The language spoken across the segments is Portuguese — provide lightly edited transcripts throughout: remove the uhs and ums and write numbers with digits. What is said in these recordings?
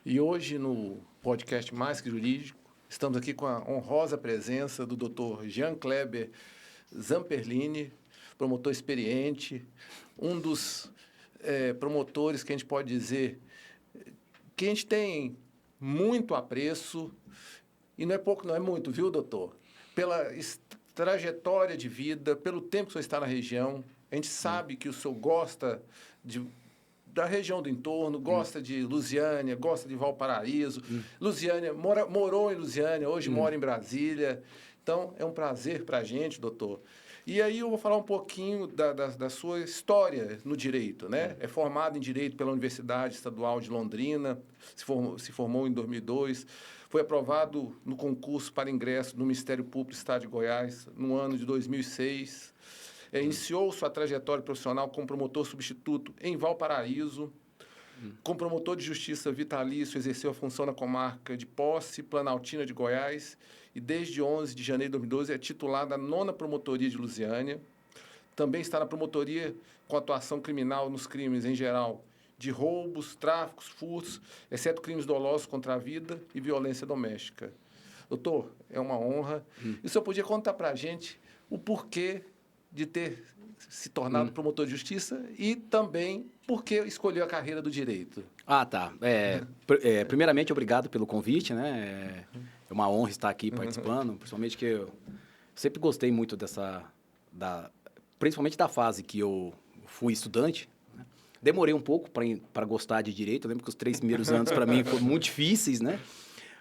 E hoje, no podcast Mais Que Jurídico, estamos aqui com a honrosa presença do Dr. Jean Kleber Zamperlini, promotor experiente, um dos promotores que a gente pode dizer que a gente tem muito apreço, e não é pouco, não é muito, viu, doutor? Pela trajetória de vida, pelo tempo que o senhor está na região, a gente sabe que o senhor gosta da região do entorno, gosta de Lusiânia, gosta de Valparaíso. Lusiânia, morou em Lusiânia, hoje mora em Brasília. Então, é um prazer para a gente, doutor. E aí eu vou falar um pouquinho da sua história no direito, né? É formado em Direito pela Universidade Estadual de Londrina, se formou em 2002, foi aprovado no concurso para ingresso no Ministério Público do Estado de Goiás no ano de 2006. Iniciou sua trajetória profissional como promotor substituto em Valparaíso. Como promotor de justiça vitalício, exerceu a função na comarca de Posse, Planaltina de Goiás, e desde 11 de janeiro de 2012 é titular da 9ª Promotoria de Lusiânia. Também está na promotoria com atuação criminal nos crimes em geral de roubos, tráficos, furtos, exceto crimes dolosos contra a vida e violência doméstica. Doutor, é uma honra. E o senhor podia contar para a gente o porquê de ter se tornado promotor de justiça e também por que escolheu a carreira do direito? Tá. Primeiramente, obrigado pelo convite, né? É uma honra estar aqui participando, principalmente que eu sempre gostei muito principalmente da fase que eu fui estudante, né? Demorei um pouco para gostar de direito, eu lembro que os 3 primeiros anos para mim foram muito difíceis, né?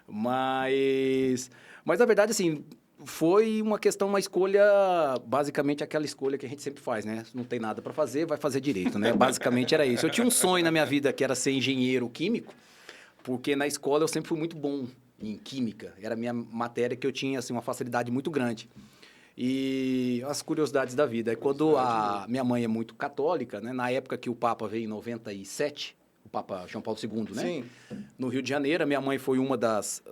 Mas na verdade, assim, foi uma escolha, basicamente aquela escolha que a gente sempre faz, né? Não tem nada para fazer, vai fazer direito, né? Basicamente era isso. Eu tinha um sonho na minha vida que era ser engenheiro químico, porque na escola eu sempre fui muito bom em química. Era a minha matéria que eu tinha, assim, uma facilidade muito grande. E as curiosidades da vida. Quando a minha mãe é muito católica, né? Na época que o Papa veio em 97, o Papa João Paulo II, né? Sim. No Rio de Janeiro, a minha mãe foi uma das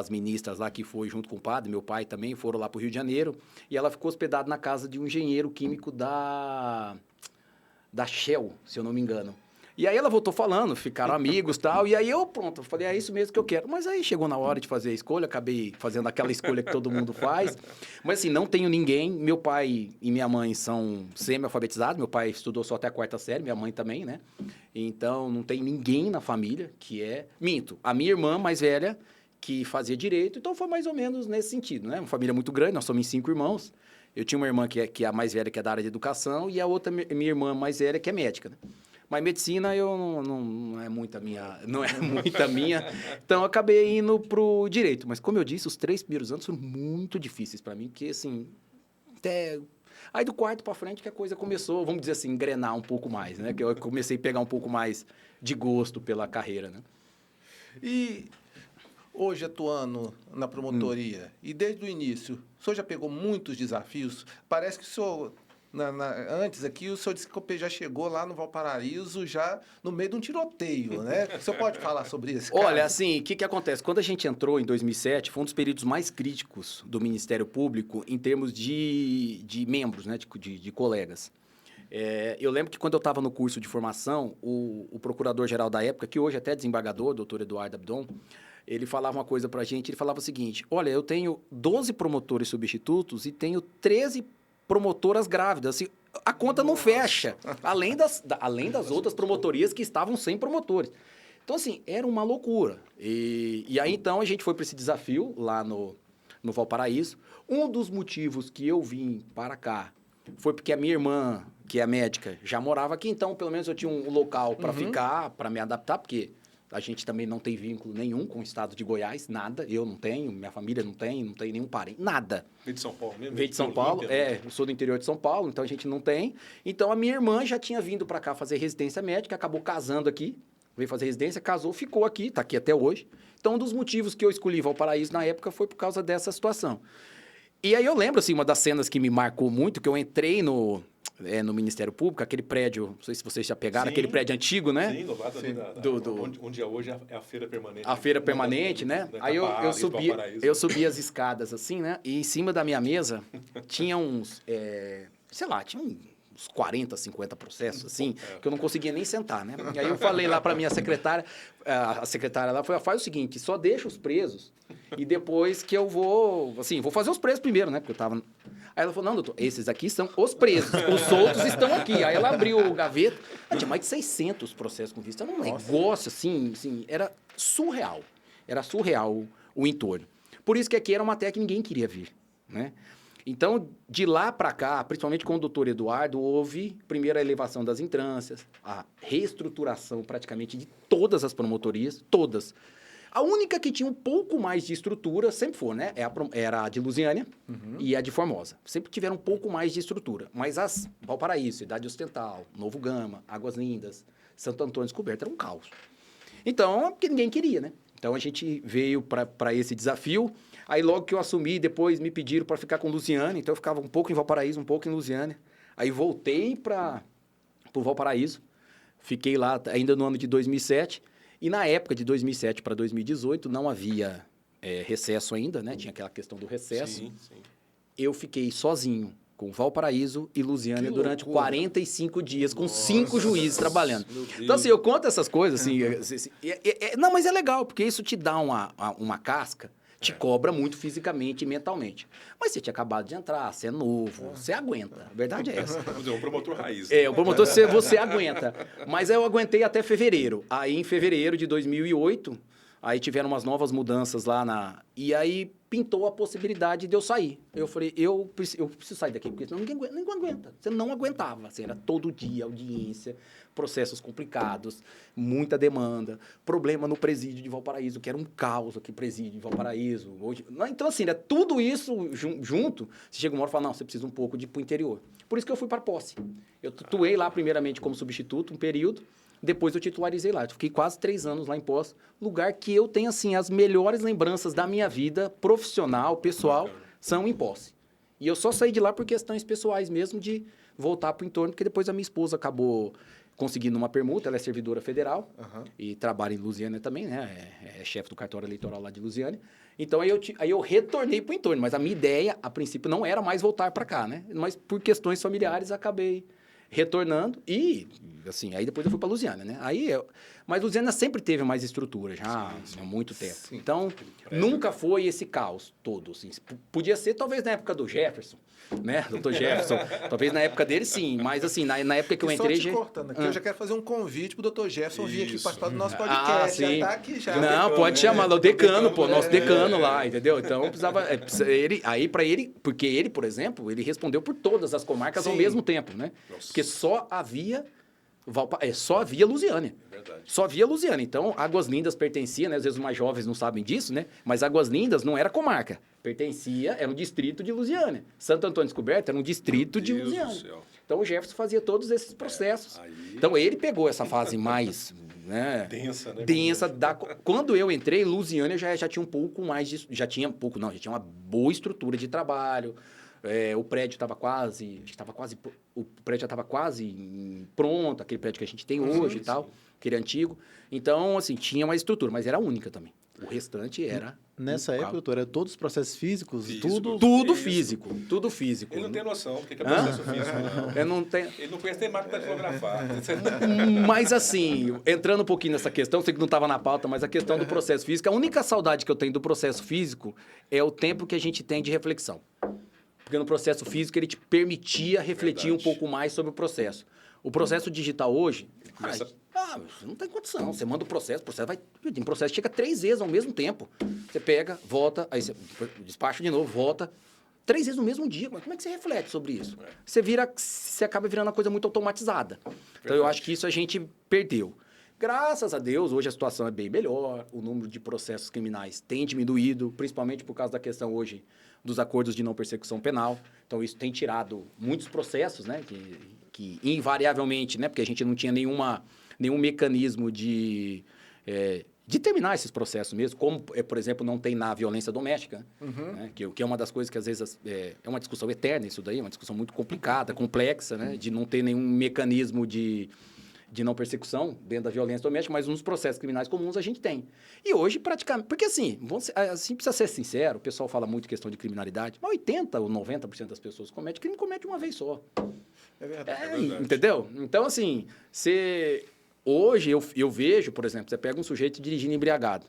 ministras lá que foi junto com o padre, meu pai também, foram lá para o Rio de Janeiro, e ela ficou hospedada na casa de um engenheiro químico da Shell, se eu não me engano. E aí ela voltou falando, ficaram amigos e tal, e aí eu falei, é isso mesmo que eu quero. Mas aí chegou na hora de fazer a escolha, acabei fazendo aquela escolha que todo mundo faz. Mas assim, não tenho ninguém, meu pai e minha mãe são semi-alfabetizados, meu pai estudou só até a 4ª série, minha mãe também, né? Então, não tem ninguém na família que é... Minto, a minha irmã mais velha, que fazia direito, então foi mais ou menos nesse sentido, né? Uma família muito grande, nós somos 5 irmãos. Eu tinha uma irmã que é a mais velha, que é da área de educação, e a outra, minha irmã mais velha, que é médica, né? Mas medicina não é muito a minha, então eu acabei indo pro direito. Mas como eu disse, os 3 primeiros anos foram muito difíceis para mim, porque assim, aí do 4º para frente que a coisa começou, vamos dizer assim, engrenar um pouco mais, né? Que eu comecei a pegar um pouco mais de gosto pela carreira, né? E hoje atuando na promotoria, e desde o início, o senhor já pegou muitos desafios? Parece que o senhor... antes aqui, o senhor disse que já chegou lá no Valparaíso, já no meio de um tiroteio, né? O senhor pode falar sobre isso? Olha, assim, o que acontece? Quando a gente entrou em 2007, foi um dos períodos mais críticos do Ministério Público em termos de membros, né? De colegas. Eu lembro que quando eu estava no curso de formação, o procurador-geral da época, que hoje é até desembargador, doutor Eduardo Abdon, ele falava uma coisa pra gente, ele falava o seguinte, olha, eu tenho 12 promotores substitutos e tenho 13 promotoras grávidas, assim, a conta não fecha, além das outras promotorias que estavam sem promotores. Então, assim, era uma loucura. E aí, então, a gente foi para esse desafio lá no Valparaíso. Um dos motivos que eu vim para cá foi porque a minha irmã, que é médica, já morava aqui, então, pelo menos eu tinha um local para ficar, para me adaptar, porque... A gente também não tem vínculo nenhum com o estado de Goiás, nada. Eu não tenho, minha família não tem nenhum parente, nada. Veio de São Paulo mesmo? Veio de São Paulo, eu sou do interior de São Paulo, então a gente não tem. Então a minha irmã já tinha vindo para cá fazer residência médica, acabou casando aqui, veio fazer residência, casou, ficou aqui, está aqui até hoje. Então um dos motivos que eu escolhi Valparaíso na época foi por causa dessa situação. E aí eu lembro, assim, uma das cenas que me marcou muito, que eu entrei no Ministério Público, aquele prédio, não sei se vocês já pegaram, sim, aquele prédio antigo, né? Sim, do lado onde hoje é a feira permanente. A feira permanente, né? Aí eu subi as escadas assim, né? E em cima da minha mesa tinha uns uns 40, 50 processos, assim, que eu não conseguia nem sentar, né? E aí eu falei lá para minha secretária, a secretária lá falou, faz o seguinte, só deixa os presos e depois que eu vou, assim, vou fazer os presos primeiro, né? Porque eu tava... Aí ela falou, não, doutor, esses aqui são os presos, os outros estão aqui. Aí ela abriu o gaveta, tinha mais de 600 processos com vista, era um negócio, assim, era surreal. Era surreal o entorno. Por isso que aqui era uma terra que ninguém queria vir, né? Então, de lá para cá, principalmente com o doutor Eduardo, houve primeiro a elevação das entrâncias, a reestruturação praticamente de todas as promotorias, todas. A única que tinha um pouco mais de estrutura sempre foi, né? Era a de Lusiânia e a de Formosa. Sempre tiveram um pouco mais de estrutura. Mas as Valparaíso, Cidade Ocidental, Novo Gama, Águas Lindas, Santo Antônio Descoberto, era um caos. Então, porque ninguém queria, né? Então, a gente veio para esse desafio. Aí, logo que eu assumi, depois me pediram para ficar com Lusiânia. Então, eu ficava um pouco em Valparaíso, um pouco em Lusiânia. Aí, voltei para o Valparaíso. Fiquei lá ainda no ano de 2007. E, na época de 2007 para 2018, não havia recesso ainda, né? Tinha aquela questão do recesso. Sim, sim. Eu fiquei sozinho com Valparaíso e Lusiânia durante 45 dias, com 5 juízes trabalhando. Então, assim, eu conto essas coisas, assim... não, mas é legal, porque isso te dá uma casca, te cobra muito fisicamente e mentalmente. Mas você tinha acabado de entrar, você é novo, você aguenta. A verdade é essa. É um promotor raiz. O promotor você aguenta. Mas eu aguentei até fevereiro. Aí, em fevereiro de 2008... Aí tiveram umas novas mudanças lá E aí pintou a possibilidade de eu sair. Eu falei, eu preciso sair daqui, porque senão ninguém aguenta. Você não aguentava. Assim, era todo dia, audiência, processos complicados, muita demanda, problema no presídio de Valparaíso, que era um caos aqui, presídio de Valparaíso. Hoje, então, assim, tudo isso junto, você chega uma hora e fala, não, você precisa um pouco de ir pro interior. Por isso que eu fui para Posse. Eu atuei lá, primeiramente, como substituto, um período. Depois eu titularizei lá. Eu fiquei quase 3 anos lá em Poço. Lugar que eu tenho, assim, as melhores lembranças da minha vida profissional, pessoal, são em Posse. E eu só saí de lá por questões pessoais mesmo, de voltar para o entorno, porque depois a minha esposa acabou conseguindo uma permuta. Ela é servidora federal e trabalha em Lusiânia também, né? É chefe do cartório eleitoral lá de Lusiânia. Então, aí eu retornei para o entorno. Mas a minha ideia, a princípio, não era mais voltar para cá, né? Mas por questões familiares, acabei retornando e, assim, aí depois eu fui para Lusiânia, né? Mas Lusiânia sempre teve mais estrutura, já há muito tempo. Sim. Então, nunca foi esse caos todo, assim. Podia ser, talvez, na época do Jefferson, né? Doutor Jefferson. Talvez na época dele, sim. Mas, assim, na época que eu entrei... Só te cortando aqui, eu já quero fazer um convite pro doutor Jefferson vir aqui participar do nosso podcast. Sim. Já tá aqui, já. Não, decano, pode chamar. O decano, pô. Nosso decano é. lá, entendeu? Então, precisava... Porque ele, por exemplo, ele respondeu por todas as comarcas ao mesmo tempo, né? Nossa. Porque só havia Lusiânia. Verdade. Só havia Lusiânia. Então, Águas Lindas pertencia, né? Às vezes os mais jovens não sabem disso, né? Mas Águas Lindas não era comarca. Era um distrito de Lusiânia. Santo Antônio Descoberto era um distrito de Lusiânia. Então, o Jefferson fazia todos esses processos. Então, ele pegou essa fase mais... né? Densa, né? Densa. Quando eu entrei, Lusiânia já tinha um pouco mais de... Já tinha uma boa estrutura de trabalho. O prédio estava quase... O prédio já estava quase pronto, aquele prédio que a gente tem hoje e tal, aquele antigo. Então, assim, tinha uma estrutura, mas era única também. O restante era... Nessa época, doutor, era todos os processos físicos? Tudo físico. Tudo físico. Ele não tem noção do que é processo físico, não. Ele não conhece nem máquina de fotografar. Mas, assim, entrando um pouquinho nessa questão, sei que não estava na pauta, mas a questão do processo físico, a única saudade que eu tenho do processo físico é o tempo que a gente tem de reflexão. Porque no processo físico ele te permitia refletir um pouco mais sobre o processo. O processo digital hoje, você não tem condição. Você manda o processo vai... Tem processo que chega 3 vezes ao mesmo tempo. Você pega, volta, aí você despacha de novo, volta. 3 vezes no mesmo dia. Mas como é que você reflete sobre isso? Você acaba virando uma coisa muito automatizada. Então, eu acho que isso a gente perdeu. Graças a Deus, hoje a situação é bem melhor. O número de processos criminais tem diminuído, principalmente por causa da questão hoje dos acordos de não persecução penal. Então, isso tem tirado muitos processos, né? Que invariavelmente, né? Porque a gente não tinha nenhum mecanismo de terminar esses processos mesmo, como, por exemplo, não tem na violência doméstica, né? Que é uma das coisas que, às vezes, é uma discussão eterna, isso daí, é uma discussão muito complicada, complexa, né? De não ter nenhum mecanismo de de não persecução dentro da violência doméstica, mas nos processos criminais comuns a gente tem. E hoje, praticamente... Porque, assim, assim, precisa ser sincero, o pessoal fala muito questão de criminalidade, mas 80% ou 90% das pessoas que cometem crime, comete uma vez só. É verdade. É verdade. Entendeu? Então, assim, hoje eu vejo, por exemplo, você pega um sujeito dirigindo embriagado.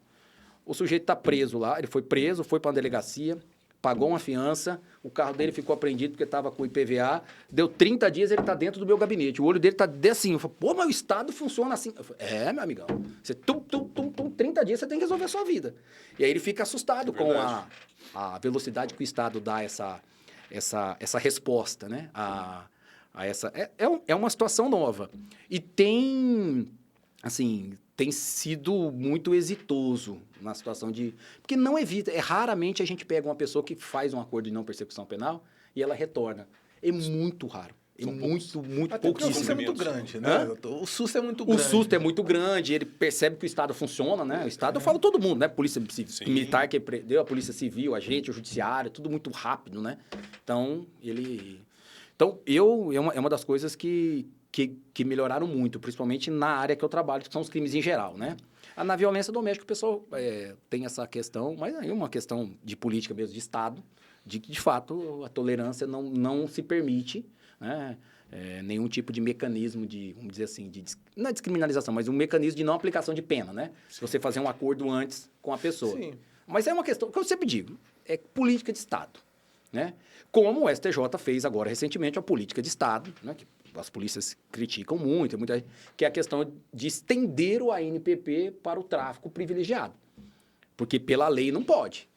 O sujeito está preso lá, ele foi preso, foi para uma delegacia, pagou uma fiança, o carro dele ficou apreendido porque estava com IPVA, deu 30 dias, ele está dentro do meu gabinete. O olho dele está assim. Eu falo, pô, mas o Estado funciona assim. Eu falo, meu amigão. Você, 30 dias você tem que resolver a sua vida. E aí ele fica assustado com a velocidade que o Estado dá essa resposta, né? É uma situação nova. E tem sido muito exitoso na situação de... Porque não evita, raramente a gente pega uma pessoa que faz um acordo de não persecução penal e ela retorna. É muito raro. É muito Até porque o SUS é pouquíssimo. muito grande, né? O SUS é muito O grande. SUS é muito grande, ele percebe que o Estado funciona, né? O Estado, eu falo todo mundo, né? Polícia militar que prendeu, a Polícia Civil, a gente, o Judiciário, tudo muito rápido, né? Então, é uma das coisas que melhoraram muito, principalmente na área que eu trabalho, que são os crimes em geral, né? Na violência doméstica, o pessoal tem essa questão, mas aí é uma questão de política mesmo, de Estado, de que, de fato, a tolerância não se permite, né? Nenhum tipo de mecanismo de, vamos dizer assim, não é descriminalização, mas um mecanismo de não aplicação de pena, né? Se você fazer um acordo antes com a pessoa. Sim. Mas é uma questão, que eu sempre digo, é política de Estado, né? Como o STJ fez agora recentemente a política de Estado, né? Que as polícias criticam muito, que é a questão de estender o ANPP para o tráfico privilegiado. Porque pela lei não pode.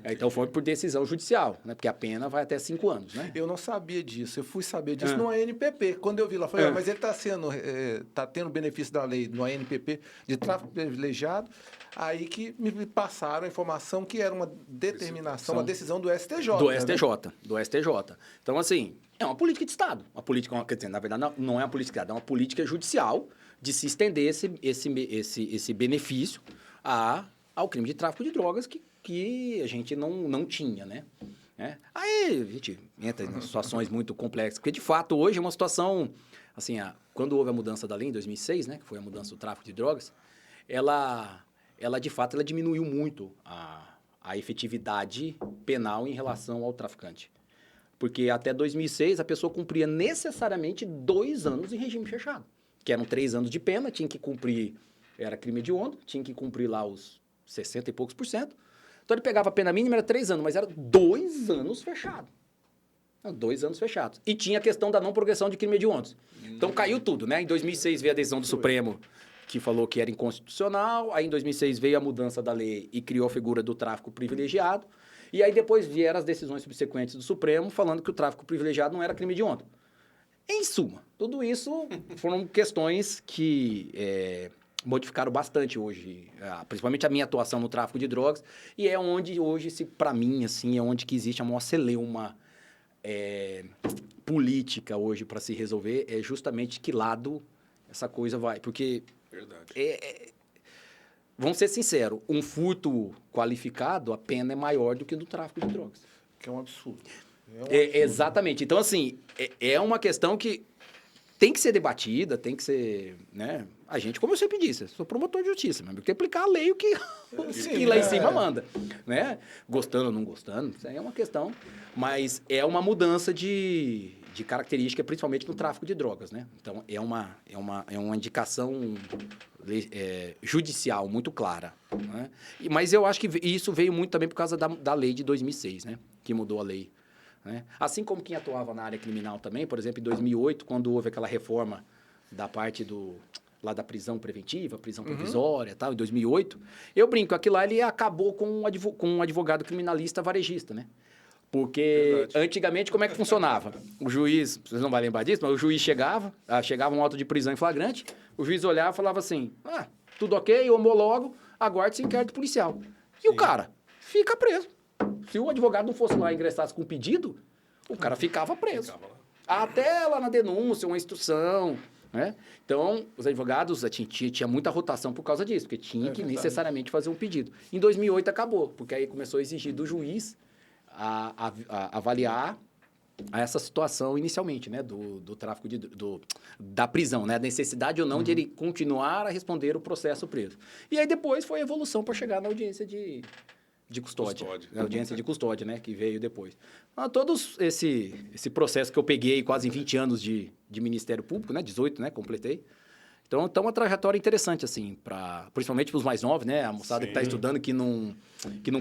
Então foi por decisão judicial, né? Porque a pena vai até 5 anos, né? Eu não sabia disso. Eu fui saber disso no ANPP. Quando eu vi lá, falei, mas ele está tendo benefício da lei no ANPP de tráfico privilegiado. Aí que me passaram a informação que era uma determinação, uma decisão do STJ. Do STJ. Então, assim, é uma política de Estado. Quer dizer, na verdade, não é uma política de Estado, é uma política judicial de se estender esse benefício ao crime de tráfico de drogas que a gente não tinha, né? Aí a gente entra em situações muito complexas, porque, de fato, hoje é uma situação... Assim, quando houve a mudança da lei, em 2006, né, que foi a mudança do tráfico de drogas, ela de fato, ela diminuiu muito a efetividade penal em relação ao traficante. Porque até 2006, a pessoa cumpria necessariamente 2 anos em regime fechado, que eram 3 anos de pena, tinha que cumprir, era crime hediondo, tinha que cumprir lá os 60 e poucos %. Então, ele pegava a pena mínima, era 3 anos, mas era 2 anos fechado. 2 anos fechados. E tinha a questão da não progressão de crime hediondo. Então, caiu tudo, né? Em 2006 veio a decisão do Supremo, que falou que era inconstitucional. Aí, em 2006, veio a mudança da lei e criou a figura do tráfico privilegiado. E aí, depois vieram as decisões subsequentes do Supremo, falando que o tráfico privilegiado não era crime hediondo. Em suma, tudo isso foram questões que modificaram bastante hoje, principalmente a minha atuação no tráfico de drogas, e é onde hoje, para mim, assim, é onde que existe a maior celeuma política hoje para se resolver, é justamente que lado essa coisa vai. Porque, vamos ser sinceros, um furto qualificado, a pena é maior do que no tráfico de drogas. Que é um absurdo. Exatamente. Então, assim, é uma questão que tem que ser debatida, tem que ser, né? A gente, como eu sempre disse, sou promotor de justiça, mas tem que aplicar a lei o que lá em cima manda, né? Gostando ou não gostando, isso aí é uma questão, mas é uma mudança de característica, principalmente no tráfico de drogas, né? Então, é uma indicação judicial muito clara, né? Mas eu acho que isso veio muito também por causa da lei de 2006, né? Que mudou a lei. Né? Assim como quem atuava na área criminal também, por exemplo, em 2008, quando houve aquela reforma da parte lá da prisão preventiva, prisão provisória, tal, em 2008, eu brinco, aquilo lá ele acabou com um advogado criminalista varejista, né? Porque antigamente como é que funcionava? O juiz, vocês não vão lembrar disso, mas o juiz chegava um auto de prisão em flagrante, o juiz olhava e falava assim, tudo ok, homologo, aguarde-se inquérito policial. E o cara fica preso. Se o advogado não fosse lá e ingressasse com pedido, o cara ficava preso. Até lá na denúncia, uma instrução, né? Então, os advogados tinha muita rotação por causa disso, porque tinha que necessariamente fazer um pedido. Em 2008 acabou, porque aí começou a exigir do juiz a avaliar essa situação inicialmente, né, do tráfico da prisão, né, a necessidade ou não de ele continuar a responder o processo preso. E aí depois foi a evolução para chegar na audiência de custódia. Na audiência de custódia, né, que veio depois. Então, todos esse processo que eu peguei quase 20 anos de Ministério Público, né, 18, né, completei. Então, uma trajetória interessante, assim, principalmente para os mais novos, né, a moçada que está estudando que não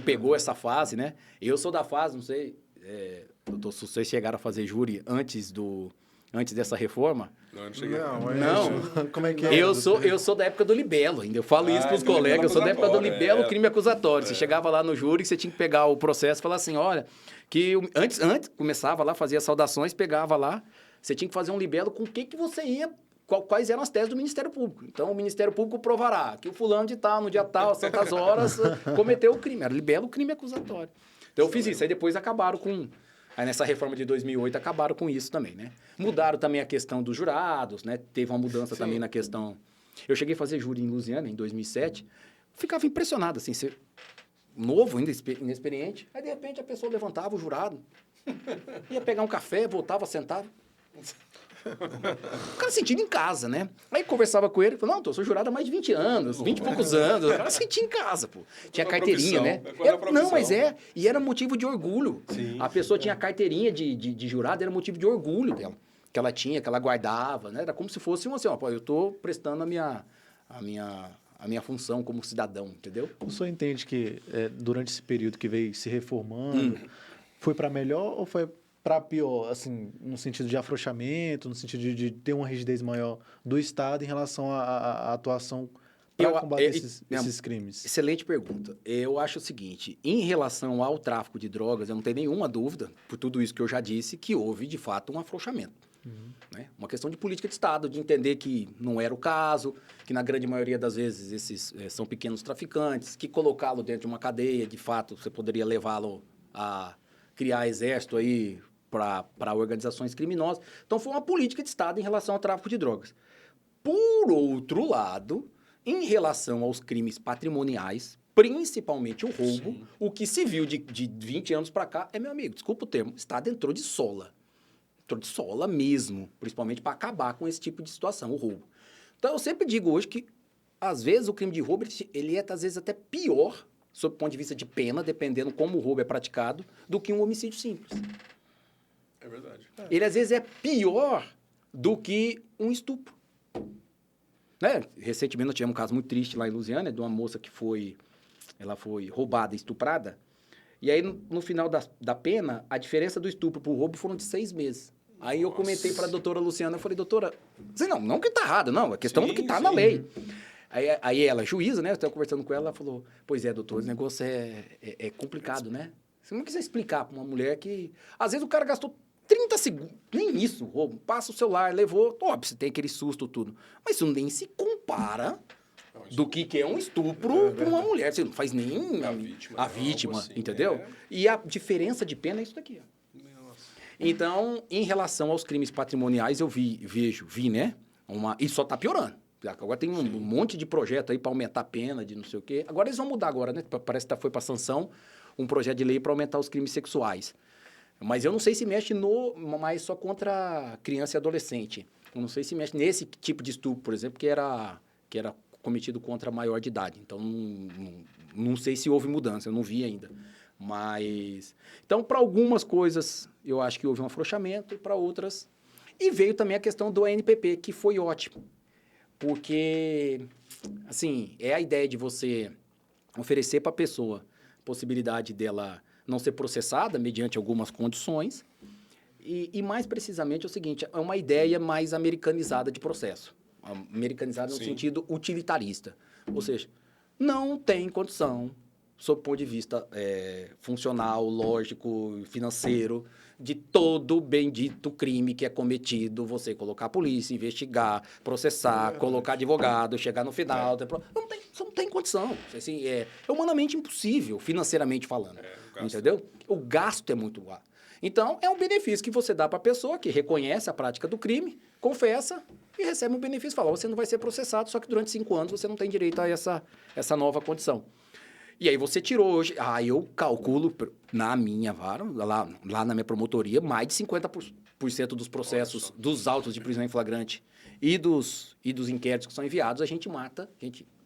pegou essa fase, né. Eu sou da fase, não sei, se vocês chegaram a fazer júri antes dessa reforma. Não, não cheguei. Não. Como é que é? Eu sou da época do libelo ainda. Eu falo isso para os colegas. Eu sou da época do libelo, crime acusatório. Você chegava lá no júri, você tinha que pegar o processo e falar assim, olha, que antes começava lá, fazia saudações, pegava lá, você tinha que fazer um libelo com o que você ia, quais eram as teses do Ministério Público. Então, o Ministério Público provará que o fulano de tal, no dia tal, tantas horas, cometeu o crime. Era libelo, crime acusatório. Então, eu fiz isso. Aí depois acabaram com... Aí nessa reforma de 2008 acabaram com isso também, né? Mudaram também a questão dos jurados, né? Teve uma mudança também na questão... Eu cheguei a fazer júri em Lusiana, em 2007. Ficava impressionado, assim, ser novo, ainda inexperiente. Aí, de repente, a pessoa levantava o jurado, ia pegar um café, voltava, sentava. O cara sentia em casa, né? Aí conversava com ele, falou, não, eu sou jurado há mais de 20 anos, 20 e poucos anos. O cara sentia em casa, pô. Tinha carteirinha, né? Não, mas e era motivo de orgulho. Sim, a pessoa tinha carteirinha de jurado, era motivo de orgulho dela. Que ela tinha, que ela guardava, né? Era como se fosse assim, ó, pô, eu tô prestando a minha função como cidadão, entendeu? O senhor entende que durante esse período que veio se reformando, foi para melhor ou foi para pior, assim, no sentido de afrouxamento, no sentido de ter uma rigidez maior do Estado em relação à atuação para combater esses crimes? Excelente pergunta. Eu acho o seguinte, em relação ao tráfico de drogas, eu não tenho nenhuma dúvida, por tudo isso que eu já disse, que houve, de fato, um afrouxamento. Né? Uma questão de política de Estado, de entender que não era o caso, que na grande maioria das vezes esses são pequenos traficantes, que colocá-lo dentro de uma cadeia, de fato, você poderia levá-lo a criar exército aí para organizações criminosas. Então, foi uma política de Estado em relação ao tráfico de drogas. Por outro lado, em relação aos crimes patrimoniais, principalmente o roubo, o que se viu de 20 anos para cá, meu amigo, desculpa o termo, o Estado entrou de sola. Entrou de sola mesmo, principalmente para acabar com esse tipo de situação, o roubo. Então, eu sempre digo hoje que, às vezes, o crime de roubo, ele é, às vezes, até pior, sob o ponto de vista de pena, dependendo como o roubo é praticado, do que um homicídio simples. É verdade. Ele, às vezes, é pior do que um estupro. Né? Recentemente, nós tivemos um caso muito triste lá em Lusiana, de uma moça que foi roubada e estuprada. E aí, no final da pena, a diferença do estupro para o roubo foram de 6 meses. Aí eu comentei para a doutora Luciana, eu falei, doutora, não que está errado, não, é questão do que está na lei. Aí ela, juíza, né, eu estava conversando com ela, ela falou, pois é, doutor, esse negócio é complicado, né? Você não quiser explicar para uma mulher que, às vezes, o cara gastou 30 segundos, nem isso, roubo, passa o celular, levou, óbvio, você tem aquele susto, tudo. Mas isso nem se compara do que é um estupro para uma mulher. Você não faz nem a vítima assim, entendeu? E a diferença de pena é isso daqui. Então, em relação aos crimes patrimoniais, eu vi, né? E só está piorando. Agora tem um monte de projeto aí para aumentar a pena, de não sei o quê. Agora eles vão mudar agora, né? Parece que foi para sanção um projeto de lei para aumentar os crimes sexuais. Mas eu não sei se mexe mais só contra criança e adolescente. Eu não sei se mexe nesse tipo de estupro, por exemplo, que era cometido contra maior de idade. Então, não sei se houve mudança, eu não vi ainda. Mas, então, para algumas coisas, eu acho que houve um afrouxamento, para outras... E veio também a questão do ANPP, que foi ótimo. Porque, assim, é a ideia de você oferecer para a pessoa a possibilidade dela não ser processada mediante algumas condições. E mais precisamente, é o seguinte, é uma ideia mais americanizada de processo. Americanizada no sentido utilitarista. Ou seja, não tem condição, sob o ponto de vista funcional, lógico, financeiro, de todo o bendito crime que é cometido, você colocar a polícia, investigar, processar, colocar advogado, chegar no final. Não tem condição. Assim, é humanamente impossível, financeiramente falando. Entendeu? O gasto é muito alto. Então, é um benefício que você dá para a pessoa que reconhece a prática do crime, confessa e recebe um benefício. Fala, você não vai ser processado, só que durante 5 anos você não tem direito a essa nova condição. E aí você tirou hoje... eu calculo, na minha vara, lá na minha promotoria, mais de 50% dos processos, dos autos de prisão em flagrante e dos inquéritos que são enviados, a gente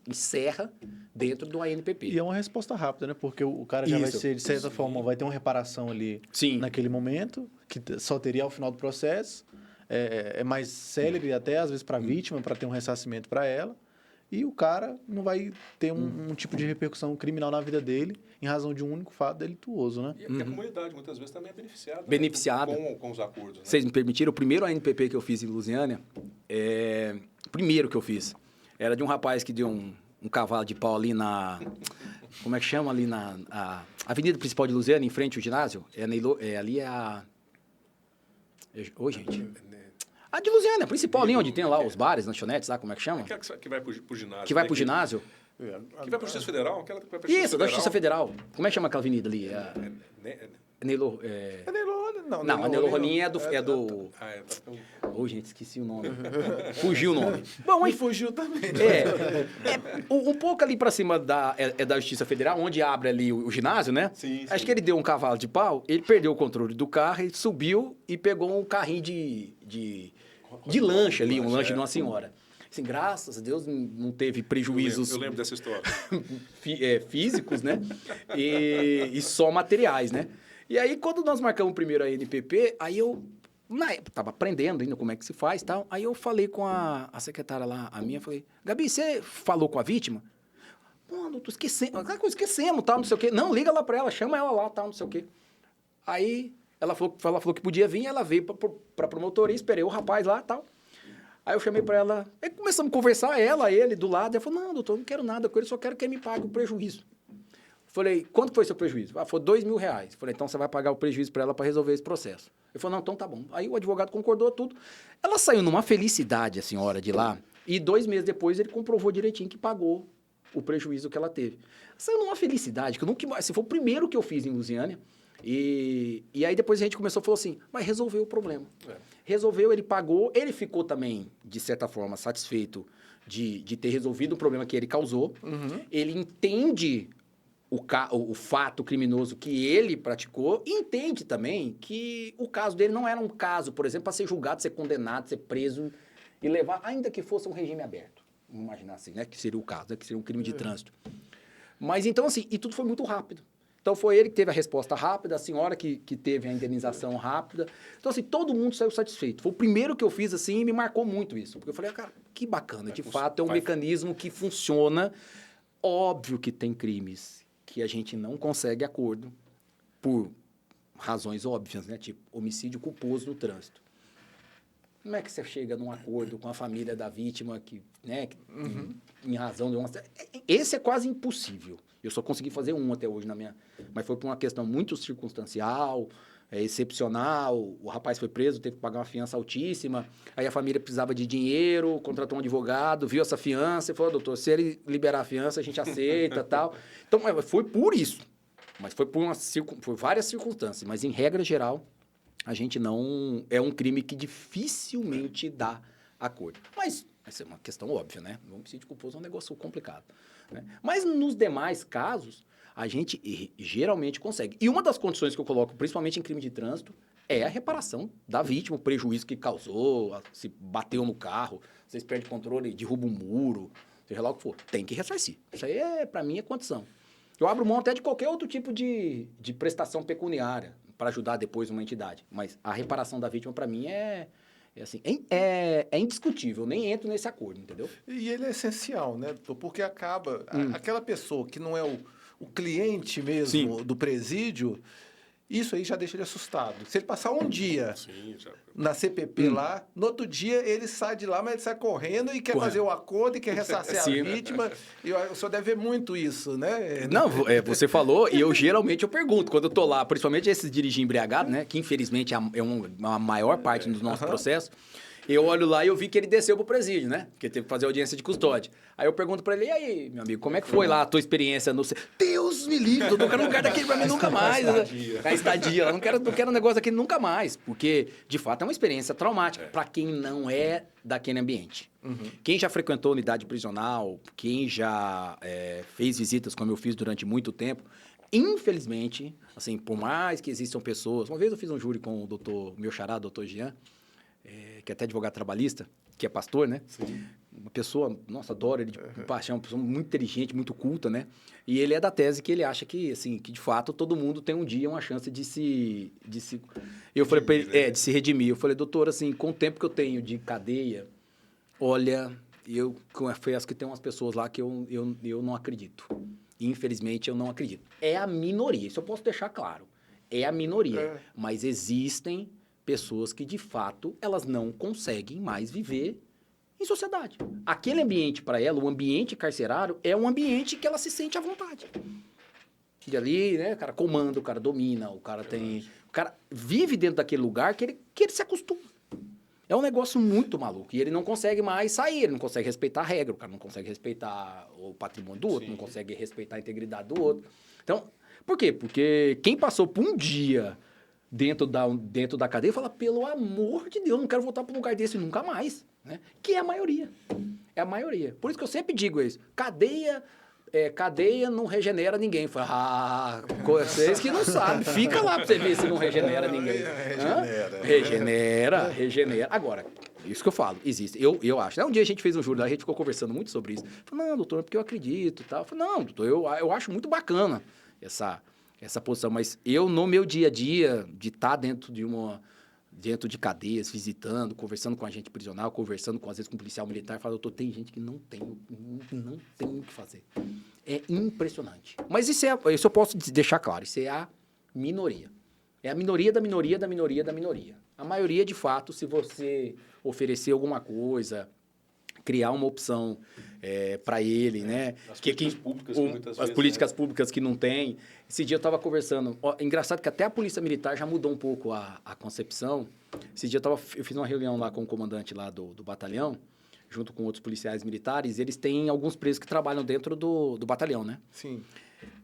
encerra dentro do ANPP. E é uma resposta rápida, né? Porque o cara já vai ser, de certa forma, vai ter uma reparação ali naquele momento, que só teria ao final do processo. É mais célere até, às vezes, para a vítima, para ter um ressarcimento para ela. E o cara não vai ter um tipo de repercussão criminal na vida dele em razão de um único fato delituoso, né? E a comunidade, muitas vezes, também é beneficiada. Beneficiada. Com os acordos. Né? Vocês me permitiram? O primeiro ANPP que eu fiz em Lusiânia, primeiro que eu fiz, era de um rapaz que deu um cavalo de pau ali na... Como é que chama? Ali na avenida principal de Lusiânia, em frente ao ginásio. Ali é a... Oi, gente. A de Lusiânia, a principal ali, onde tem lá os bares, lanchonetes, lá, como é que chama? Aquela que vai pro ginásio. Que vai pro ginásio? Que vai pro Justiça Federal? Aquela que vai pro Isso, da Justiça Federal. Como é que chama aquela avenida ali? Neilo... Não, a Neilo Rolim é do... Ô, gente, esqueci o nome. Fugiu o nome. Bom, e fugiu também. Um pouco ali pra cima da Justiça Federal, onde abre ali o ginásio, né? Sim. Acho que ele deu um cavalo de pau, ele perdeu o controle do carro, ele subiu e pegou um carrinho de lanche ali, um lanche de uma senhora. Assim, graças a Deus não teve prejuízos... Eu lembro dessa história. Físicos, né? E só materiais, né? E aí, quando nós marcamos o primeiro ANPP, aí eu... Na época, estava aprendendo ainda como é que se faz e tal. Aí eu falei com a secretária lá, a minha, falei... Gabi, você falou com a vítima? Pô, doutor, esquecemos, tal, não sei o quê. Não, liga lá pra ela, chama ela lá, tal, não sei o quê. Aí, ela falou que podia vir, ela veio pra promotoria, esperei o rapaz lá, tal. Aí eu chamei pra ela, aí começamos a conversar, ele do lado. Ela falou, não, doutor, não quero nada com ele, só quero que ele me pague o prejuízo. Falei, quanto foi seu prejuízo? Foi R$2.000. Falei, então você vai pagar o prejuízo para ela para resolver esse processo. Ele falou, não, então tá bom. Aí o advogado concordou tudo. Ela saiu numa felicidade, a senhora, de lá, e 2 meses depois ele comprovou direitinho que pagou o prejuízo que ela teve. Saiu numa felicidade, que eu nunca... Esse foi o primeiro que eu fiz em Lusiânia. E aí depois a gente começou a falar assim, mas resolveu o problema. Resolveu, ele pagou, ele ficou também, de certa forma, satisfeito de ter resolvido o problema que ele causou. Ele entende... O fato criminoso que ele praticou, e entende também que o caso dele não era um caso, por exemplo, para ser julgado, ser condenado, ser preso e levar, ainda que fosse um regime aberto. Vamos imaginar assim, né? Que seria o caso, né? Que seria um crime de trânsito. Mas então, assim, e tudo foi muito rápido. Então, foi ele que teve a resposta rápida, a senhora que teve a indenização rápida. Então, assim, todo mundo saiu satisfeito. Foi o primeiro que eu fiz, assim, e me marcou muito isso. Porque eu falei, cara, que bacana. De fato, é um mecanismo que funciona. Óbvio que tem crimes que a gente não consegue acordo por razões óbvias, né? Tipo, homicídio culposo no trânsito. Como é que você chega num acordo com a família da vítima que, né, em razão de uma... Esse é quase impossível. Eu só consegui fazer um até hoje na minha... Mas foi por uma questão muito circunstancial, excepcional. O rapaz foi preso, teve que pagar uma fiança altíssima. Aí a família precisava de dinheiro, contratou um advogado, viu essa fiança e falou, doutor, se ele liberar a fiança, a gente aceita e tal. Então, foi por isso. Mas foi por várias circunstâncias. Mas, em regra geral, a gente não... É um crime que dificilmente dá acordo. Mas essa é uma questão óbvia, né? O homicídio culposo é um negócio complicado. Né? Mas, nos demais casos, a gente geralmente consegue. E uma das condições que eu coloco, principalmente em crime de trânsito, é a reparação da vítima, o prejuízo que causou, se bateu no carro, vocês perdem controle, derruba um muro, seja lá o que for. Tem que ressarcir. Isso aí, para mim, é condição. Eu abro mão até de qualquer outro tipo de prestação pecuniária para ajudar depois uma entidade. Mas a reparação da vítima, para mim, é indiscutível. Nem entro nesse acordo, entendeu? E ele é essencial, né, doutor? Porque acaba... Aquela pessoa que não é o cliente mesmo do presídio, isso aí já deixa ele assustado. Se ele passar um dia na CPP lá, no outro dia ele sai de lá, mas ele sai correndo e quer fazer o acordo e quer ressarcir a vítima. E o senhor deve ver muito isso, né? Não, você falou, e eu geralmente pergunto, quando eu tô lá, principalmente esses dirigir embriagado, né? Que infelizmente é uma maior parte dos nossos processos. Eu olho lá e eu vi que ele desceu pro presídio, né? Porque teve que fazer audiência de custódia. Aí eu pergunto pra ele, e aí, meu amigo, como é que foi lá a tua experiência no... Deus me livre, eu não quero um lugar daquele pra mim nunca mais. A estadia. Eu não quero um negócio daquele nunca mais. Porque, de fato, é uma experiência traumática pra quem não é daquele ambiente. Quem já frequentou unidade prisional, quem já fez visitas, como eu fiz durante muito tempo, infelizmente, assim, por mais que existam pessoas... Uma vez eu fiz um júri com o meu xará, doutor Jean, que é até advogado trabalhista, que é pastor, né? Sim. Uma pessoa, nossa, adoro ele de paixão, uma pessoa muito inteligente, muito culta, né? E ele é da tese que ele acha que, assim, que de fato todo mundo tem um dia uma chance de se eu falei para ele, de se redimir. Eu falei, doutor, assim, com o tempo que eu tenho de cadeia, olha, eu confesso que tem umas pessoas lá que eu não acredito. Infelizmente, eu não acredito. É a minoria, isso eu posso deixar claro. É a minoria, mas existem pessoas que, de fato, elas não conseguem mais viver em sociedade. Aquele ambiente para ela, o ambiente carcerário, é um ambiente que ela se sente à vontade. E ali, né, o cara comanda, o cara domina, o cara tem... O cara vive dentro daquele lugar que ele se acostuma. É um negócio muito maluco. E ele não consegue mais sair, ele não consegue respeitar a regra, o cara não consegue respeitar o patrimônio do outro, não consegue respeitar a integridade do outro. Então, por quê? Porque quem passou por um dia dentro da cadeia fala, pelo amor de Deus, não quero voltar para um lugar desse nunca mais. Né? Que é a maioria. É a maioria. Por isso que eu sempre digo isso. Cadeia não regenera ninguém. Fala, vocês que não sabem. Fica lá para você ver se não regenera ninguém. Regenera. Agora, isso que eu falo, existe. Eu acho. Um dia a gente fez um júri lá, a gente ficou conversando muito sobre isso. Falei, não, doutor, porque eu acredito e tal. Eu falei, não, doutor, eu acho muito bacana essa posição. Mas eu, no meu dia a dia, de estar dentro de cadeias, visitando, conversando com agente prisional, conversando, às vezes, com policial militar, fala, doutor, tem gente que não tem o que fazer. É impressionante. Mas isso eu posso deixar claro, isso é a minoria. É a minoria da minoria da minoria da minoria. A maioria, de fato, se você oferecer alguma coisa, criar uma opção para ele, né? As políticas públicas que não tem. Esse dia eu estava conversando. Engraçado que até a Polícia Militar já mudou um pouco a concepção. Esse dia eu fiz uma reunião lá com o comandante lá do batalhão, junto com outros policiais militares. Eles têm alguns presos que trabalham dentro do batalhão, né? Sim.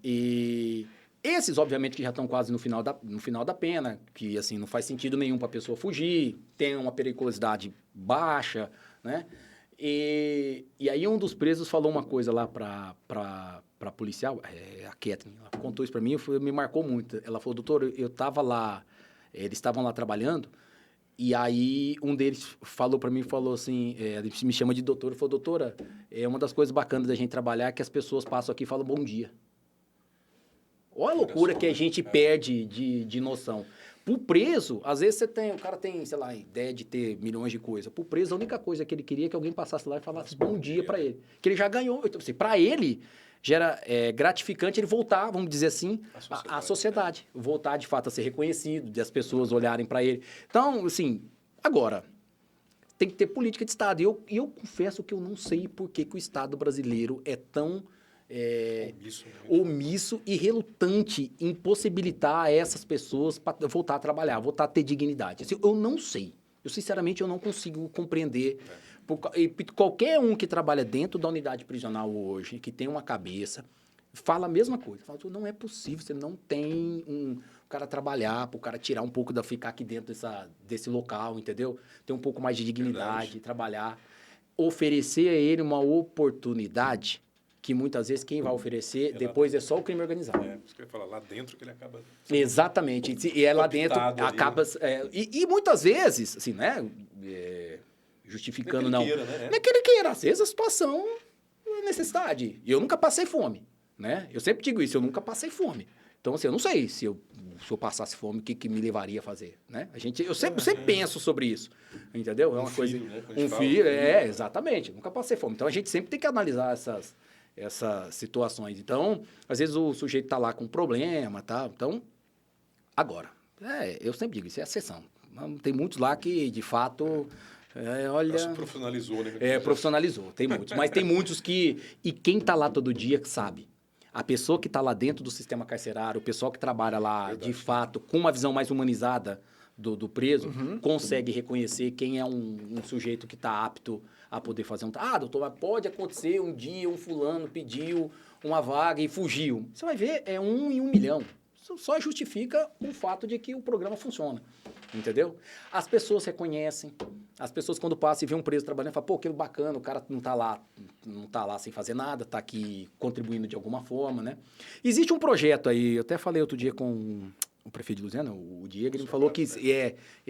E esses, obviamente, que já estão quase no final da pena, que assim não faz sentido nenhum para a pessoa fugir, tem uma periculosidade baixa, né? E aí um dos presos falou uma coisa lá para policial, a Kathleen, ela contou isso para mim, me marcou muito. Ela falou, doutor, eu estava lá, eles estavam lá trabalhando, e aí um deles falou para mim, falou assim, ele me chama de doutor, falou, doutora, uma das coisas bacanas da gente trabalhar é que as pessoas passam aqui e falam bom dia. Olha a loucura que a gente perde de noção. Pro preso, às vezes o cara tem, sei lá, ideia de ter milhões de coisas. Pro preso, a única coisa que ele queria é que alguém passasse lá e falasse bom dia para ele. Que ele já ganhou. Então, assim, para ele, já era gratificante ele voltar, vamos dizer assim, à sociedade. Voltar, de fato, a ser reconhecido, de as pessoas olharem para ele. Então, assim, agora, tem que ter política de Estado. E eu confesso que eu não sei por que o Estado brasileiro é tão... omisso e relutante em possibilitar essas pessoas para voltar a trabalhar, voltar a ter dignidade. Assim, eu não sei. Sinceramente, eu não consigo compreender. Qualquer um que trabalha dentro da unidade prisional hoje, que tem uma cabeça, fala a mesma coisa. Fala, não é possível, você não tem o cara trabalhar, para o cara tirar um pouco ficar aqui dentro desse local, entendeu? Ter um pouco mais de dignidade, trabalhar. Oferecer a ele uma oportunidade que muitas vezes quem vai oferecer depois é só o crime organizado. Isso que eu ia falar, lá dentro que ele acaba... Exatamente. E é lá dentro, acaba... E muitas vezes, assim, né? Justificando, não. Não é que ele queira. Às vezes a situação é necessidade. E eu nunca passei fome, né? Eu sempre digo isso, eu nunca passei fome. Então, assim, eu não sei se eu passasse fome, o que me levaria a fazer, né? Eu sempre penso sobre isso, entendeu? É uma coisa... Né? Um filho, exatamente. Eu nunca passei fome. Então, a gente sempre tem que analisar essas situações. Então, às vezes o sujeito está lá com problema, tá? Então, agora, eu sempre digo, isso é exceção. Tem muitos lá que, de fato, olha... Se profissionalizou, né? Profissionalizou, tem muitos. Mas tem muitos que... E quem está lá todo dia sabe. A pessoa que está lá dentro do sistema carcerário, o pessoal que trabalha lá, de fato, com uma visão mais humanizada do preso consegue reconhecer quem é um sujeito que está apto a poder fazer um... Ah, doutor, mas pode acontecer um dia um fulano pediu uma vaga e fugiu. Você vai ver, é 1 em 1 milhão. Isso só justifica o fato de que o programa funciona. Entendeu? As pessoas reconhecem. As pessoas, quando passam e vêem um preso trabalhando, falam, pô, que bacana, o cara não tá lá sem fazer nada, tá aqui contribuindo de alguma forma, né? Existe um projeto aí, eu até falei outro dia com o prefeito de Lusiana, o Diego, ele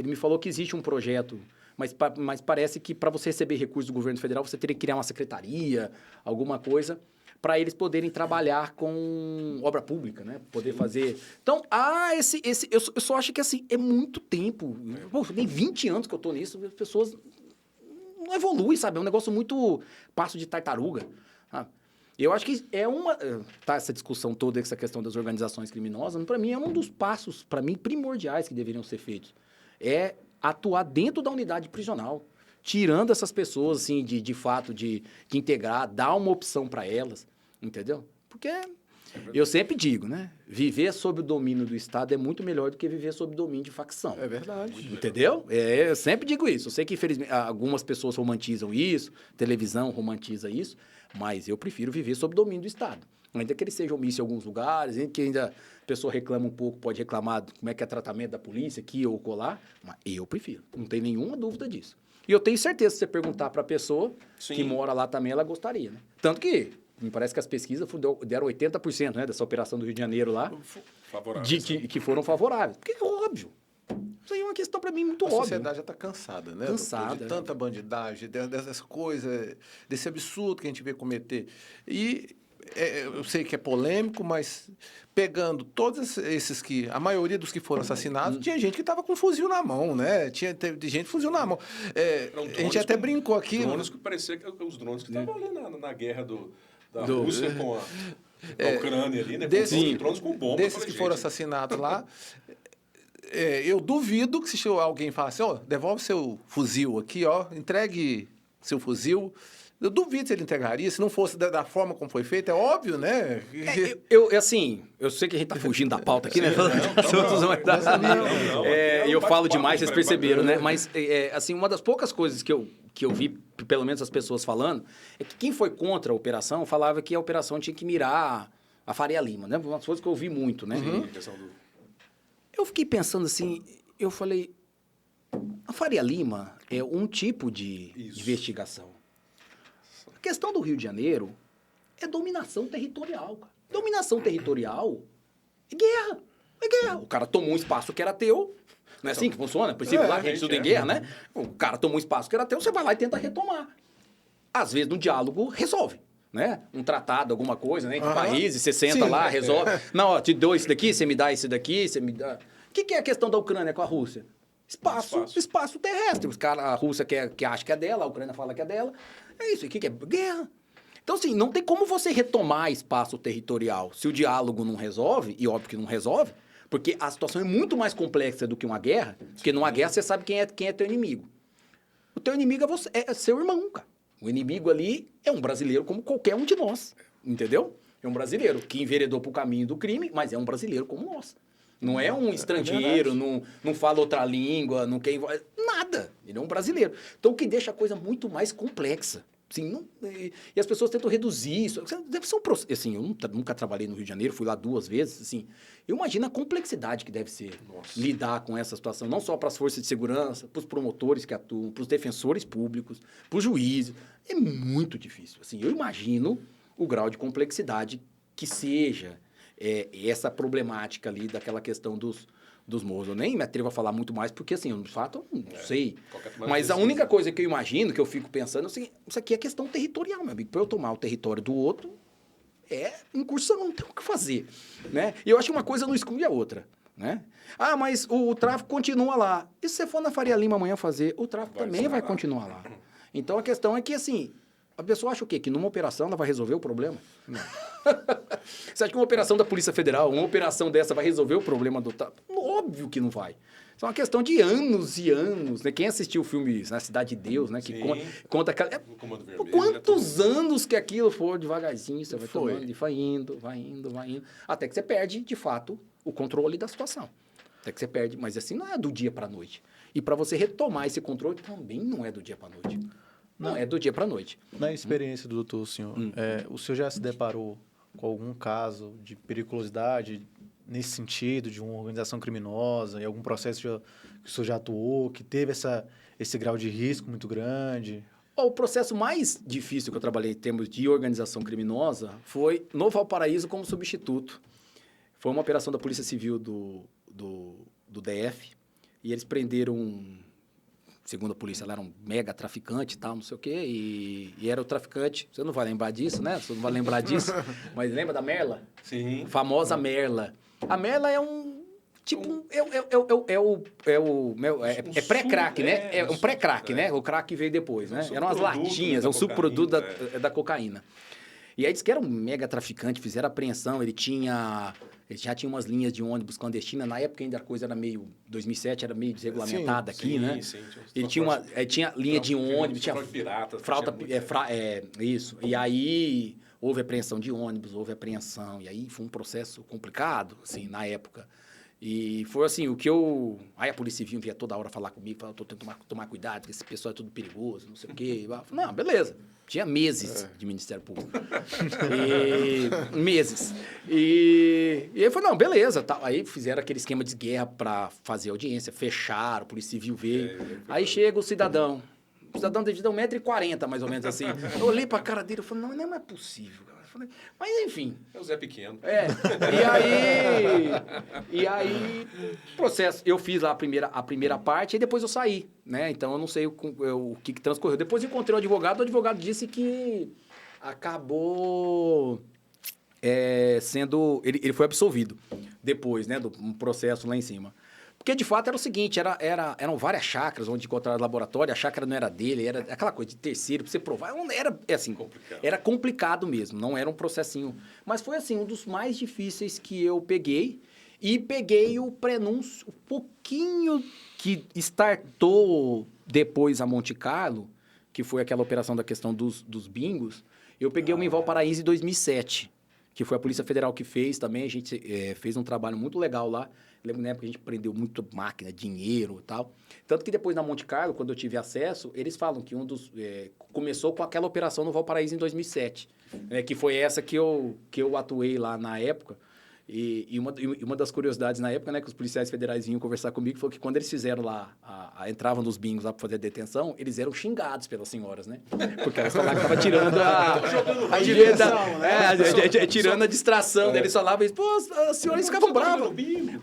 me falou que existe um projeto, mas parece que para você receber recursos do governo federal, você teria que criar uma secretaria, alguma coisa, para eles poderem trabalhar com obra pública, né? Poder fazer... Então, eu só acho que, assim, é muito tempo. Pô, tem 20 anos que eu tô nisso, as pessoas não evoluem, sabe? É um negócio muito passo de tartaruga. Sabe? Eu acho que é uma... Tá, essa discussão toda, essa questão das organizações criminosas, para mim, é um dos passos, para mim, primordiais que deveriam ser feitos. É atuar dentro da unidade prisional, tirando essas pessoas, assim, de fato, de integrar, dar uma opção para elas, entendeu? Porque eu sempre digo, né? Viver sob o domínio do Estado é muito melhor do que viver sob o domínio de facção. É verdade. Entendeu? Eu sempre digo isso. Eu sei que, infelizmente, algumas pessoas romantizam isso, televisão romantiza isso, mas eu prefiro viver sob o domínio do Estado. Ainda que ele seja omisso em alguns lugares, ainda que a pessoa reclama um pouco, pode reclamar como é que é o tratamento da polícia aqui ou colar, mas eu prefiro. Não tem nenhuma dúvida disso. E eu tenho certeza, se você perguntar para a pessoa que mora lá também, ela gostaria, né? Tanto que, me parece que as pesquisas deram 80%, né, dessa operação do Rio de Janeiro lá, que foram favoráveis. Porque é óbvio. Isso aí é uma questão para mim muito óbvia. A sociedade já está cansada, né? Cansada. Doutor, de tanta bandidagem, dessas coisas, desse absurdo que a gente vê cometer. E eu sei que é polêmico, mas pegando todos esses que... A maioria dos que foram assassinados, tinha gente que estava com um fuzil na mão, né? Teve gente com fuzil na mão. A gente até brincou aqui... Drones que parecia que os drones que estavam ali na guerra da Rússia com a Ucrânia ali, né? Drones com bomba. Desses que foram assassinados lá... eu duvido que se alguém falasse, devolve seu fuzil aqui, entregue seu fuzil... Eu duvido se ele entregaria, se não fosse da forma como foi feito, é óbvio, né? Eu sei que a gente tá fugindo da pauta aqui, né? Eu falo demais, vocês perceberam, né? Mas, assim, uma das poucas coisas que eu vi, pelo menos as pessoas falando, é que quem foi contra a operação falava que a operação tinha que mirar a Faria Lima, né? Uma das coisas que eu ouvi muito, né? Eu fiquei pensando assim, eu falei, a Faria Lima é um tipo de investigação. A questão do Rio de Janeiro é dominação territorial, cara. Dominação territorial é guerra. É guerra. O cara tomou um espaço que era teu. Não é assim que funciona? Princípio lá, a gente estuda em guerra, né? O cara tomou um espaço que era teu, você vai lá e tenta retomar. Às vezes, no diálogo, resolve. Né? Um tratado, alguma coisa, né? Entre países, você senta lá, resolve. Não, te dou isso daqui, você me dá esse daqui, você me dá... O que é a questão da Ucrânia com a Rússia? Espaço terrestre. Os caras, a Rússia que acha que é dela, a Ucrânia fala que é dela. É isso. E o que é? Guerra. Então, assim, não tem como você retomar espaço territorial se o diálogo não resolve, e óbvio que não resolve, porque a situação é muito mais complexa do que uma guerra, porque numa guerra você sabe quem é teu inimigo. O teu inimigo é seu irmão, cara. O inimigo ali é um brasileiro como qualquer um de nós, entendeu? É um brasileiro que enveredou pro caminho do crime, mas é um brasileiro como nós. Não é um estrangeiro, não fala outra língua, não quer... Nada. Ele é um brasileiro. Então, o que deixa a coisa muito mais complexa. Assim, e as pessoas tentam reduzir isso. Deve ser um processo... Assim, eu nunca trabalhei no Rio de Janeiro, fui lá 2 vezes. Assim, eu imagino a complexidade que deve ser lidar com essa situação. Não só para as forças de segurança, para os promotores que atuam, para os defensores públicos, para os juízes. É muito difícil. Assim, eu imagino o grau de complexidade que seja... essa problemática ali daquela questão dos morros. Eu nem me atrevo a falar muito mais, porque, assim, de fato, eu não sei. Mas a única coisa que eu imagino, que eu fico pensando, assim, isso aqui é questão territorial, meu amigo. Para eu tomar o território do outro, é incursão, não tem o que fazer. Né? E eu acho que uma coisa não exclui a outra. Né? Ah, mas o tráfico continua lá. E se você for na Faria Lima amanhã fazer, o tráfico também vai continuar lá. Então, a questão é que, assim... A pessoa acha o quê? Que numa operação ela vai resolver o problema? Não. Você acha que uma operação da Polícia Federal, uma operação dessa vai resolver o problema do... Óbvio que não vai. Isso é uma questão de anos e anos. Né? Quem assistiu o filme Na Cidade de Deus, né? Que conta aquela... Quantos anos que aquilo for devagarzinho, você vai tomando e vai indo. Até que você perde, de fato, o controle da situação. Até que você perde, mas assim, não é do dia para a noite. E para você retomar esse controle, também não é do dia para a noite. Não é do dia para a noite. Na experiência do doutor, o senhor já se deparou com algum caso de periculosidade nesse sentido, de uma organização criminosa, em algum processo que o senhor já atuou, que teve esse grau de risco muito grande? O processo mais difícil que eu trabalhei em termos de organização criminosa foi no Valparaíso como substituto. Foi uma operação da Polícia Civil do DF, e eles prenderam, segundo a polícia, ela era um mega traficante e tal, não sei o quê, e era o traficante, você não vai lembrar disso, né? Você não vai lembrar disso, mas lembra da Merla? Sim. Famosa Merla. A Merla é um, tipo, é pré-crack, né? É um pré-crack, né? O crack veio depois, né? Eram umas latinhas, é um subproduto da cocaína. E aí disse que era um mega traficante, fizeram apreensão, ele já tinha umas linhas de ônibus clandestinas, na época ainda a coisa era meio, 2007 era meio desregulamentada aqui, né? Sim, ele tinha linha de ônibus, tinha isso. E aí houve apreensão de ônibus, houve apreensão, e aí foi um processo complicado, assim, na época. E foi assim, aí a Polícia Civil vinha toda hora falar comigo, falava, tô tentando tomar cuidado, que esse pessoal é tudo perigoso, não sei o quê. Eu falei, não, beleza. Tinha meses de Ministério Público. Meses. E aí eu falei, não, beleza. Tá. Aí fizeram aquele esquema de guerra para fazer audiência, fecharam, a Polícia Civil veio. Aí chega o cidadão. O cidadão devia dar 1,40 m, mais ou menos assim. Eu olhei pra cara dele e falei, não é possível, cara. Falei, mas enfim. É o Zé Pequeno. E aí, processo. Eu fiz lá a primeira parte e depois eu saí, né? Então eu não sei o que transcorreu. Depois eu encontrei o advogado disse que acabou sendo. Ele foi absolvido depois, né? Do processo lá em cima. Porque, de fato, era o seguinte, eram várias chácaras onde encontraram o laboratório, a chácara não era dele, era aquela coisa de terceiro, pra você provar, era complicado mesmo, não era um processinho. Mas foi, assim, um dos mais difíceis que eu peguei, e peguei o prenúncio, um pouquinho que startou depois a Monte Carlo, que foi aquela operação da questão dos bingos, eu peguei uma em Valparaíso em 2007, que foi a Polícia Federal que fez também, a gente fez um trabalho muito legal lá. Lembro que na época a gente prendeu muito máquina, dinheiro e tal. Tanto que depois na Monte Carlo, quando eu tive acesso, eles falam que começou com aquela operação no Valparaíso em 2007, que foi essa que eu atuei lá na época. E uma das curiosidades na época, né, que os policiais federais vinham conversar comigo, foi que quando eles fizeram lá, entravam nos bingos lá para fazer a detenção, eles eram xingados pelas senhoras, né? Porque elas falavam que estavam tirando a diversão, né? Tirando a distração. Eles falavam isso, pô, as senhoras ficavam bravas.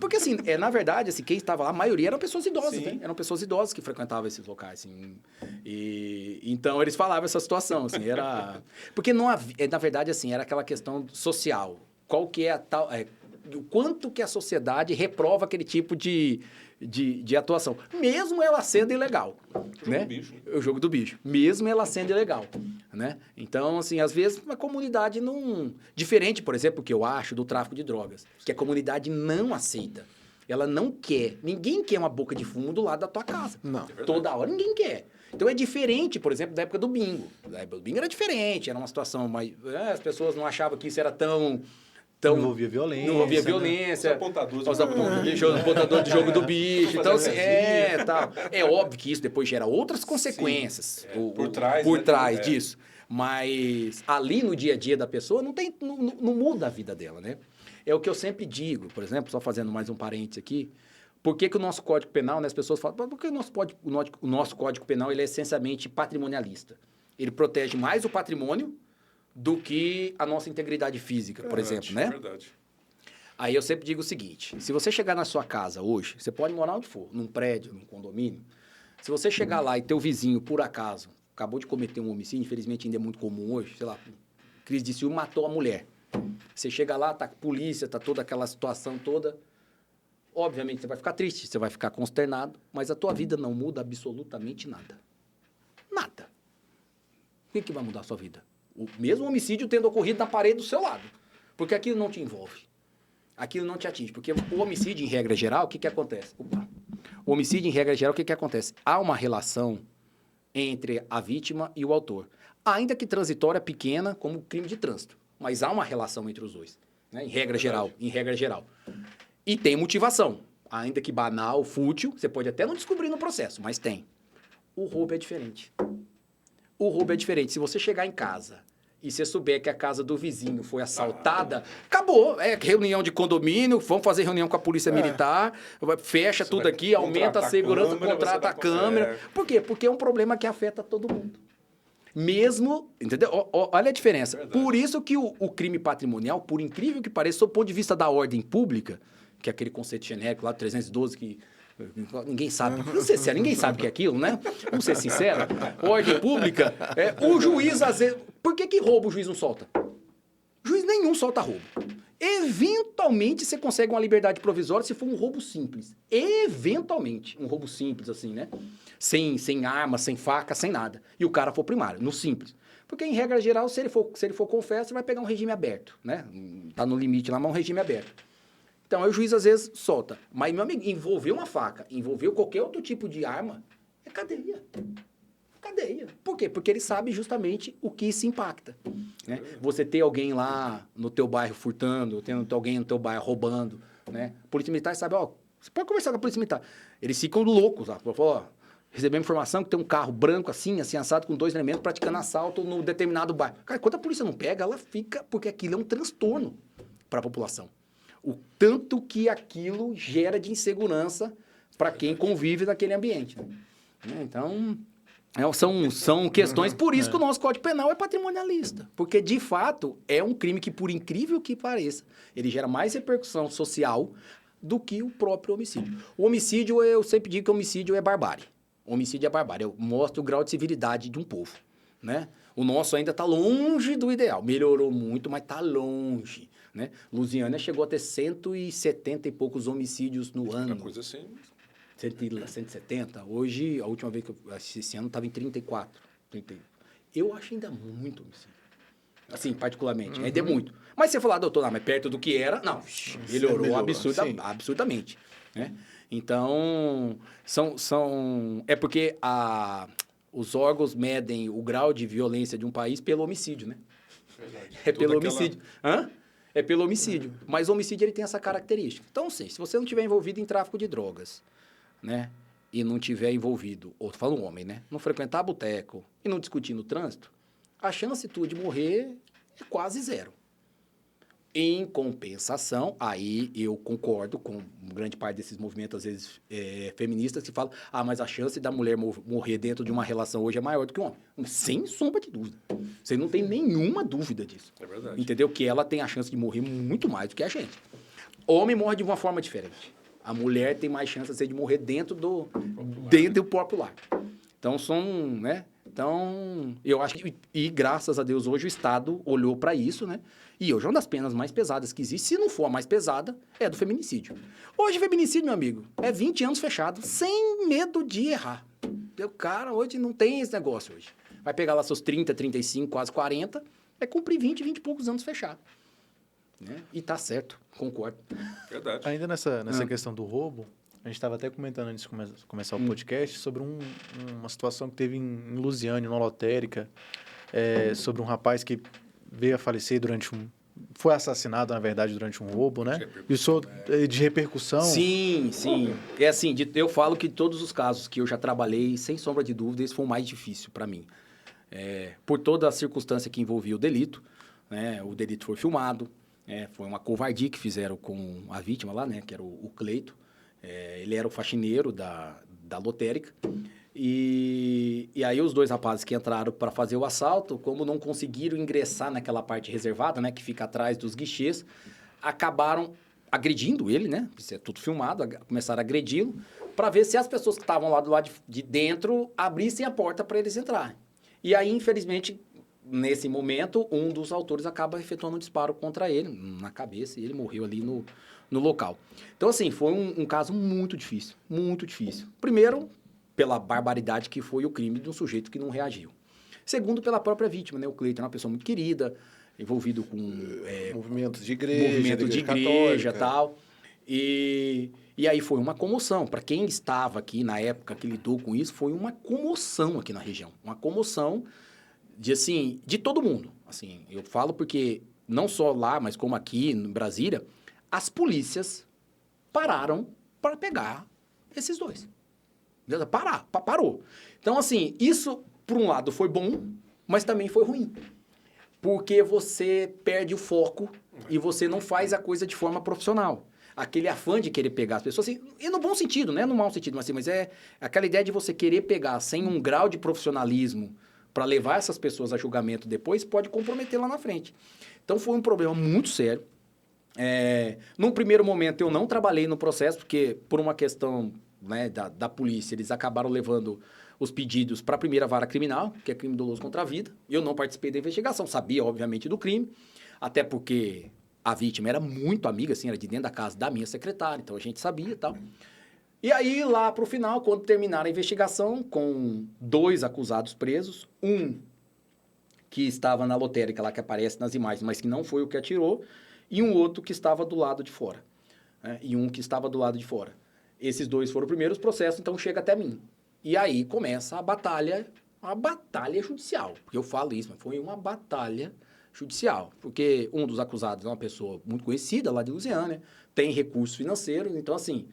Porque, assim, na verdade, assim, quem estava lá, a maioria eram pessoas idosas, né? Eram pessoas idosas que frequentavam esses locais, assim. Então, eles falavam essa situação, assim, era... Porque, não havia, na verdade, assim, era aquela questão social. Qual que é a tal... o quanto que a sociedade reprova aquele tipo de atuação. Mesmo ela sendo ilegal. O jogo do bicho. Mesmo ela sendo ilegal. Né? Então, assim, às vezes, uma comunidade não... Diferente, por exemplo, que eu acho do tráfico de drogas. Que a comunidade não aceita. Ela não quer. Ninguém quer uma boca de fumo do lado da tua casa. Não. Toda hora ninguém quer. Então, é diferente, por exemplo, da época do bingo. A época do bingo era diferente. Era uma situação mais... as pessoas não achavam que isso era tão... Não envolvia violência. Não envolvia violência. Os apontadores do jogo do bicho. Então, assim, tal. É óbvio que isso depois gera outras consequências. Por trás disso. Mas ali no dia a dia da pessoa não muda a vida dela, né? É o que eu sempre digo, por exemplo, só fazendo mais um parênteses aqui. Por que o nosso Código Penal, né, as pessoas falam, por que o nosso Código Penal ele é essencialmente patrimonialista? Ele protege mais o patrimônio do que a nossa integridade física, por exemplo, né? É verdade. Aí eu sempre digo o seguinte, se você chegar na sua casa hoje, você pode morar onde for, num prédio, num condomínio, se você chegar lá e teu vizinho, por acaso, acabou de cometer um homicídio, infelizmente ainda é muito comum hoje, sei lá, crise de ciúme, matou a mulher. Você chega lá, tá polícia, tá toda aquela situação toda, obviamente você vai ficar triste, você vai ficar consternado, mas a tua vida não muda absolutamente nada. Nada. O que vai mudar a sua vida? O mesmo homicídio tendo ocorrido na parede do seu lado. Porque aquilo não te envolve. Aquilo não te atinge. Porque o homicídio, em regra geral, o que acontece? O homicídio, em regra geral, o que acontece? Há uma relação entre a vítima e o autor. Ainda que transitória, pequena, como crime de trânsito. Mas há uma relação entre os dois. Né? Em regra geral. E tem motivação. ainda que banal, fútil, você pode até não descobrir no processo, mas tem. O roubo é diferente. O roubo é diferente. Se você chegar em casa e você souber que a casa do vizinho foi assaltada, acabou. É reunião de condomínio, vamos fazer reunião com a polícia militar, fecha Você tudo vai aqui, aumenta a segurança, contrata a câmera. Por quê? Porque é um problema que afeta todo mundo. Mesmo, entendeu? Olha a diferença. Verdade. Por isso que o crime patrimonial, por incrível que pareça, do ponto de vista da ordem pública, que é aquele conceito genérico lá do 312 que ninguém sabe. Não sei se ninguém sabe o que é aquilo, né? Vamos ser sinceros. Ordem pública, o juiz às vezes... Por que roubo o juiz não solta? Juiz nenhum solta roubo. Eventualmente você consegue uma liberdade provisória se for um roubo simples. Eventualmente. Um roubo simples, assim, né? Sem arma, sem faca, sem nada. E o cara for primário, no simples. Porque, em regra geral, se ele for confesso, você vai pegar um regime aberto, né? Tá no limite lá, mas um regime aberto. Então, aí o juiz, às vezes, solta. Mas, meu amigo, envolveu uma faca, envolveu qualquer outro tipo de arma, é cadeia. Cadeia. Por quê? Porque ele sabe justamente o que isso impacta. Né? Você ter alguém lá no teu bairro furtando, tendo alguém no teu bairro roubando, né? A Polícia Militar sabe, ó, você pode conversar com a Polícia Militar. Eles ficam loucos, ó. Ó, recebemos informação que tem um carro branco assim assado, com 2 elementos, praticando assalto no determinado bairro. Cara, quando a polícia não pega, ela fica, porque aquilo é um transtorno para a população. O tanto que aquilo gera de insegurança para quem convive naquele ambiente. Né? Então, são questões, por isso que o nosso Código Penal é patrimonialista. Porque, de fato, é um crime que, por incrível que pareça, ele gera mais repercussão social do que o próprio homicídio. O homicídio, eu sempre digo que o homicídio é barbárie. O homicídio é barbárie, mostra o grau de civilidade de um povo. Né? O nosso ainda está longe do ideal. Melhorou muito, mas está longe. Né? Lusiânia chegou a ter 170 e poucos homicídios no ano. Uma coisa assim... 170. Hoje, a última vez que eu assisti esse ano, estava em 34. 30. Eu acho ainda muito homicídio. Assim, particularmente. Ainda é muito. Mas você falar, doutor, mas perto do que era... Não, melhorou absurdamente. Né? Então, é porque os órgãos medem o grau de violência de um país pelo homicídio, né? Verdade. É pelo homicídio. Hã? É pelo homicídio. Mas o homicídio ele tem essa característica. Então, sim, se você não estiver envolvido em tráfico de drogas, né? E não estiver envolvido, ou fala um homem, né? Não frequentar boteco e não discutir no trânsito, a chance tua de morrer é quase zero. Em compensação, aí eu concordo com grande parte desses movimentos, às vezes, feministas, que falam, mas a chance da mulher morrer dentro de uma relação hoje é maior do que o homem. Sem sombra de dúvida. Você não tem nenhuma dúvida disso. É verdade. Entendeu? Que ela tem a chance de morrer muito mais do que a gente. O homem morre de uma forma diferente. A mulher tem mais chance de morrer dentro do próprio lar. Então, né? Então, eu acho que... E, graças a Deus, hoje o Estado olhou para isso, né? E hoje é uma das penas mais pesadas que existe. Se não for a mais pesada, é do feminicídio. Hoje, feminicídio, meu amigo, é 20 anos fechado, sem medo de errar. O cara hoje não tem esse negócio hoje. Vai pegar lá seus 30, 35, quase 40, é cumprir 20 e poucos anos fechado. Né? E tá certo, concordo. Verdade. Ainda nessa questão do roubo, a gente estava até comentando antes de começar o podcast sobre uma situação que teve em Lusiânia, numa lotérica, sobre um rapaz que veio a falecer foi assassinado, na verdade, durante um roubo, né? Isso de repercussão. Sim. É assim, eu falo que todos os casos que eu já trabalhei, sem sombra de dúvida, esse foi o mais difícil para mim. Por toda a circunstância que envolvia o delito, né? O delito foi filmado, foi uma covardia que fizeram com a vítima lá, né? Que era o Cleito. Ele era o faxineiro da lotérica. E aí os 2 rapazes que entraram para fazer o assalto, como não conseguiram ingressar naquela parte reservada, né, que fica atrás dos guichês, acabaram agredindo ele, né? Isso é tudo filmado, começaram a agredi-lo, para ver se as pessoas que estavam lá do lado de dentro abrissem a porta para eles entrarem. E aí, infelizmente, nesse momento, um dos autores acaba efetuando um disparo contra ele, na cabeça, e ele morreu ali no local. Então, assim, foi um caso muito difícil, muito difícil. Primeiro, pela barbaridade que foi o crime de um sujeito que não reagiu. Segundo, pela própria vítima, né? O Cleiton é uma pessoa muito querida, envolvido com... movimentos de igreja, e tal. E aí foi uma comoção. Para quem estava aqui na época que lidou com isso, foi uma comoção aqui na região. Uma comoção de todo mundo. Assim, eu falo porque não só lá, mas como aqui em Brasília, as polícias pararam para pegar esses dois. Parou. Então, assim, isso, por um lado, foi bom, mas também foi ruim. Porque você perde o foco e você não faz a coisa de forma profissional. Aquele afã de querer pegar as pessoas, assim, e no bom sentido, não é no mau sentido, mas é aquela ideia de você querer pegar sem um grau de profissionalismo para levar essas pessoas a julgamento depois, pode comprometer lá na frente. Então, foi um problema muito sério. Num primeiro momento, eu não trabalhei no processo, porque por uma questão, né, da polícia, eles acabaram levando os pedidos para a primeira vara criminal, que é crime doloso contra a vida. Eu não participei da investigação, sabia, obviamente, do crime, até porque a vítima era muito amiga, assim, era de dentro da casa da minha secretária, então a gente sabia e tal. E aí, lá para o final, quando terminaram a investigação, com 2 acusados presos, um que estava na lotérica lá, que aparece nas imagens, mas que não foi o que atirou, e um outro que estava do lado de fora. Né? Esses 2 foram os primeiros processos, então chega até mim. E aí começa a batalha judicial. Porque eu falo isso, mas foi uma batalha judicial. Porque um dos acusados é uma pessoa muito conhecida lá de Lusiânia, tem recursos financeiros, então assim,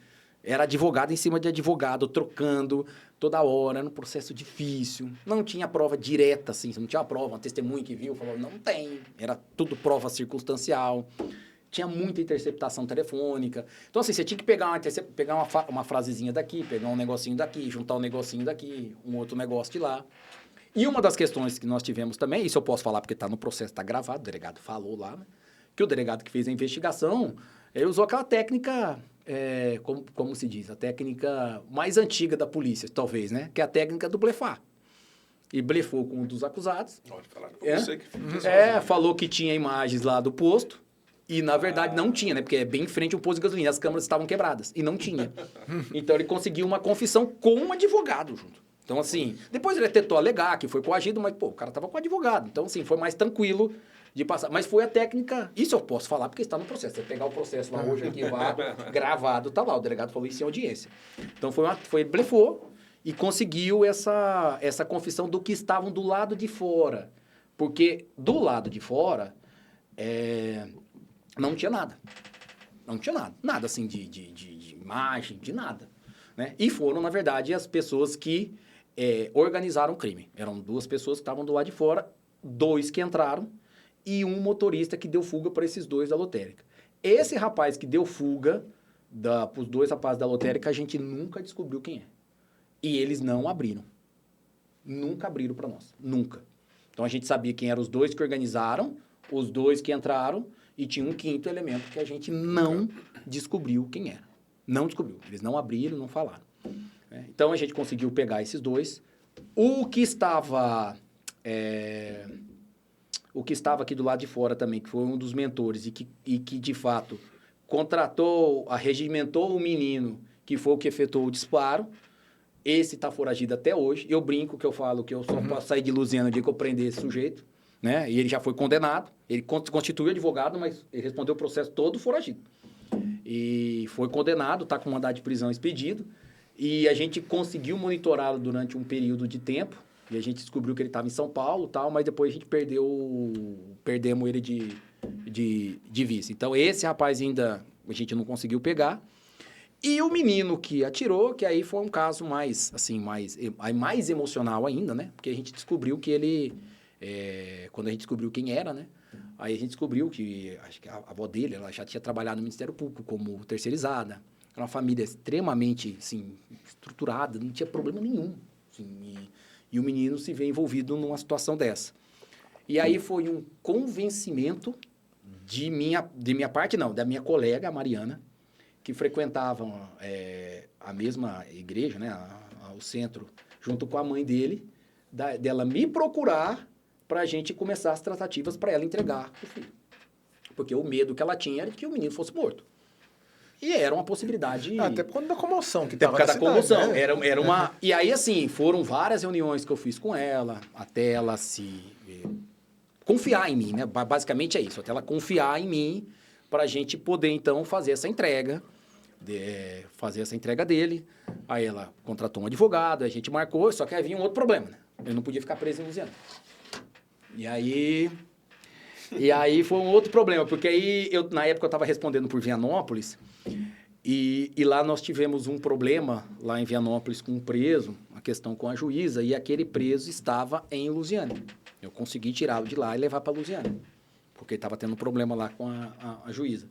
era advogado em cima de advogado, trocando toda hora, era um processo difícil. Não tinha prova direta, assim, não tinha uma prova, uma testemunha que viu, falou, não tem. Era tudo prova circunstancial. Tinha muita interceptação telefônica. Então, assim, você tinha que pegar uma frasezinha daqui, pegar um negocinho daqui, juntar um negocinho daqui, um outro negócio de lá. E uma das questões que nós tivemos também, isso eu posso falar porque está no processo, está gravado, o delegado falou lá, né? Que o delegado que fez a investigação, ele usou aquela técnica, como se diz, a técnica mais antiga da polícia, talvez, né? Que é a técnica do blefar. E blefou com um dos acusados. Pode falar que foi você que fez. Falou que tinha imagens lá do posto. E, na verdade, não tinha, né? Porque é bem em frente ao posto de gasolina. As câmeras estavam quebradas. E não tinha. Então, ele conseguiu uma confissão com um advogado junto. Então, assim, depois ele tentou alegar que foi coagido, mas, pô, o cara tava com advogado. Então, assim, foi mais tranquilo de passar. Mas foi a técnica... Isso eu posso falar porque está no processo. Você pegar o processo lá hoje aqui, gravado, tá lá. O delegado falou isso em audiência. Então, blefou e conseguiu essa confissão do que estavam do lado de fora. Porque do lado de fora... Não tinha nada. Não tinha nada. Nada, assim, de imagem, de nada. Né? E foram, na verdade, as pessoas que organizaram o crime. Eram 2 pessoas que estavam do lado de fora, 2 que entraram e um motorista que deu fuga para esses 2 da lotérica. Esse rapaz que deu fuga para os 2 rapazes da lotérica, a gente nunca descobriu quem é. E eles não abriram. Nunca abriram para nós. Nunca. Então, a gente sabia quem eram os 2 que organizaram, os 2 que entraram, e tinha um 5º elemento que a gente não descobriu quem era. Não descobriu. Eles não abriram, não falaram. Então, a gente conseguiu pegar esses 2. O que estava aqui do lado de fora também, que foi um dos mentores e que de fato, regimentou o menino, que foi o que efetuou o disparo. Esse está foragido até hoje. Eu brinco que eu falo que eu só posso sair de Lusiana no dia que eu prender esse sujeito. Né? E ele já foi condenado, ele constituiu advogado, mas ele respondeu o processo todo foragido. E foi condenado, está com mandado de prisão expedido, e a gente conseguiu monitorá-lo durante um período de tempo, e a gente descobriu que ele estava em São Paulo, tal, mas depois a gente perdemos ele de vista. Então, esse rapaz ainda a gente não conseguiu pegar. E o menino que atirou, que aí foi um caso mais emocional ainda, né? Porque a gente descobriu que ele... quando a gente descobriu quem era, né? Aí a gente descobriu que, acho que a avó dele, ela já tinha trabalhado no Ministério Público como terceirizada. Era uma família extremamente, assim, estruturada, não tinha problema nenhum. Assim, e o menino se vê envolvido numa situação dessa. E aí foi um convencimento de minha parte, não, da minha colega, a Mariana, que frequentava a mesma igreja, né? O centro, junto com a mãe dele, dela me procurar para a gente começar as tratativas para ela entregar o filho. Porque o medo que ela tinha era de que o menino fosse morto. E era uma possibilidade... Até por conta da comoção que estava na cidade. Até por causa da comoção. Né? Era uma... E aí, assim, foram várias reuniões que eu fiz com ela, até ela confiar em mim, né? Basicamente é isso, até ela confiar em mim para a gente poder, então, fazer essa entrega dele. Aí ela contratou um advogado, a gente marcou, só que aí vinha um outro problema, né? Eu não podia ficar preso em Lusiana. E aí foi um outro problema, porque aí, na época eu estava respondendo por Vianópolis, E lá nós tivemos um problema, lá em Vianópolis, com um preso, uma questão com a juíza, e aquele preso estava em Lusiânia. Eu consegui tirá-lo de lá e levar para Lusiânia, porque estava tendo um problema lá com a juíza.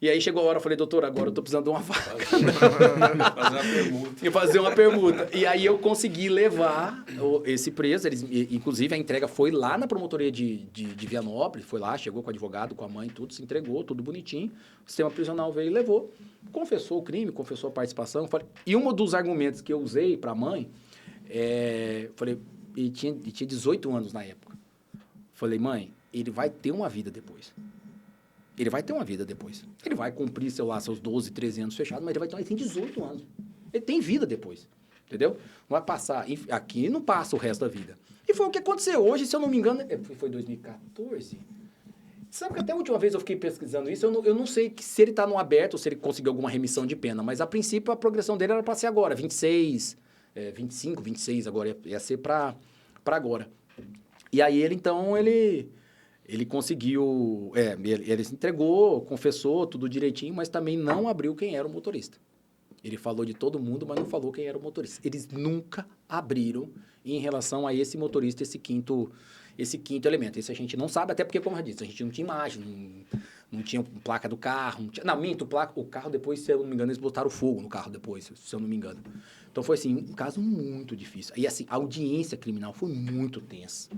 E aí chegou a hora, eu falei, doutor, agora eu estou precisando de uma vaga. Fazer uma permuta. E fazer uma permuta. E aí eu consegui levar esse preso, inclusive a entrega foi lá na promotoria de Vianópolis, foi lá, chegou com o advogado, com a mãe, tudo, se entregou, tudo bonitinho. O sistema prisional veio e levou. Confessou o crime, confessou a participação. E um dos argumentos que eu usei para a mãe, falei, ele tinha 18 anos na época. Falei, mãe, ele vai ter uma vida depois. Ele vai ter uma vida depois. Ele vai cumprir, sei lá, seus 12, 13 anos fechados, mas ele tem 18 anos. Ele tem vida depois, entendeu? Não vai passar... Aqui não passa o resto da vida. E foi o que aconteceu. Hoje, se eu não me engano, foi 2014. Sabe que até a última vez eu fiquei pesquisando isso, eu não sei se ele está no aberto ou se ele conseguiu alguma remissão de pena, mas a princípio a progressão dele era para ser agora, 26, 25, 26 agora, ia ser para agora. E aí ele conseguiu, ele se entregou, confessou tudo direitinho, mas também não abriu quem era o motorista. Ele falou de todo mundo, mas não falou quem era o motorista. Eles nunca abriram em relação a esse motorista, esse quinto elemento. Esse a gente não sabe, até porque, como eu já disse, a gente não tinha imagem, não tinha placa do carro. Minto, o carro depois, se eu não me engano, eles botaram fogo no carro depois, se eu não me engano. Então, foi assim, um caso muito difícil. E assim, a audiência criminal foi muito tensa,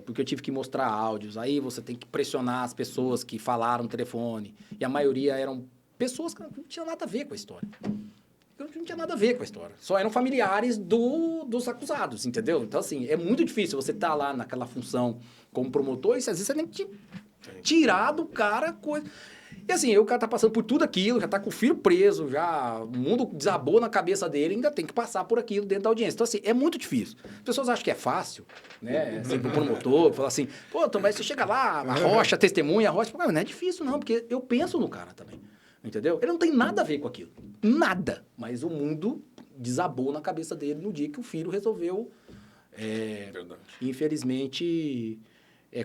porque eu tive que mostrar áudios, aí você tem que pressionar as pessoas que falaram no telefone, e a maioria eram pessoas que não tinham nada a ver com a história. Não tinha nada a ver com a história. Só eram familiares dos acusados, entendeu? Então, assim, é muito difícil você estar lá naquela função como promotor e às vezes você tem que tirar do cara coisa... E assim, o cara tá passando por tudo aquilo, já tá com o filho preso, já o mundo desabou na cabeça dele, ainda tem que passar por aquilo dentro da audiência. Então, assim, é muito difícil. As pessoas acham que é fácil, né? Assim, pro promotor, falar assim, pô, então, mas você chega lá, a rocha, testemunha, a rocha... Não é difícil, não, porque eu penso no cara também. Entendeu? Ele não tem nada a ver com aquilo. Nada. Mas o mundo desabou na cabeça dele no dia que o filho resolveu, infelizmente,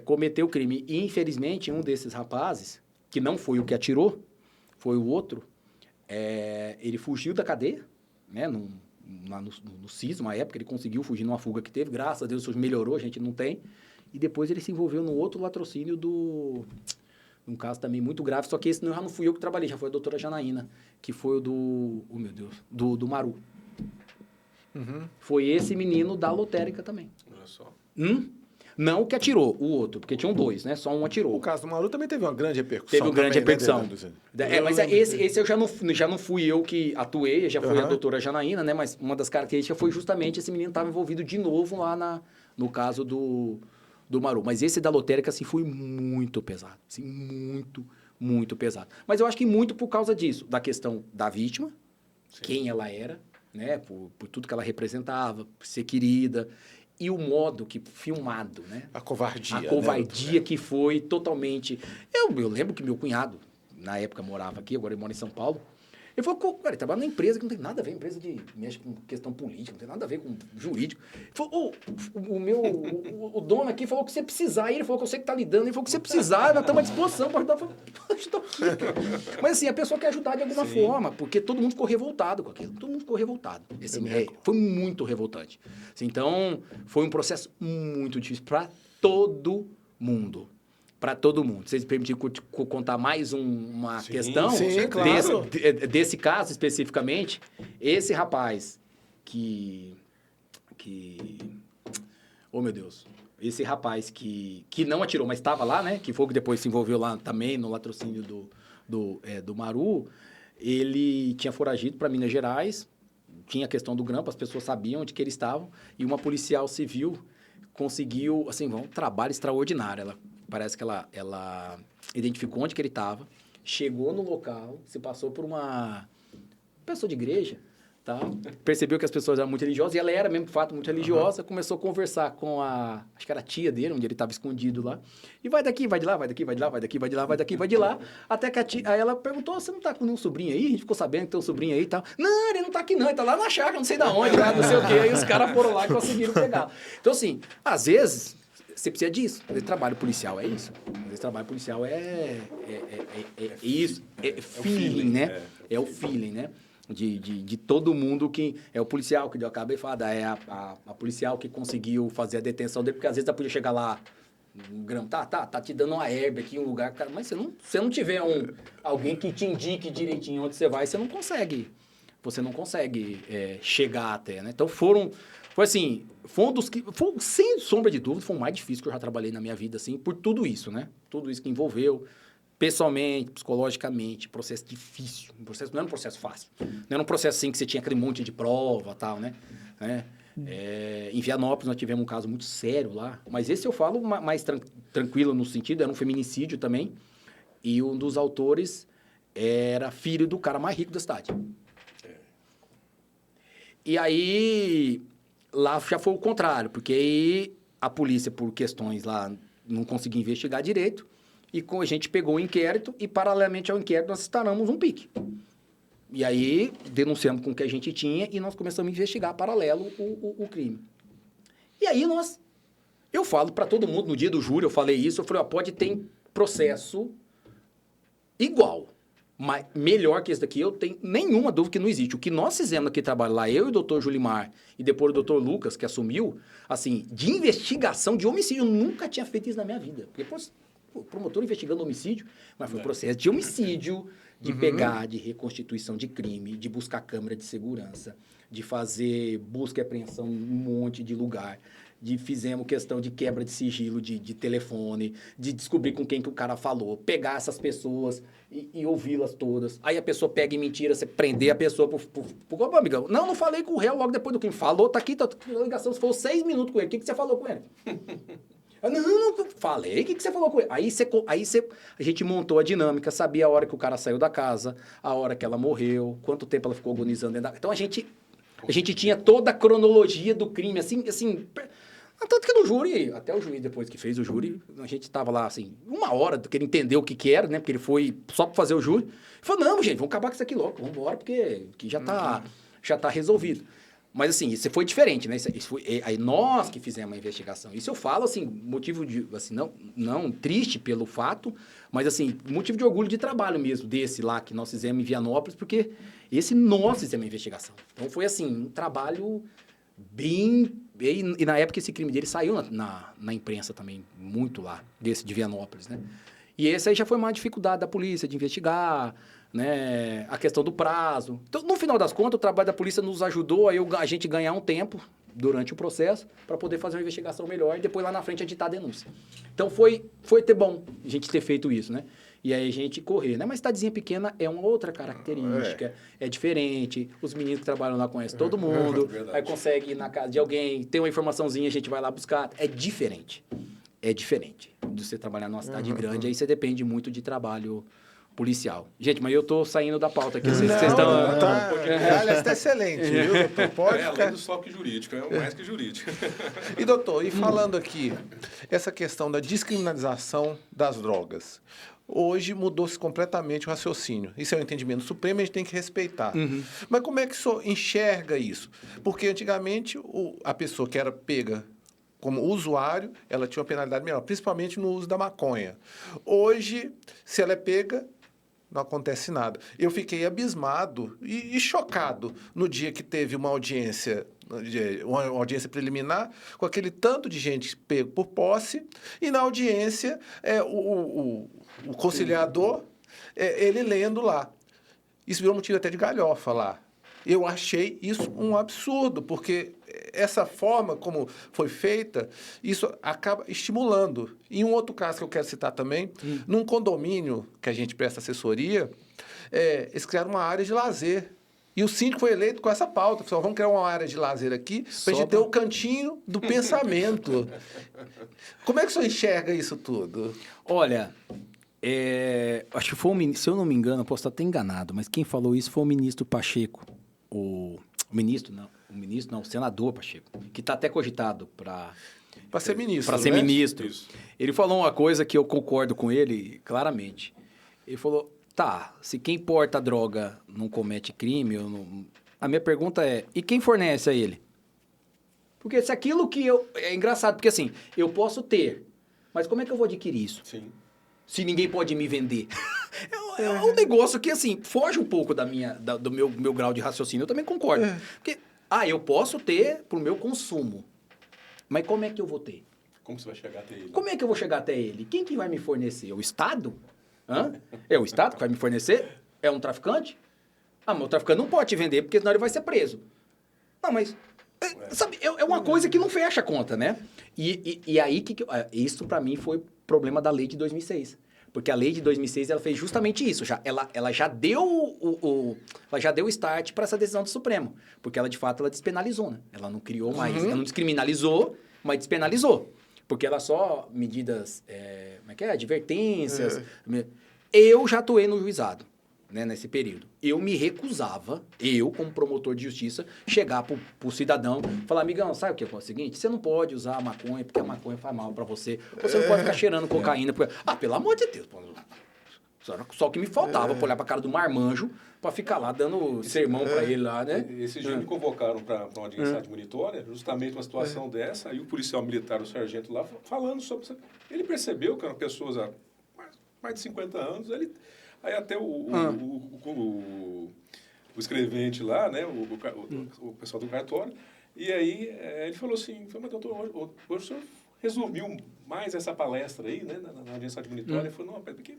cometer o crime. E, infelizmente, um desses rapazes, que não foi o que atirou, foi o outro, ele fugiu da cadeia, né? No CIS, uma época, ele conseguiu fugir numa fuga que teve. Graças a Deus, isso melhorou, a gente não tem. E depois ele se envolveu no outro latrocínio um caso também muito grave, só que esse já não fui eu que trabalhei, já foi a doutora Janaína, que foi o do Maru. Uhum. Foi esse menino da lotérica também. Olha só. Não o que atirou, o outro, porque tinham dois, né? Só um atirou. O caso do Maru também teve uma grande repercussão. Teve uma grande repercussão. Mas esse eu já não fui eu que atuei, já foi a doutora Janaína, né? Mas uma das características foi justamente esse menino estava envolvido de novo lá no caso do Maru. Mas esse da lotérica, assim, foi muito pesado. Assim, muito, muito pesado. Mas eu acho que muito por causa disso. Da questão da vítima, quem ela era, né? Por tudo que ela representava, por ser querida. E o modo filmado, né? A covardia. A covardia, né? Que foi totalmente... Eu lembro que meu cunhado, na época, morava aqui, agora ele mora em São Paulo. Ele falou, cara, ele trabalha numa empresa que não tem nada a ver, empresa de mexe com questão política, não tem nada a ver com jurídico. Ele falou, o dono aqui falou que você precisar, e ele falou que você que tá lidando, ele falou que você precisar, nós estamos à disposição para ajudar. Mas assim, a pessoa quer ajudar de alguma forma, porque todo mundo ficou revoltado com aquilo, todo mundo ficou revoltado. Foi muito revoltante. Assim, então, foi um processo muito difícil para todo mundo. Para todo mundo. Vocês me permitem contar mais uma questão? Sim, claro. Desse caso especificamente, esse rapaz oh, meu Deus. Esse rapaz que não atirou, mas estava lá, né? Que foi que depois se envolveu lá também no latrocínio do Maru. Ele tinha foragido para Minas Gerais, tinha a questão do grampo, as pessoas sabiam onde que eles estavam, e uma policial civil conseguiu, assim, um trabalho extraordinário. Parece que ela identificou onde que ele estava, chegou no local, se passou por uma pessoa de igreja, tá? Percebeu que as pessoas eram muito religiosas, e ela era mesmo, de fato, muito religiosa, começou a conversar com acho que era a tia dele, onde ele estava escondido lá, e vai daqui, vai de lá, vai daqui, vai de lá, vai daqui, vai de lá, vai daqui, vai de lá, até que aí ela perguntou, você não tá com nenhum sobrinho aí? A gente ficou sabendo que tem um sobrinho aí e tal. Não, ele não tá aqui não, ele tá lá na chácara, não sei da onde, lá, não sei o quê, aí os caras foram lá e conseguiram pegar. Então, assim, às vezes... você precisa disso. O trabalho policial é isso. O trabalho policial é isso. É feeling, né? É o feeling, né? De todo mundo que... É o policial que deu a cabeçada, é a policial que conseguiu fazer a detenção dele, porque às vezes ela podia chegar lá, tá te dando uma herb aqui, um lugar... Cara, mas se você não tiver alguém que te indique direitinho onde você vai, você não consegue chegar até, né? Então foi assim, foi um dos que... sem sombra de dúvida, foi o mais difícil que eu já trabalhei na minha vida, assim, por tudo isso, né? Tudo isso que envolveu... Pessoalmente, psicologicamente, processo difícil. Não era um processo fácil. Não era um processo assim que você tinha aquele monte de prova e tal, né? Em Vianópolis nós tivemos um caso muito sério lá. Mas esse eu falo mais tranquilo no sentido, era um feminicídio também. E um dos autores era filho do cara mais rico da cidade. E aí, lá já foi o contrário. Porque aí a polícia, por questões lá, não conseguia investigar direito. E a gente pegou o inquérito e, paralelamente ao inquérito, nós instalamos um PIC. E aí, denunciamos com o que a gente tinha e nós começamos a investigar paralelo o crime. E aí, eu falo para todo mundo, no dia do júri, eu falei isso, eu falei, pode ter processo igual, mas melhor que esse daqui, eu tenho nenhuma dúvida que não existe. O que nós fizemos aqui trabalho lá, eu e o doutor Julimar, e depois o doutor Lucas, que assumiu, assim, de investigação de homicídio, eu nunca tinha feito isso na minha vida. Porque, o promotor investigando homicídio, mas foi um processo de homicídio, de pegar, de reconstituição de crime, de buscar câmera de segurança, de fazer busca e apreensão em um monte de lugar, fizemos questão de quebra de sigilo de telefone, de descobrir com quem que o cara falou, pegar essas pessoas e ouvi-las todas. Aí a pessoa pega em mentira, você prender a pessoa por amigão. Não falei com o réu logo depois do crime. Falou, tá aqui, a ligação, você falou 6 minutos com ele. O que você falou com ele? Não falei. O que você falou com ele? Aí a gente montou a dinâmica, sabia a hora que o cara saiu da casa, a hora que ela morreu, quanto tempo ela ficou agonizando dentro da... Então, a gente tinha toda a cronologia do crime, assim... Tanto que no júri, até o juiz depois que fez o júri, a gente tava lá, assim, 1 hora, que ele entendeu o que era, né? Porque ele foi só para fazer o júri. Ele falou, não, gente, vamos acabar com isso aqui logo, vamos embora, porque já tá resolvido. Mas, assim, isso foi diferente, né? Isso foi aí nós que fizemos a investigação. Isso eu falo, assim, motivo de... Assim, não triste pelo fato, mas, assim, motivo de orgulho de trabalho mesmo, desse lá que nós fizemos em Vianópolis, porque nós fizemos a investigação. Então, foi, assim, um trabalho bem... E na época esse crime dele saiu na imprensa também, muito lá, desse de Vianópolis, né? E esse aí já foi uma dificuldade da polícia de investigar... Né, a questão do prazo. Então, no final das contas, o trabalho da polícia nos ajudou a gente ganhar um tempo durante o processo para poder fazer uma investigação melhor e depois lá na frente editar a denúncia. Então, foi ter bom a gente ter feito isso, né? E aí a gente correr, né? Mas cidadezinha pequena é uma outra característica, é diferente. Os meninos que trabalham lá conhecem todo mundo, aí consegue ir na casa de alguém, tem uma informaçãozinha, a gente vai lá buscar. É diferente. É diferente de você trabalhar numa cidade grande, aí você depende muito de trabalho policial. Gente, mas eu tô saindo da pauta aqui. Vocês estão... Aliás, está excelente, viu, doutor? Pode além do só que jurídico, é mais que jurídico. E, doutor, falando aqui, essa questão da descriminalização das drogas. Hoje mudou-se completamente o raciocínio. Isso é um entendimento supremo, a gente tem que respeitar. Mas como é que o senhor enxerga isso? Porque antigamente a pessoa que era pega como usuário, ela tinha uma penalidade menor, principalmente no uso da maconha. Hoje, se ela é pega, não acontece nada. Eu fiquei abismado e chocado no dia que teve uma audiência preliminar com aquele tanto de gente pego por posse e na audiência o conciliador, ele lendo lá. Isso virou motivo até de galhofa lá. Eu achei isso um absurdo, porque essa forma como foi feita, isso acaba estimulando. E um outro caso que eu quero citar também, num condomínio que a gente presta assessoria, eles criaram uma área de lazer. E o síndico foi eleito com essa pauta. Pessoal, vamos criar uma área de lazer aqui para a gente ter o cantinho do pensamento. Como é que o senhor enxerga isso tudo? Olha... acho que foi o ministro, se eu não me engano, posso estar até enganado, mas quem falou isso foi o ministro Pacheco. O senador Pacheco, que está até cogitado para ser ministro. Para ser ministro. Isso. Ele falou uma coisa que eu concordo com ele claramente. Ele falou, se quem porta droga não comete crime, a minha pergunta é, e quem fornece a ele? Porque se aquilo que eu... É engraçado, porque assim, eu posso ter, mas como é que eu vou adquirir isso? Sim. Se ninguém pode me vender. É um negócio que, assim, foge um pouco do meu grau de raciocínio. Eu também concordo. Porque, eu posso ter pro meu consumo. Mas como é que eu vou ter? Como você vai chegar até ele? Como é que eu vou chegar até ele? Quem que vai me fornecer? O Estado? É o Estado que vai me fornecer? É um traficante? Mas o traficante não pode te vender, porque senão ele vai ser preso. Não, mas... Sabe, é uma coisa que não fecha a conta, né? E aí, isso pra mim foi problema da lei de 2006. Porque a lei de 2006, ela fez justamente isso. Ela já deu o start para essa decisão do Supremo. Porque ela, de fato, ela despenalizou, né? Ela não criou mais... Ela não descriminalizou, mas despenalizou. Porque ela só... Medidas... como é que é? Advertências. Eu já atuei no juizado, né, nesse período. Eu me recusava, como promotor de justiça, chegar pro cidadão e falar, amigão, sabe o que é o seguinte? Você não pode usar a maconha porque a maconha faz mal pra você. Ou você não pode ficar cheirando cocaína. Porque... pelo amor de Deus. Só que me faltava pra olhar pra cara do marmanjo pra ficar lá dando sermão pra ele lá, né? Esses dias me convocaram pra uma audiência admonitória, justamente uma situação dessa, aí o policial militar, o sargento lá, falando sobre... Ele percebeu que eram pessoas há mais de 50 anos, aí até o escrevente lá, né, o pessoal do cartório, e aí ele falou assim, mas doutor, hoje o senhor resumiu mais essa palestra aí, né, na audiência admonitória, ele falou, não, porque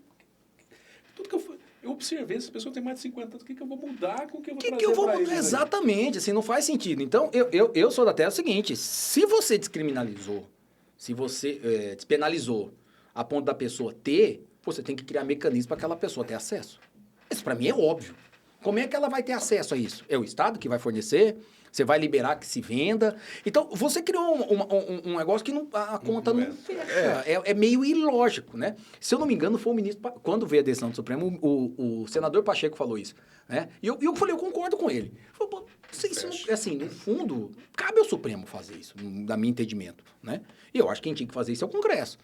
tudo que eu observei, essas pessoas têm mais de 50 anos, o que eu vou mudar com o que eu vou trazer para eles? Exatamente, assim, não faz sentido. Então, eu sou da tese seguinte, se você descriminalizou, se você despenalizou a ponto da pessoa ter, você tem que criar mecanismo para aquela pessoa ter acesso. Isso para mim é óbvio. Como é que ela vai ter acesso a isso? É o Estado que vai fornecer? Você vai liberar que se venda? Então, você criou um negócio que a conta não fecha. É meio ilógico, né? Se eu não me engano, foi o ministro... Quando veio a decisão do Supremo, o senador Pacheco falou isso, né? E eu falei, eu concordo com ele. Ele falou, isso não, assim, no fundo, cabe ao Supremo fazer isso, no meu entendimento, né? E eu acho que quem tinha que fazer isso é o Congresso.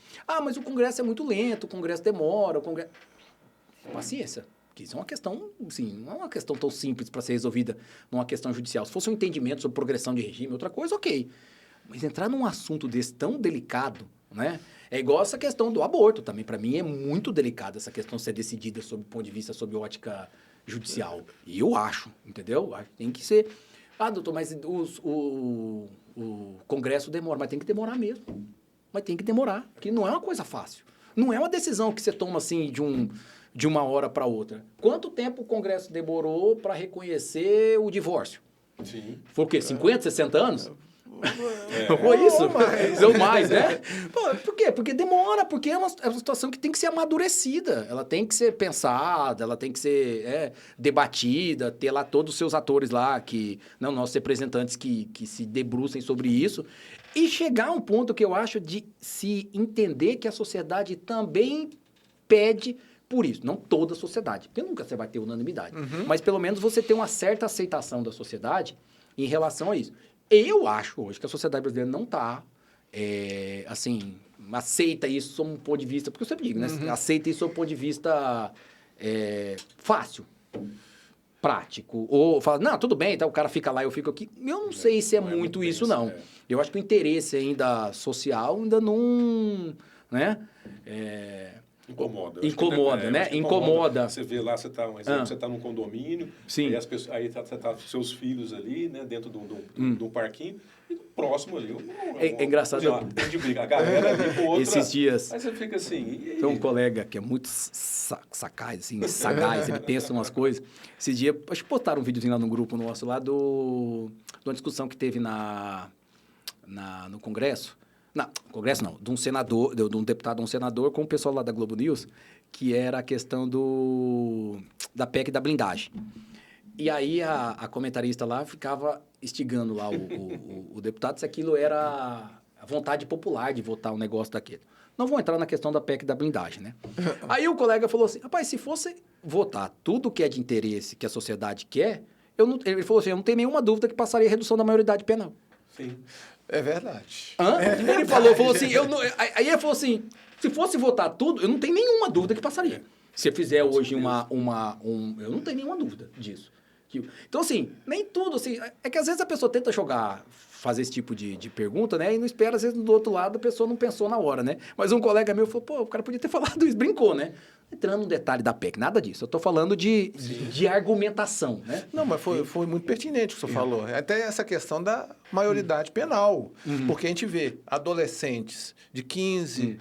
Mas o Congresso é muito lento, o Congresso demora, Paciência. Porque isso é uma questão, assim, não é uma questão tão simples para ser resolvida numa questão judicial. Se fosse um entendimento sobre progressão de regime, outra coisa, ok. Mas entrar num assunto desse tão delicado, né? É igual essa questão do aborto também. Para mim é muito delicada essa questão ser decidida sob o ponto de vista, sob ótica judicial. E eu acho, entendeu? Tem que ser... doutor, mas o Congresso demora. Mas tem que demorar mesmo. Mas tem que demorar, porque não é uma coisa fácil. Não é uma decisão que você toma, assim, de uma hora para outra. Quanto tempo o Congresso demorou para reconhecer o divórcio? Sim. Foi o quê? 50, 60 anos? Foi isso? Ou mais, né? Por quê? Porque demora, porque é uma situação que tem que ser amadurecida. Ela tem que ser pensada, ela tem que ser debatida, ter lá todos os seus atores lá, nossos representantes que se debrucem sobre isso. E chegar a um ponto que eu acho de se entender que a sociedade também pede por isso. Não toda a sociedade, porque nunca você vai ter unanimidade. Mas pelo menos você tem uma certa aceitação da sociedade em relação a isso. Eu acho hoje que a sociedade brasileira não está, assim, aceita isso sob um ponto de vista... Porque eu sempre digo, né? Aceita isso sob um ponto de vista fácil, prático. Ou fala, não, tudo bem, então o cara fica lá, eu fico aqui. Eu não sei se é muito isso, não. Eu acho que o interesse ainda social ainda não... né? Incomoda, né? Incomoda. Você vê lá, você está num condomínio, sim. Aí você tá seus filhos ali, né, dentro de um parquinho, e próximo ali. É engraçado. De briga, a galera ali com outra. Esses dias. Aí você fica assim. Tem um colega que é muito sagaz, ele pensa umas coisas. Esse dia, acho que botaram um videozinho lá no grupo nosso, lá de uma discussão que teve no Congresso. Não, Congresso não, de um senador, de um deputado a um senador com o pessoal lá da Globo News, que era a questão da PEC da blindagem. E aí a comentarista lá ficava instigando lá o deputado se aquilo era a vontade popular de votar um negócio daquele. Não vou entrar na questão da PEC da blindagem, né? Aí o colega falou assim, rapaz, se fosse votar tudo que é de interesse que a sociedade quer, ele falou assim, eu não tenho nenhuma dúvida que passaria a redução da maioridade penal. Sim. É verdade. Ele falou assim, aí ele falou assim, se fosse votar tudo, eu não tenho nenhuma dúvida que passaria. Se eu fizer hoje eu não tenho nenhuma dúvida disso. Então, assim, nem tudo, assim, é que às vezes a pessoa tenta fazer esse tipo de pergunta, né? E não espera, às vezes, do outro lado, a pessoa não pensou na hora, né? Mas um colega meu falou, pô, o cara podia ter falado isso, brincou, né? Entrando no detalhe da PEC, nada disso. Eu tô falando de argumentação, né? Não, mas foi muito pertinente o que o senhor falou. Até essa questão da maioridade penal. Porque a gente vê adolescentes de 15,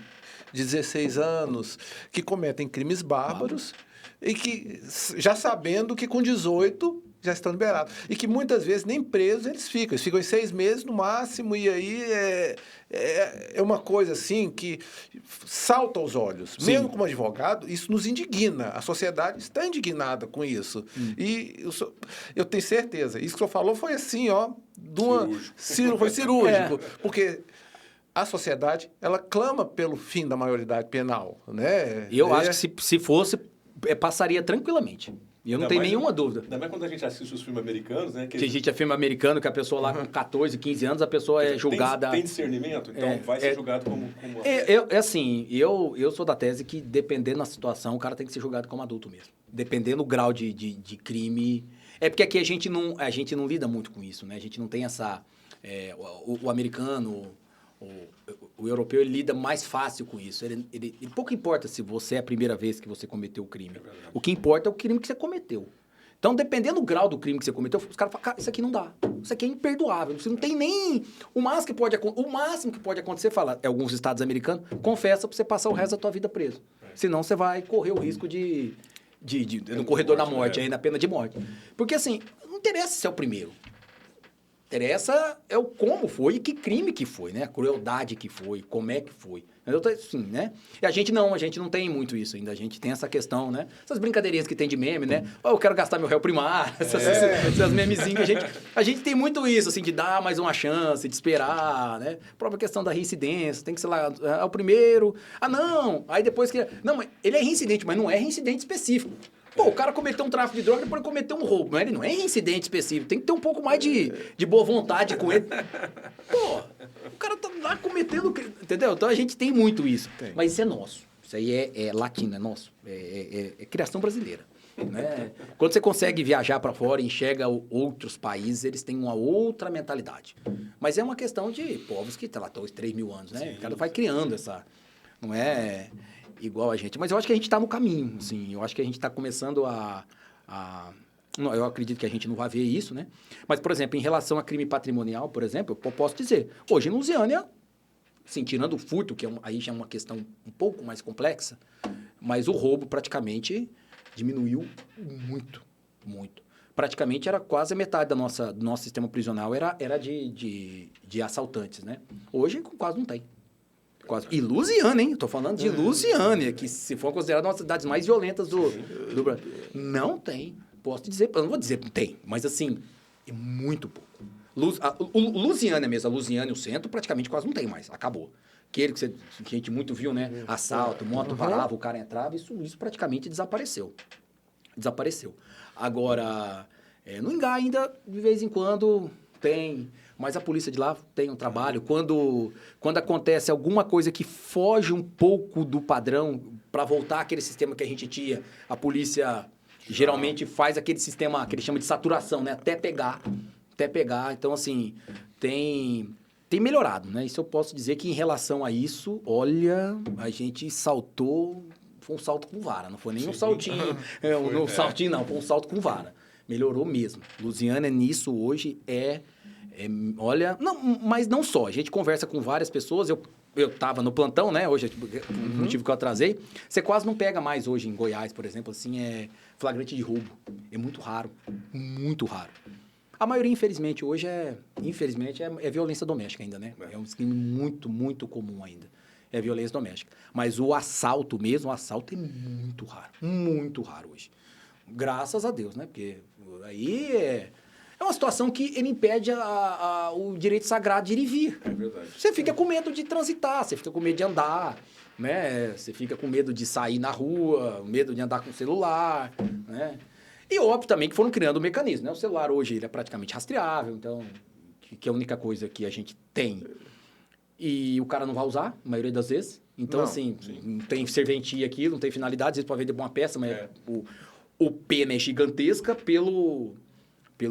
16 anos que cometem crimes bárbaros e que, já sabendo que com 18 já estão liberados. E que muitas vezes nem presos eles ficam em 6 meses no máximo, e aí é uma coisa assim que salta aos olhos. Sim. Mesmo como advogado, isso nos indigna. A sociedade está indignada com isso. E eu tenho certeza, isso que o senhor falou foi assim, ó, foi cirúrgico. Porque a sociedade, ela clama pelo fim da maioridade penal, né? Eu acho que se fosse, passaria tranquilamente. E eu não tenho nenhuma dúvida. Ainda mais quando a gente assiste os filmes americanos, né? Que a gente é filme americano, que a pessoa lá com 14, 15 anos, a pessoa é julgada... Tem discernimento? Então vai ser julgado como... assim, eu sou da tese que, dependendo da situação, o cara tem que ser julgado como adulto mesmo. Dependendo do grau de crime... É porque aqui a gente não lida muito com isso, né? A gente não tem essa... o americano... O europeu, ele lida mais fácil com isso. Ele pouco importa se você é a primeira vez que você cometeu o crime. O que importa é o crime que você cometeu. Então, dependendo do grau do crime que você cometeu, os caras falam, cara, isso aqui não dá. Isso aqui é imperdoável. Você não tem nem... O máximo que pode acontecer, alguns estados americanos, confessa pra você passar o resto da tua vida preso. Senão, você vai correr o risco no corredor da morte, aí na pena de morte. Porque, assim, não interessa se é o primeiro. Interessa é o como foi e que crime que foi, né? A crueldade que foi, como é que foi. Assim, né? E a gente não tem muito isso ainda. A gente tem essa questão, né? Essas brincadeirinhas que tem de meme, né? Oh, eu quero gastar meu réu primário, essas memezinhas. A gente tem muito isso, assim, de dar mais uma chance, de esperar, né? A própria questão da reincidência, tem que ser lá, é o primeiro. Ah, não! Aí depois que... Não, mas ele é reincidente, mas não é reincidente específico. Pô, o cara cometeu um tráfico de droga, depois cometeu um roubo. Mas ele não é incidente específico. Tem que ter um pouco mais de boa vontade com ele. Pô, o cara tá lá cometendo... Entendeu? Então, a gente tem muito isso. Tem. Mas isso é nosso. Isso aí é latino, é nosso. É criação brasileira. Né? Quando você consegue viajar para fora e enxerga outros países, eles têm uma outra mentalidade. Mas é uma questão de povos que estão 3 mil anos, né? Sim. O cara vai criando essa... Não é... igual a gente. Mas eu acho que a gente está no caminho, assim. Eu acho que a gente está começando Não, eu acredito que a gente não vai ver isso, né? Mas, por exemplo, em relação a crime patrimonial, por exemplo, eu posso dizer, hoje em Lusiânia, assim, tirando o furto, que aí já é uma questão um pouco mais complexa, mas o roubo praticamente diminuiu muito, muito. Praticamente era quase a metade do nosso sistema prisional era de assaltantes, né? Hoje quase não tem. E Lusiânia, hein? Estou falando de Lusiânia, que se for considerada uma das cidades mais violentas do Brasil. Não tem. Posso te dizer, eu não vou dizer que tem, mas assim, é muito pouco. Lusiânia mesmo, a Lusiânia e o centro, praticamente quase não tem mais. Acabou. Aquele que a gente muito viu, né? Assalto, moto parava, o cara entrava, isso praticamente desapareceu. Desapareceu. Agora, no Ingá ainda, de vez em quando, tem... Mas a polícia de lá tem um trabalho. Quando acontece alguma coisa que foge um pouco do padrão, para voltar àquele sistema que a gente tinha, a polícia geralmente faz aquele sistema que ele chama de saturação, né? Até pegar. Então, assim, tem melhorado, né? Isso eu posso dizer que em relação a isso, olha, a gente saltou... Foi um salto com vara, não foi nem um saltinho. Saltinho não, foi um salto com vara. Melhorou mesmo. Lusiânia, nisso, hoje, olha, não, mas não só. A gente conversa com várias pessoas. Eu estava no plantão, né? Hoje, o motivo que eu atrasei. Você quase não pega mais hoje em Goiás, por exemplo, assim, flagrante de roubo. É muito raro. Muito raro. A maioria, infelizmente, hoje é violência doméstica ainda, né? É um crime muito, muito comum ainda. É violência doméstica. Mas o assalto é muito raro. Muito raro hoje. Graças a Deus, né? Porque aí é uma situação que ele impede o direito sagrado de ir e vir. É verdade. Você fica com medo de transitar, você fica com medo de andar, né? Você fica com medo de sair na rua, medo de andar com o celular, né? E óbvio também que foram criando um mecanismo, né? O celular hoje ele é praticamente rastreável, então, que é a única coisa que a gente tem. E o cara não vai usar, a maioria das vezes. Então, não tem serventia aqui, não tem finalidade. Às vezes pode vender uma peça, mas o pena é gigantesca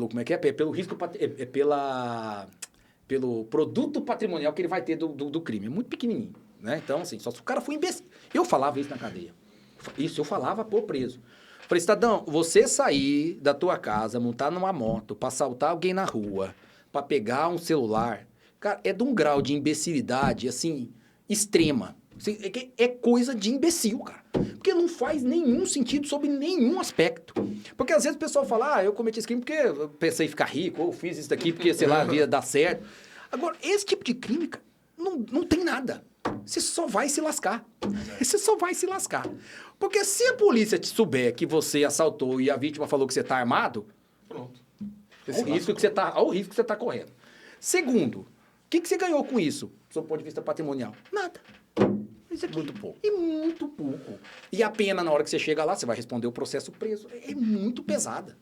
como é que é? Pelo risco, pelo produto patrimonial que ele vai ter do crime. É muito pequenininho, né? Então, assim, só se o cara for imbecil. Eu falava isso na cadeia. Isso eu falava por preso. Falei, cidadão, você sair da tua casa, montar numa moto, pra assaltar alguém na rua, pra pegar um celular, cara, é de um grau de imbecilidade, assim, extrema. Assim, é coisa de imbecil, cara. Porque não faz nenhum sentido sobre nenhum aspecto. Porque às vezes o pessoal fala, eu cometi esse crime porque eu pensei em ficar rico, ou fiz isso daqui porque, sei lá, a vida dá certo. Agora, esse tipo de crime, cara, não tem nada. Você só vai se lascar. Você só vai se lascar. Porque se a polícia te souber que você assaltou e a vítima falou que você está armado, Pronto. olha o risco que você tá correndo. Segundo, o que você ganhou com isso, do ponto de vista patrimonial? Nada. Isso aqui. Muito pouco. E muito pouco. E a pena, na hora que você chega lá, você vai responder o processo preso. É muito pesada.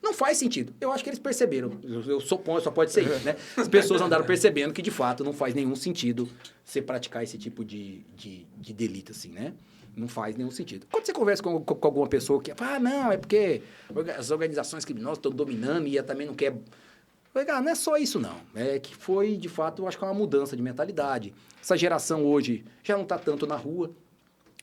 Não faz sentido. Eu acho que eles perceberam. Eu suponho, só pode ser isso, né? As pessoas andaram percebendo que, de fato, não faz nenhum sentido você praticar esse tipo de delito, assim, né? Não faz nenhum sentido. Quando você conversa com alguma pessoa que fala, não, é porque as organizações criminosas estão dominando e também não quer... Não é só isso, não. É que foi, de fato, eu acho que é uma mudança de mentalidade. Essa geração hoje já não está tanto na rua.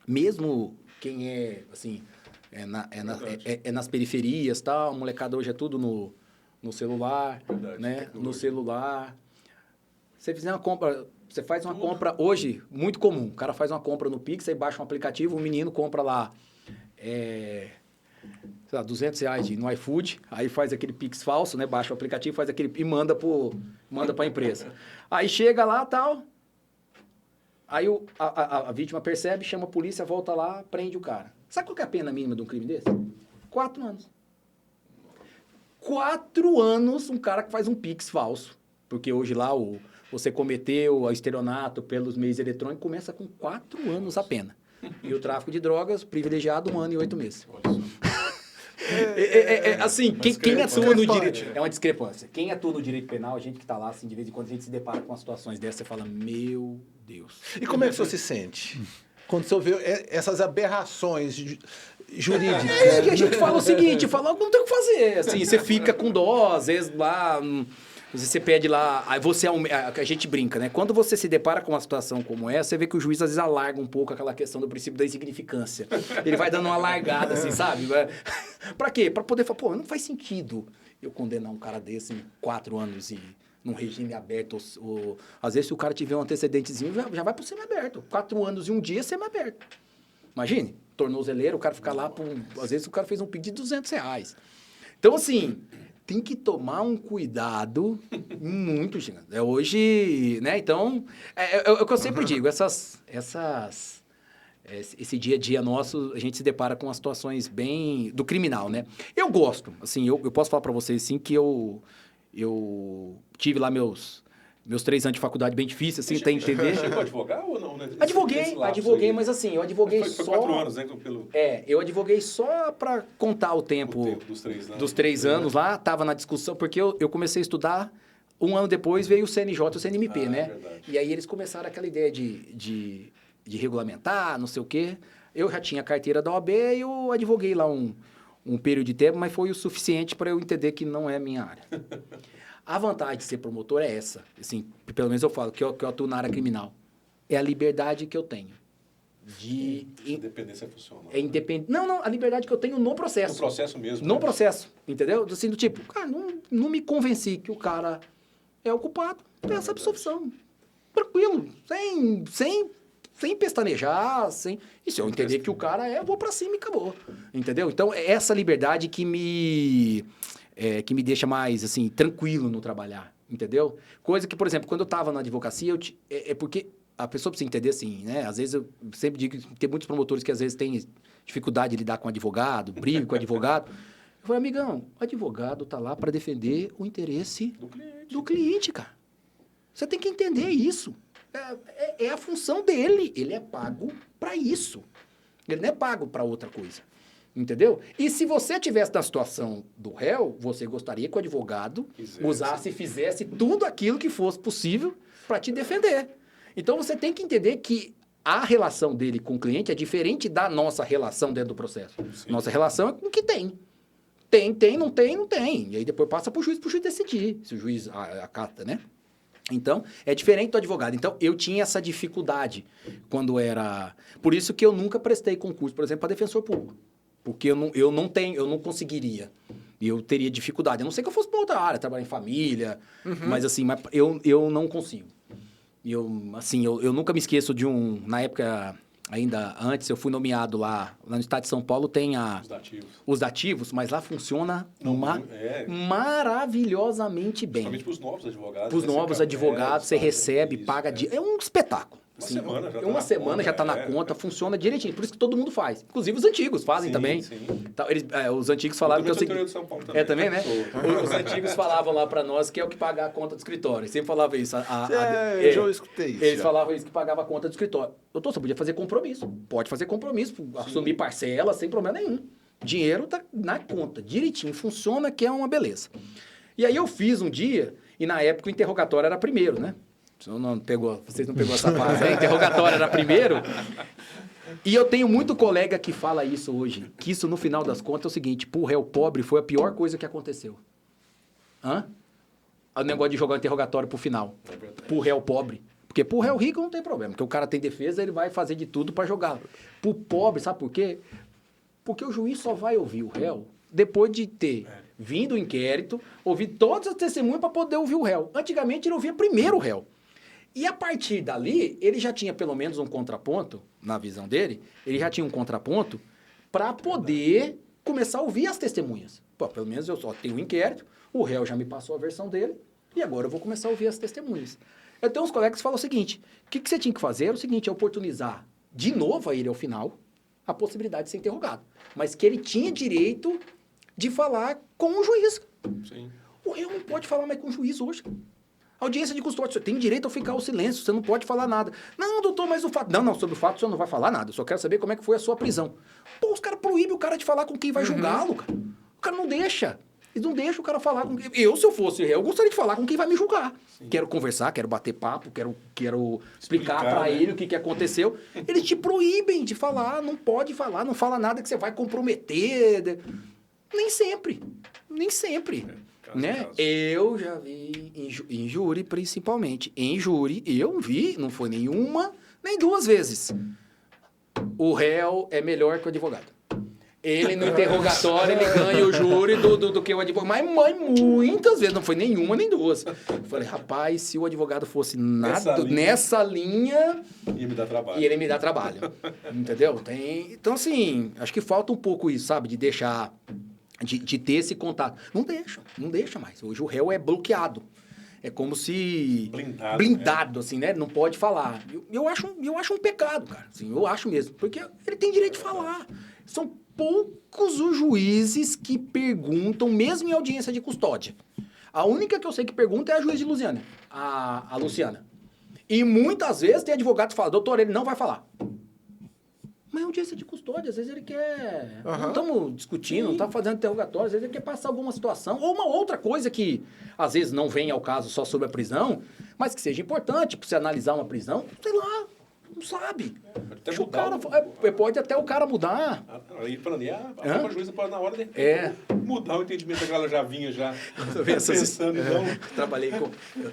Mesmo quem é, assim... É nas periferias, tal. A molecada hoje é tudo no celular, Verdade, né? No celular. Você fizer uma compra, você faz uma compra hoje, muito comum. O cara faz uma compra no Pix, aí baixa um aplicativo, o menino compra lá, sei lá, R$200 no iFood, aí faz aquele Pix falso, né? Baixa o aplicativo, faz aquele e manda para a empresa. Aí chega lá, tal. Aí a vítima percebe, chama a polícia, volta lá, prende o cara. Sabe qual que é a pena mínima de um crime desse? 4 anos. 4 anos um cara que faz um Pix falso. Porque hoje lá você cometeu o estelionato pelos meios eletrônicos, começa com 4 anos a pena. E o tráfico de drogas, privilegiado, 1 ano e 8 meses. Assim, quem atua no direito... É uma discrepância. Quem atua no direito penal, a gente que está lá, assim, de vez em quando a gente se depara com situações dessas, você fala, meu Deus. E como é que o senhor se sente? Quando o senhor vê essas aberrações jurídicas. Que a gente fala o seguinte, fala, não tem o que fazer. Assim, você fica com dó, às vezes lá, você pede lá, aí a gente brinca, né? Quando você se depara com uma situação como essa, você vê que o juiz às vezes alarga um pouco aquela questão do princípio da insignificância. Ele vai dando uma largada, assim, sabe? Pra quê? Pra poder falar, não faz sentido eu condenar um cara desse em 4 anos e num regime aberto, às vezes se o cara tiver um antecedentezinho, já vai pro semiaberto. 4 anos e 1 dia, semiaberto. Imagine, tornozeleiro, o cara ficar lá, às vezes o cara fez um pedido de R$200. Então, assim, tem que tomar um cuidado muito gigante. Hoje, né, então, é o que eu sempre digo, esse dia a dia nosso, a gente se depara com as situações bem do criminal, né? Eu gosto, assim, eu posso falar para vocês, assim, que eu tive lá meus 3 anos de faculdade bem difíceis, assim, até entender. Você chegou a advogar ou não? Né? Advoguei, mas assim, eu advoguei foi só... 4 anos, né? eu advoguei só para contar o tempo dos 3 anos. Dos 3 anos lá, tava na discussão, porque eu comecei a estudar, 1 ano depois veio o CNJ e o CNMP, né? Verdade. E aí eles começaram aquela ideia de regulamentar, não sei o quê. Eu já tinha a carteira da OAB e eu advoguei lá um período de tempo, mas foi o suficiente para eu entender que não é a minha área. A vantagem de ser promotor é essa, assim, pelo menos eu falo, que eu atuo na área criminal. É a liberdade que eu tenho. Independência funcional. É independente. Não, a liberdade que eu tenho no processo. No processo mesmo. No né? processo, entendeu? Assim, do tipo, cara, não me convenci que o cara é o culpado, peça absolvição. Tranquilo, sem pestanejar, E se eu entender que o cara eu vou pra cima e acabou. Entendeu? Então, é essa liberdade que me deixa mais, assim, tranquilo no trabalhar. Entendeu? Coisa que, por exemplo, quando eu estava na advocacia, porque a pessoa precisa entender assim, né? Às vezes eu sempre digo que tem muitos promotores que às vezes têm dificuldade de lidar com advogado, briga com advogado. Eu falei, amigão, o advogado tá lá para defender o interesse do cliente, cara. Você tem que entender isso. É a função dele. Ele é pago para isso. Ele não é pago para outra coisa. Entendeu? E se você estivesse na situação do réu, você gostaria que o advogado usasse e fizesse tudo aquilo que fosse possível para te defender. Então, você tem que entender que a relação dele com o cliente é diferente da nossa relação dentro do processo. Sim. Nossa relação é com o que tem. Tem, não tem. E aí depois passa pro juiz decidir, se o juiz acata, né? Então, é diferente do advogado. Então, eu tinha essa dificuldade quando era... Por isso que eu nunca prestei concurso, por exemplo, para defensor público. Porque eu não conseguiria. E eu teria dificuldade. A não ser que eu fosse para outra área, trabalhar em família, mas assim, eu não consigo. Eu nunca me esqueço de na época, ainda antes, eu fui nomeado lá no estado de São Paulo, tem os dativos, mas lá funciona maravilhosamente bem. Principalmente para os novos advogados. Para os novos advogados, você recebe, paga... É um espetáculo. Uma semana já está na conta, funciona direitinho. Por isso que todo mundo faz. Inclusive os antigos fazem também. Sim. Então, os antigos falavam que é o seguinte... de São Paulo também. Também, né? Os antigos falavam lá para nós que é o que pagar a conta do escritório. Eles sempre falavam isso. Eu já escutei isso. Eles falavam isso, que pagava a conta do escritório. Doutor, você podia fazer compromisso. Pode fazer compromisso, assumir parcela sem problema nenhum. Dinheiro tá na conta, direitinho. Funciona, que é uma beleza. E aí eu fiz um dia, e na época o interrogatório era primeiro, né? Vocês não pegou essa fase. A interrogatória era primeiro. E eu tenho muito colega que fala isso hoje. Que isso, no final das contas, é o seguinte. Pro réu pobre, foi a pior coisa que aconteceu. O negócio de jogar o interrogatório pro final. Pro réu pobre. Porque pro réu rico não tem problema. Porque o cara tem defesa, ele vai fazer de tudo para jogar. Pro pobre, sabe por quê? Porque o juiz só vai ouvir o réu depois de ter vindo o inquérito, ouvir todas as testemunhas para poder ouvir o réu. Antigamente, ele ouvia primeiro o réu. E a partir dali, ele já tinha pelo menos um contraponto, na visão dele, ele já tinha um contraponto para poder começar a ouvir as testemunhas. Pô, pelo menos eu só tenho um inquérito, o réu já me passou a versão dele, e agora eu vou começar a ouvir as testemunhas. Eu tenho uns colegas que falam o seguinte, o que você tinha que fazer era o seguinte, é oportunizar de novo a ele ao final a possibilidade de ser interrogado. Mas que ele tinha direito de falar com o juiz. Sim. O réu não pode falar mais com o juiz hoje. Audiência de custódia, você tem direito a ficar ao silêncio, você não pode falar nada. Não, doutor, mas o fato... Não, sobre o fato o senhor não vai falar nada, eu só quero saber como é que foi a sua prisão. Pô, os caras proíbem o cara de falar com quem vai julgá-lo, cara. O cara não deixa. Eles não deixam o cara falar com quem... Eu, se eu fosse réu, eu gostaria de falar com quem vai me julgar. Sim. Quero conversar, quero bater papo, quero explicar pra ele o que aconteceu. Eles te proíbem de falar, não pode falar, não fala nada que você vai comprometer. Nem sempre. Né? Eu já vi em júri, principalmente. Em júri, eu vi, não foi nenhuma, nem duas vezes. O réu é melhor que o advogado. Ele, no interrogatório, ele ganha o júri do que o advogado. Mas muitas vezes, não foi nenhuma, nem duas. Eu falei, rapaz, se o advogado fosse nessa linha... Ia me dar trabalho. E ele me dá trabalho. Entendeu? Então, assim, acho que falta um pouco isso, sabe? De deixar... De ter esse contato. Não deixa mais. Hoje o réu é bloqueado. É como se... Blindado, assim, né? Não pode falar. Eu acho um pecado, cara. Assim, eu acho mesmo. Porque ele tem direito de falar. São poucos os juízes que perguntam, mesmo em audiência de custódia. A única que eu sei que pergunta é a juiz de Lusiana, a Luciana. E muitas vezes tem advogado que fala, doutor, ele não vai falar. Mas é audiência de custódia, às vezes ele quer... Não estamos discutindo, não estamos fazendo interrogatório, às vezes ele quer passar alguma situação, ou uma outra coisa que, às vezes, não vem ao caso só sobre a prisão, mas que seja importante para você analisar uma prisão, sei lá, não sabe. Pode até o cara mudar. Aí planear, a juíza pode na hora de mudar o entendimento que ela já vinha pensando.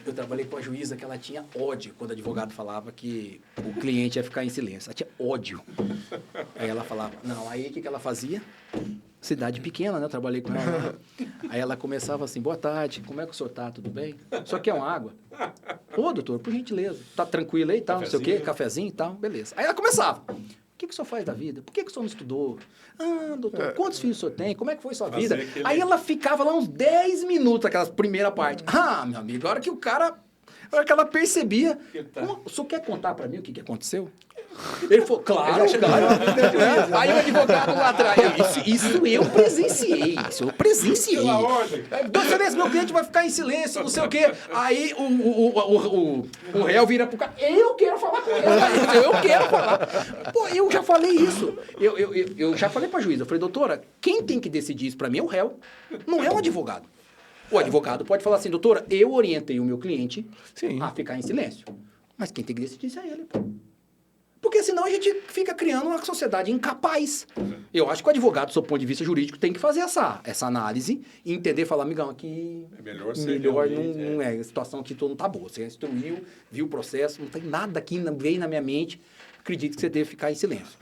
Eu trabalhei com a juíza que ela tinha ódio quando o advogado falava que o cliente ia ficar em silêncio. Ela tinha ódio. Aí ela falava, não, aí o que ela fazia? Cidade pequena, né? Eu trabalhei com ela. Aí ela começava assim, boa tarde, como é que o senhor tá? Tudo bem? O senhor quer uma água? Ô, doutor, por gentileza. Tá tranquilo aí e tal, não sei o quê, cafezinho e tal, beleza. Aí ela começava. O que o senhor faz da vida? Por que o senhor não estudou? Ah, doutor, quantos filhos o senhor tem? Como é que foi sua vida? Aí ela ficava lá uns 10 minutos, aquela primeira parte. Ah, meu amigo, a hora que ela percebia... O senhor quer contar pra mim o que aconteceu? Ele falou, claro. Aí o advogado lá atrás, isso eu presenciei. Dona Celeste, meu cliente vai ficar em silêncio, não sei o quê. Aí o réu vira pro cara, eu quero falar com ele, eu quero falar. Pô, eu já falei isso. Eu já falei pra juíza, eu falei, doutora, quem tem que decidir isso pra mim é o réu, não é o advogado. O advogado pode falar assim, doutora, eu orientei o meu cliente a ficar em silêncio. Mas quem tem que decidir isso é ele, pô. Por Porque senão a gente fica criando uma sociedade incapaz. Eu acho que o advogado, do seu ponto de vista jurídico, tem que fazer essa análise e entender, falar, amigão, aqui É melhor ser melhor realmente, não é. A situação aqui não tá boa. Você instruiu, viu o processo, não tem nada aqui, veio na minha mente. Acredito que você deve ficar em silêncio.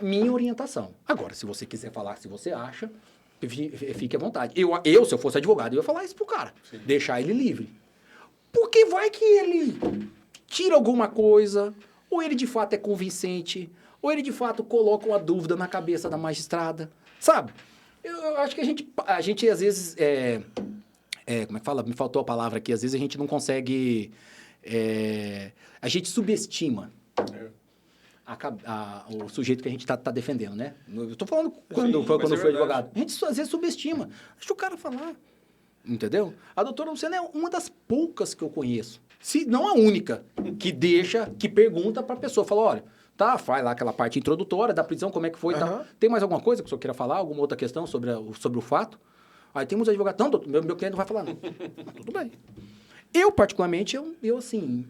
Minha orientação. Agora, se você quiser falar se você acha, fique à vontade. Eu, se eu fosse advogado, eu ia falar isso pro cara. Sim. Deixar ele livre. Porque vai que ele tira alguma coisa, ou ele de fato é convincente, ou ele de fato coloca uma dúvida na cabeça da magistrada, sabe? Eu acho que a gente às vezes, como é que fala? Me faltou a palavra aqui, às vezes a gente não consegue, a gente subestima o sujeito que a gente tá defendendo, né? Eu tô falando quando eu fui advogado. A gente às vezes subestima, deixa o cara falar. Entendeu? A doutora Luciana é uma das poucas que eu conheço, se não a única, que pergunta para a pessoa, fala, olha, tá, faz lá aquela parte introdutória da prisão, como é que foi e tal. Tem mais alguma coisa que o senhor queira falar? Alguma outra questão sobre o fato? Aí temos advogados, não, doutor, meu cliente não vai falar, não. Tudo bem. Eu, particularmente, eu assim,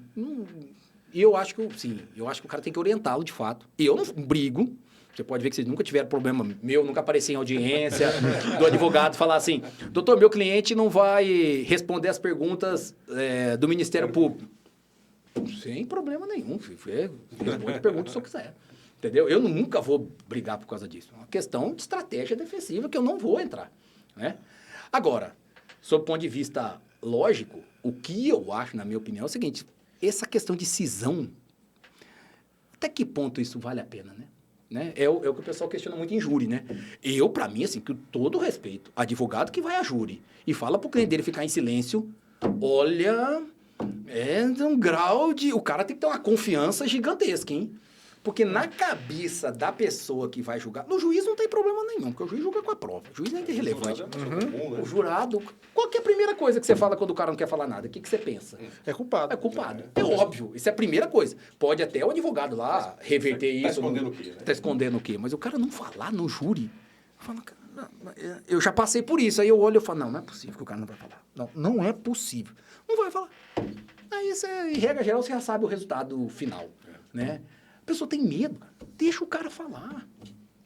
eu acho que o cara tem que orientá-lo de fato. Eu não brigo. Você pode ver que vocês nunca tiveram problema meu, nunca apareci em audiência do advogado falar assim, doutor, meu cliente não vai responder as perguntas do Ministério Público. Sem problema nenhum, filho. Responde a pergunta se eu quiser. Entendeu? Eu nunca vou brigar por causa disso. É uma questão de estratégia defensiva que eu não vou entrar. Né? Agora, sob o ponto de vista lógico, o que eu acho, na minha opinião, é o seguinte, essa questão de cisão, até que ponto isso vale a pena, né? É o que o pessoal questiona muito em júri, né? Eu, pra mim, assim, com todo respeito, advogado que vai a júri e fala pro cliente dele ficar em silêncio, olha, é um grau de... O cara tem que ter uma confiança gigantesca, hein? Porque na cabeça da pessoa que vai julgar... No juiz não tem problema nenhum, porque o juiz julga com a prova. O juiz nem é irrelevante. O jurado... Qual que é a primeira coisa que você fala quando o cara não quer falar nada? O que você pensa? É culpado. É culpado. É óbvio. Isso é a primeira coisa. Pode até o advogado lá reverter isso. Tá escondendo o quê, né? Tá escondendo o quê? Mas o cara não falar no júri... Eu já passei por isso. Aí eu olho e falo, não é possível que o cara não vai falar. Não é possível. Não vai falar. Aí, em regra geral, você já sabe o resultado final, né? A pessoa tem medo, cara. Deixa o cara falar.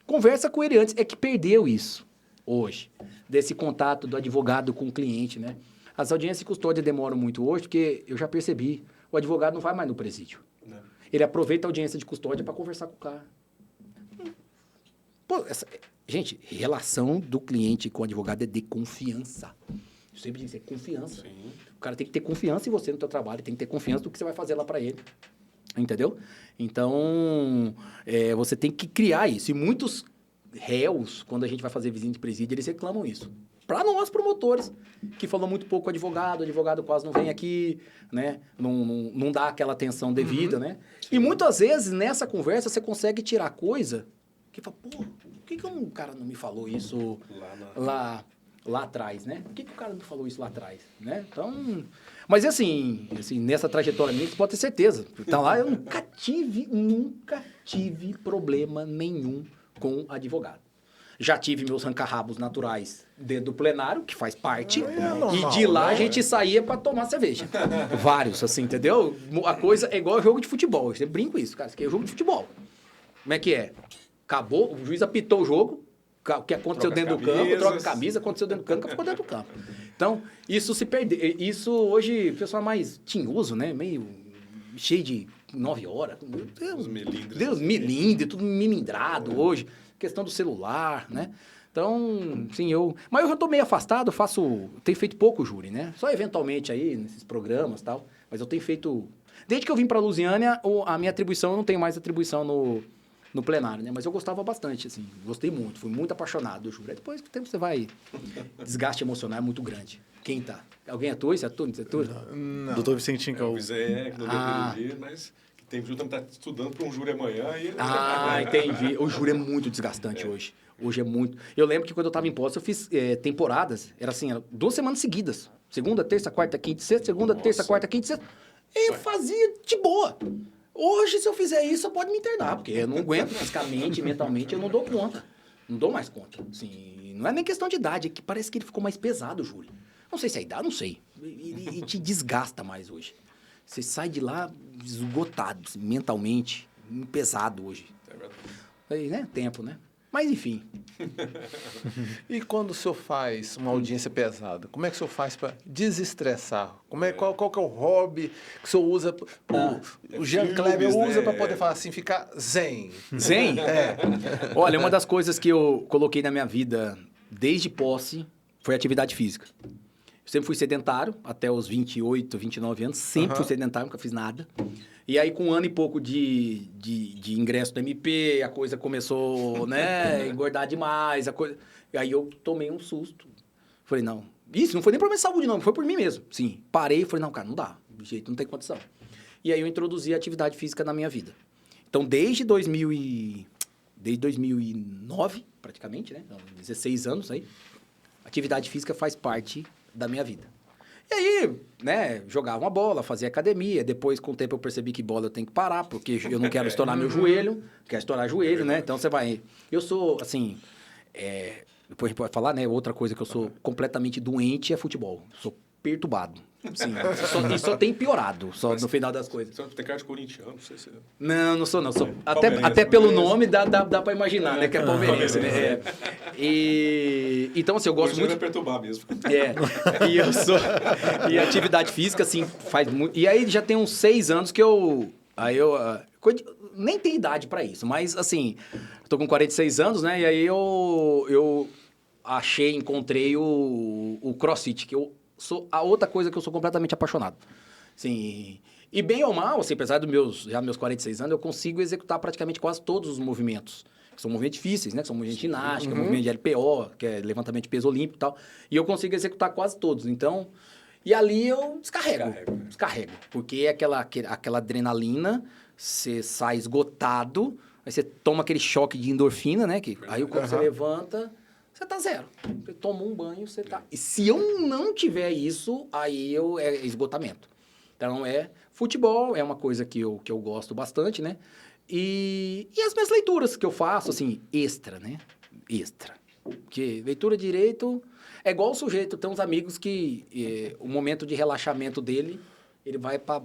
Conversa com ele antes. É que perdeu isso hoje, desse contato do advogado com o cliente, né? As audiências de custódia demoram muito hoje, porque eu já percebi, o advogado não vai mais no presídio. Não. Ele aproveita a audiência de custódia para conversar com o cara. Pô, gente, relação do cliente com o advogado é de confiança. Eu sempre digo, é confiança. Sim. O cara tem que ter confiança em você no teu trabalho, tem que ter confiança do que você vai fazer lá para ele. Entendeu? Então, você tem que criar isso. E muitos réus, quando a gente vai fazer visita de presídio, eles reclamam isso. Para nós, promotores, que falam muito pouco com o advogado quase não vem aqui, né? Não dá aquela atenção devida, né? Sim. E muitas vezes, nessa conversa, você consegue tirar coisa que fala, pô, por que um cara não me falou isso lá atrás, né? Por que o cara não me falou isso lá atrás, né? Então... Mas, assim, nessa trajetória minha, você pode ter certeza. Então, lá eu nunca tive problema nenhum com advogado. Já tive meus ranca-rabos naturais dentro do plenário, que faz parte, e de lá a gente saía para tomar cerveja. Vários, assim, entendeu? A coisa é igual jogo de futebol. Eu sempre brinco isso, cara. Isso aqui é jogo de futebol. Como é que é? Acabou, o juiz apitou o jogo, o que aconteceu dentro do campo, troca a camisa, aconteceu dentro do campo, ficou dentro do campo. Então, isso se perdeu. Isso hoje, o pessoal mais tinhoso, né? Meio cheio de 9 horas. Meu Deus, melindre, tudo milindrado hoje. Questão do celular, né? Então, sim, Mas eu já tô meio afastado, tenho feito pouco júri, né? Só eventualmente aí, nesses programas e tal. Mas eu tenho feito... Desde que eu vim pra Lusiânia, a minha atribuição, eu não tenho mais atribuição no plenário, né? Mas eu gostava bastante, assim. Gostei muito, fui muito apaixonado do júri. Depois do tempo você vai... Desgaste emocional é muito grande. Quem tá? Alguém atua? Você atua? Você atua? Não. Doutor Vicentinho, que é o... que não deu pra ele vir, mas... Tem que estar estudando para um júri amanhã e... Entendi. O júri é muito desgastante hoje. Hoje é muito... Eu lembro que quando eu estava em posse, eu fiz temporadas. Era assim, 2 semanas seguidas. Segunda, terça, quarta, quinta e sexta. Segunda, terça, quarta, quinta e sexta. E eu fazia de boa. Hoje, se eu fizer isso, eu pode me internar. Porque eu não aguento fisicamente, mentalmente, eu não dou conta. Não dou mais conta. Assim, não é nem questão de idade, é que parece que ele ficou mais pesado, o júri. Não sei se é a idade, não sei. E te desgasta mais hoje. Você sai de lá esgotado, mentalmente, pesado hoje. É verdade. Aí, né? Tempo, né? Mas, enfim. E quando o senhor faz uma audiência pesada, como é que o senhor faz para desestressar? Qual que é o hobby que o senhor usa? O Jean filmes, Kleber usa né? para poder falar assim, ficar zen. Zen? Olha, uma das coisas que eu coloquei na minha vida desde posse foi atividade física. Eu sempre fui sedentário, até os 28, 29 anos. Sempre fui sedentário, nunca fiz nada. E aí, com um ano e pouco de ingresso no MP, a coisa começou, né, engordar demais, E aí eu tomei um susto. Falei, não, isso não foi nem por minha saúde, não, foi por mim mesmo. Sim, parei e falei, não, cara, não dá, de jeito, não tem condição. E aí eu introduzi a atividade física na minha vida. Então, desde 2009, praticamente, né, 16 anos aí, atividade física faz parte da minha vida. E aí, né, jogava uma bola, fazia academia. Depois, com o tempo, eu percebi que bola eu tenho que parar, porque eu não quero estourar meu joelho. Quero estourar joelho, né? Então, você vai... Eu sou, assim... Depois a gente pode falar, né? Outra coisa que eu sou completamente doente é futebol. Sou perturbado. Sim, e só tem piorado, só no final das coisas. Você tem cara de corintiano, não sei se... Não sou não. Sou Palmeirense, até pelo palmeirense. nome dá pra imaginar, né? Que é palmeirense, né? Então, assim, eu gosto Hoje muito... vai perturbar mesmo. E eu sou... E atividade física, assim, faz muito... E aí já tem uns 6 anos que eu... Nem tenho idade pra isso, mas, assim... Tô com 46 anos, né? E aí eu encontrei o CrossFit, que eu sou a outra coisa que eu sou completamente apaixonado. Assim, e bem ou mal, assim, apesar dos meus 46 anos, eu consigo executar praticamente quase todos os movimentos. Que são movimentos difíceis, né? Que são movimentos de ginástica, movimento de LPO, que é levantamento de peso olímpico e tal. E eu consigo executar quase todos. Então, e ali eu descarrego. Porque é aquela adrenalina, você sai esgotado, aí você toma aquele choque de endorfina, né? Aí quando você levanta... Você tá zero. Você toma um banho, você tá... E se eu não tiver isso, aí é esgotamento. Então, futebol é uma coisa que eu gosto bastante, né? E as minhas leituras que eu faço, assim, extra, né? Extra. Porque leitura de direito é igual o sujeito. Tem uns amigos que o momento de relaxamento dele, ele vai pra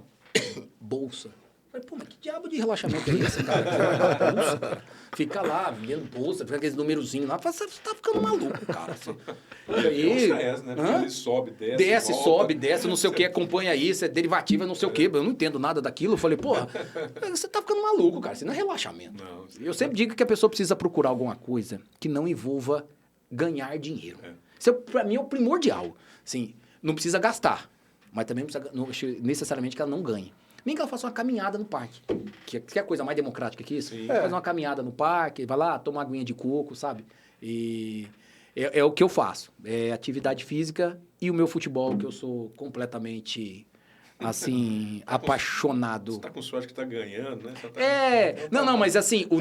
bolsa. Falei, pô, mas que diabo de relaxamento é esse, cara? Você vai pra bolsa, cara? Fica lá, vendo bolsa, fica aqueles numerozinhos lá. Você tá ficando maluco, cara. Assim. E aí... né? Porque ele sobe, desce, Desce, volta. sobe, desce, não sei o que, acompanha isso, é derivativa, não sei o que. Eu não entendo nada daquilo. Eu falei, porra, você tá ficando maluco, cara. Isso não é relaxamento. Não, eu sempre digo que a pessoa precisa procurar alguma coisa que não envolva ganhar dinheiro. Isso, pra mim, é o primordial. Assim, não precisa gastar, mas também não precisa necessariamente que ela não ganhe. Nem que ela faça uma caminhada no parque. Que é a coisa mais democrática que isso. Faz uma caminhada no parque, vai lá, toma uma aguinha de coco, sabe? E é o que eu faço. É atividade física e o meu futebol, que eu sou completamente, assim, apaixonado. Você tá com sorte que tá ganhando, né? Você tá... Não, mas assim, o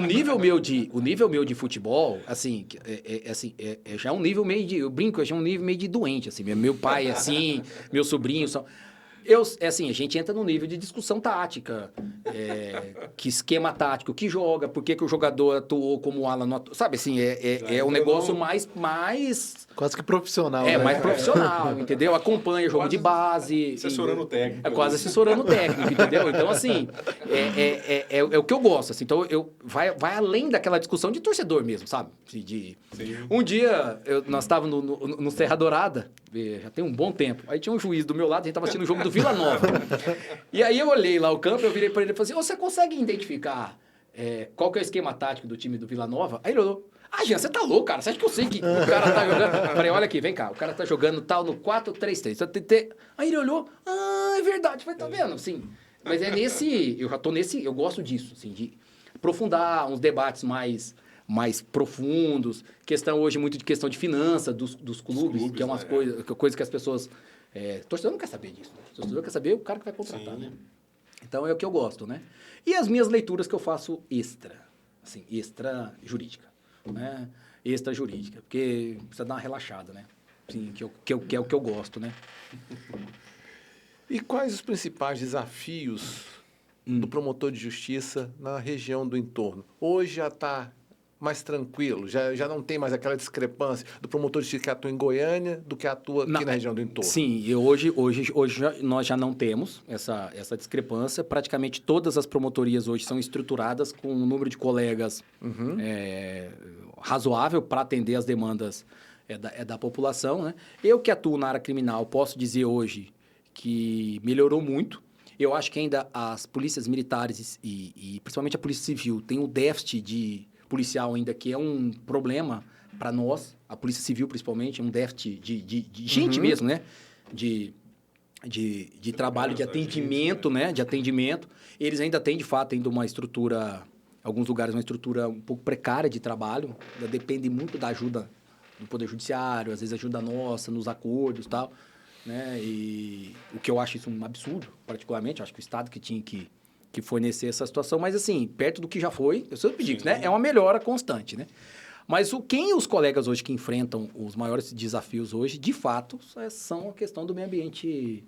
nível meu de futebol, assim, já é um nível meio de... Eu brinco, já é um nível meio de doente, assim. Meu pai, assim, meu sobrinho são... assim, a gente entra no nível de discussão tática, que esquema tático, que joga, por que o jogador atuou como o Alan não atuou, sabe, assim, um negócio mais... Quase que profissional, né? mais profissional, entendeu? Acompanha jogo de base. Assessorando o técnico. É quase assessorando o técnico, entendeu? Então, assim, é o que eu gosto, assim. Então, vai além daquela discussão de torcedor mesmo, sabe? Um dia, nós estávamos no Serra Dourada, já tem um bom tempo, aí tinha um juiz do meu lado, a gente estava assistindo o jogo do Vila Nova. E aí eu olhei lá o campo, eu virei para ele e falei assim, você consegue identificar qual que é o esquema tático do time do Vila Nova? Aí ele olhou, Jean, você tá louco, cara? Você acha que eu sei que o cara tá jogando? Eu falei, olha aqui, vem cá, o cara tá jogando tal no 4-3-3. Aí ele olhou, é verdade, tá vendo? Sim. Mas eu já tô nesse, eu gosto disso, assim, de aprofundar uns debates mais profundos, questão hoje muito de questão de finanças dos clubes, que é umas coisas que as pessoas... torcedor não quer saber disso, né? Torcedor quer saber o cara que vai contratar, né? Então, é o que eu gosto, né? E as minhas leituras que eu faço extra jurídica, né? Extra jurídica, porque precisa dar uma relaxada, né? Sim, que é o que eu gosto, né? E quais os principais desafios do promotor de justiça na região do entorno? Hoje já está mais tranquilo? Já não tem mais aquela discrepância do promotor de justiça que atua em Goiânia do que atua aqui na região do entorno? Sim, e hoje nós já não temos essa discrepância. Praticamente todas as promotorias hoje são estruturadas com um número de colegas razoável para atender as demandas da população, né? Eu que atuo na área criminal posso dizer hoje que melhorou muito. Eu acho que ainda as polícias militares e principalmente a Polícia Civil tem um déficit policial ainda que é um problema para nós, a Polícia Civil principalmente, um déficit de gente mesmo, né? De trabalho, de atendimento, né? De atendimento. Eles ainda têm, de fato, ainda uma estrutura, alguns lugares, uma estrutura um pouco precária de trabalho. Ainda depende muito da ajuda do Poder Judiciário, às vezes ajuda nossa nos acordos e tal, né? E o que eu acho isso um absurdo, particularmente. Eu acho que o Estado que tinha que fornecer essa situação, mas assim, perto do que já foi, eu sempre digo, né? É uma melhora constante, né? Mas quem os colegas hoje que enfrentam os maiores desafios hoje, de fato, são a questão do meio ambiente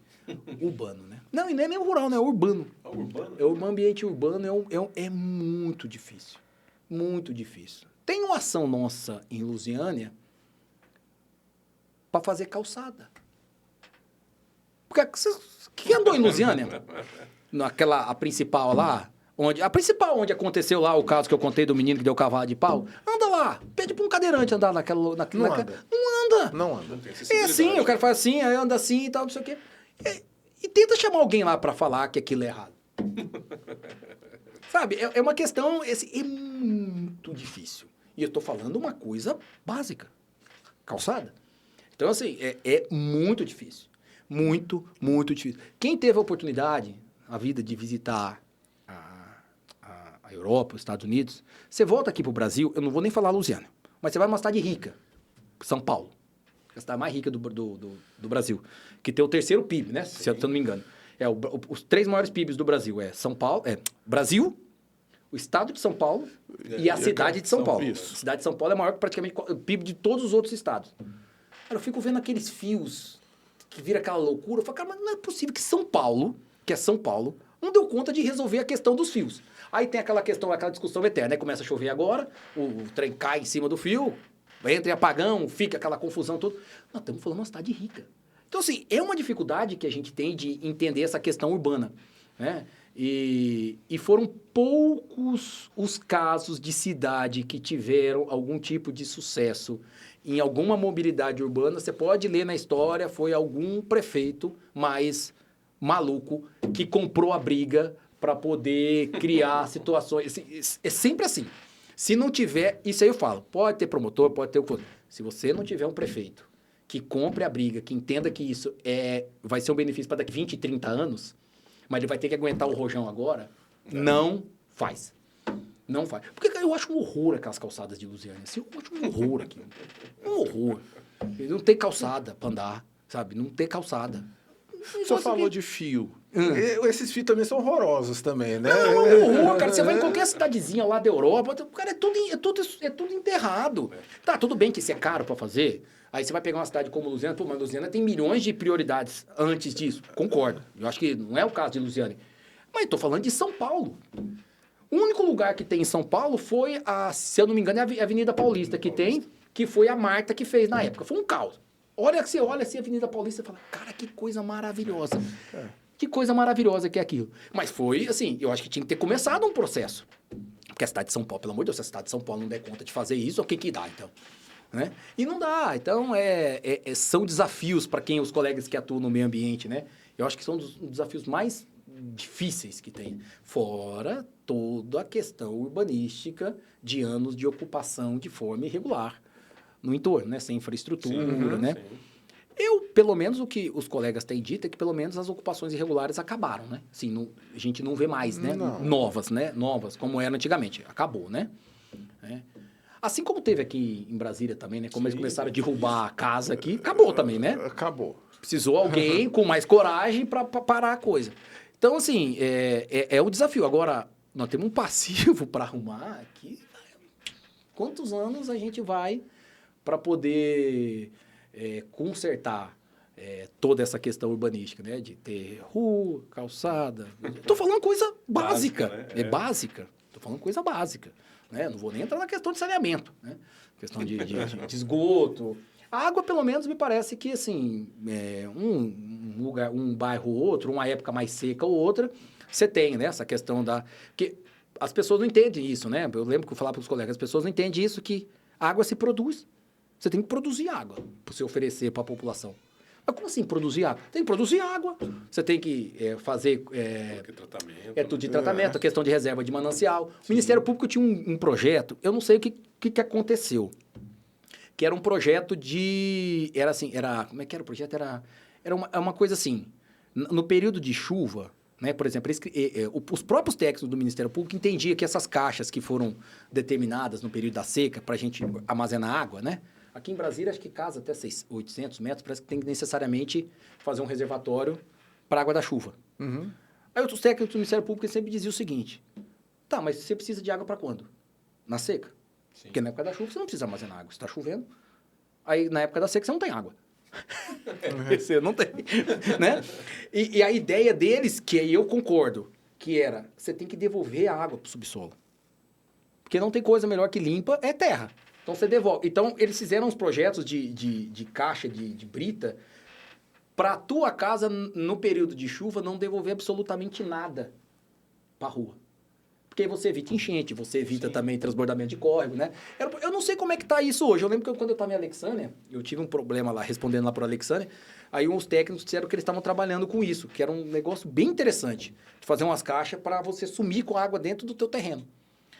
urbano, né? Não, e não é nem rural, né? É urbano. Urbano? O ambiente urbano é muito difícil. Muito difícil. Tem uma ação nossa em Lusiânia para fazer calçada. Porque quem andou em Lusiânia? A principal lá, onde aconteceu lá o caso que eu contei do menino que deu cavalo de pau, anda lá, pede para um cadeirante andar naquela... Não anda. Não anda. Não anda. Não tem É acessibilidade. assim, o cara faz assim, aí anda assim e tal, não sei o quê. E tenta chamar alguém lá para falar que aquilo é errado. Sabe, é uma questão, é muito difícil. E eu tô falando uma coisa básica, calçada. Então, assim, é muito difícil. Muito, muito difícil. Quem teve a oportunidade, a vida de visitar a Europa, os Estados Unidos, você volta aqui pro Brasil, eu não vou nem falar Lusiana, mas você vai numa cidade rica, São Paulo, a cidade mais rica do Brasil, que tem o terceiro PIB, né? Se eu não me engano. Os 3 maiores PIBs do Brasil São Paulo, Brasil, o estado de São Paulo e a cidade de São Paulo. Isso. A cidade de São Paulo é maior que praticamente o PIB de todos os outros estados. Cara, eu fico vendo aqueles fios que vira aquela loucura. Eu falo, cara, mas não é possível que São Paulo, não deu conta de resolver a questão dos fios. Aí tem aquela questão, aquela discussão eterna, né? Começa a chover agora, o trem cai em cima do fio, entra em apagão, fica aquela confusão toda. Nós estamos falando de uma cidade rica. Então, assim, é uma dificuldade que a gente tem de entender essa questão urbana, né? E foram poucos os casos de cidade que tiveram algum tipo de sucesso em alguma mobilidade urbana. Você pode ler na história, foi algum prefeito mais maluco que comprou a briga para poder criar situações. É sempre assim. Se não tiver, isso aí eu falo, pode ter promotor, pode ter o que for. Se você não tiver um prefeito que compre a briga, que entenda que isso vai ser um benefício para daqui 20, 30 anos, mas ele vai ter que aguentar o rojão agora, não faz. Não faz. Porque eu acho um horror aquelas calçadas de Lusiânia. Assim, eu acho um horror aquilo. Um horror. Não tem calçada para andar, sabe? Não tem calçada. O senhor falou de fio. Esses fios também são horrorosos também, né? Não, é um horror, cara. Você vai em qualquer cidadezinha lá da Europa, cara, é tudo enterrado. Tá, tudo bem que isso é caro para fazer. Aí você vai pegar uma cidade como Lusiânia, mas Lusiânia tem milhões de prioridades antes disso. Concordo. Eu acho que não é o caso de Lusiânia. Mas eu tô falando de São Paulo. O único lugar que tem em São Paulo foi se eu não me engano, é a Avenida Paulista que foi a Marta que fez na época. Foi um caos. Você olha assim a Avenida Paulista e fala, cara, que coisa maravilhosa. Que coisa maravilhosa que é aquilo. Mas foi, assim, eu acho que tinha que ter começado um processo. Porque a cidade de São Paulo, pelo amor de Deus, se a cidade de São Paulo não der conta de fazer isso, o que dá, então? Né? E não dá. Então, são desafios para os colegas que atuam no meio ambiente, né? Eu acho que são dos desafios mais difíceis que tem. Fora toda a questão urbanística de anos de ocupação de forma irregular no entorno, né? Sem infraestrutura, né? Sim. Pelo menos, o que os colegas têm dito é que, pelo menos, as ocupações irregulares acabaram, né? Assim, a gente não vê mais, né? Não. Novas, como era antigamente. Acabou, né? Assim como teve aqui em Brasília também, né? Como eles começaram a derrubar a casa aqui, acabou também, né? Acabou. Precisou alguém com mais coragem para parar a coisa. Então, assim, é um desafio. Agora, nós temos um passivo para arrumar aqui. Quantos anos a gente vai para poder consertar toda essa questão urbanística, né? De ter rua, calçada. Estou falando coisa básica. Básica. Estou falando coisa básica. né? Não vou nem entrar na questão de saneamento, né? Questão de esgoto. A água, pelo menos, me parece que, assim, um lugar, um bairro ou outro, uma época mais seca ou outra, você tem, né? Essa questão da... Porque as pessoas não entendem isso, né? Eu lembro que eu falava para os colegas, as pessoas não entendem isso, que a água se produz. Você tem que produzir água para você oferecer para a população. Mas como assim produzir água? Tem que produzir água. Você tem que fazer... tratamento. Tudo de tratamento, a questão de reserva de manancial. O Ministério Público tinha um projeto, eu não sei o que aconteceu, que era um projeto de... Como é que era o projeto? Era uma coisa assim, no período de chuva, né, por exemplo, os próprios técnicos do Ministério Público entendiam que essas caixas que foram determinadas no período da seca para a gente armazenar água, né? Aqui em Brasília, acho que casa até 800 metros, parece que tem que necessariamente fazer um reservatório para água da chuva. Uhum. Aí os técnicos do Ministério Público sempre diziam o seguinte, tá, mas você precisa de água para quando? Na seca. Sim. Porque na época da chuva você não precisa armazenar água, está chovendo. Aí na época da seca você não tem água. Você não tem, né? E a ideia deles, que aí eu concordo, que era, você tem que devolver a água para o subsolo. Porque não tem coisa melhor que limpa, é terra. Então você devolve. Então eles fizeram uns projetos de caixa, de brita, para a tua casa, no período de chuva, não devolver absolutamente nada para a rua. Porque aí você evita enchente, você evita também transbordamento de córrego, né? Eu não sei como é que tá isso hoje. Eu lembro que quando eu estava em Alexânia, eu tive um problema lá, respondendo lá para Alexânia, aí uns técnicos disseram que eles estavam trabalhando com isso, que era um negócio bem interessante, de fazer umas caixas para você sumir com a água dentro do teu terreno.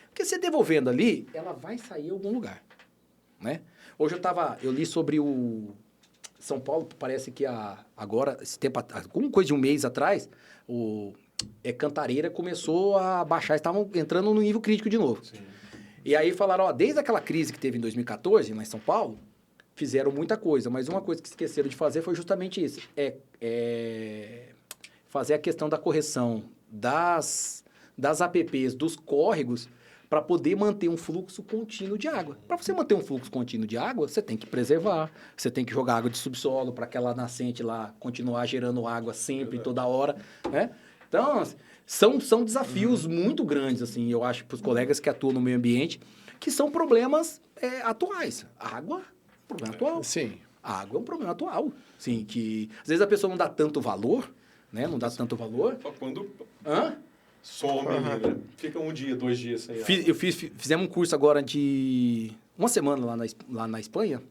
Porque você devolvendo ali, ela vai sair em algum lugar, né? Hoje eu li sobre o São Paulo, parece que agora, esse tempo, alguma coisa de um mês atrás, Cantareira começou a baixar, estavam entrando no nível crítico de novo. Sim. E aí falaram, ó, desde aquela crise que teve em 2014, lá em São Paulo, fizeram muita coisa, mas uma coisa que esqueceram de fazer foi justamente isso, fazer a questão da correção das APPs, dos córregos, para poder manter um fluxo contínuo de água. Para você manter um fluxo contínuo de água, você tem que preservar, você tem que jogar água de subsolo para aquela nascente lá continuar gerando água sempre, toda hora, né? Então, são desafios muito grandes, assim, eu acho, para os colegas que atuam no meio ambiente, que são problemas atuais. A água é um problema atual. Sim. A água é um problema atual. Sim, que às vezes a pessoa não dá tanto valor, né? Não dá tanto valor. Só quando Hã? some, né? Fica 1 dia, 2 dias sem água. Fizemos um curso agora de uma semana lá na Espanha,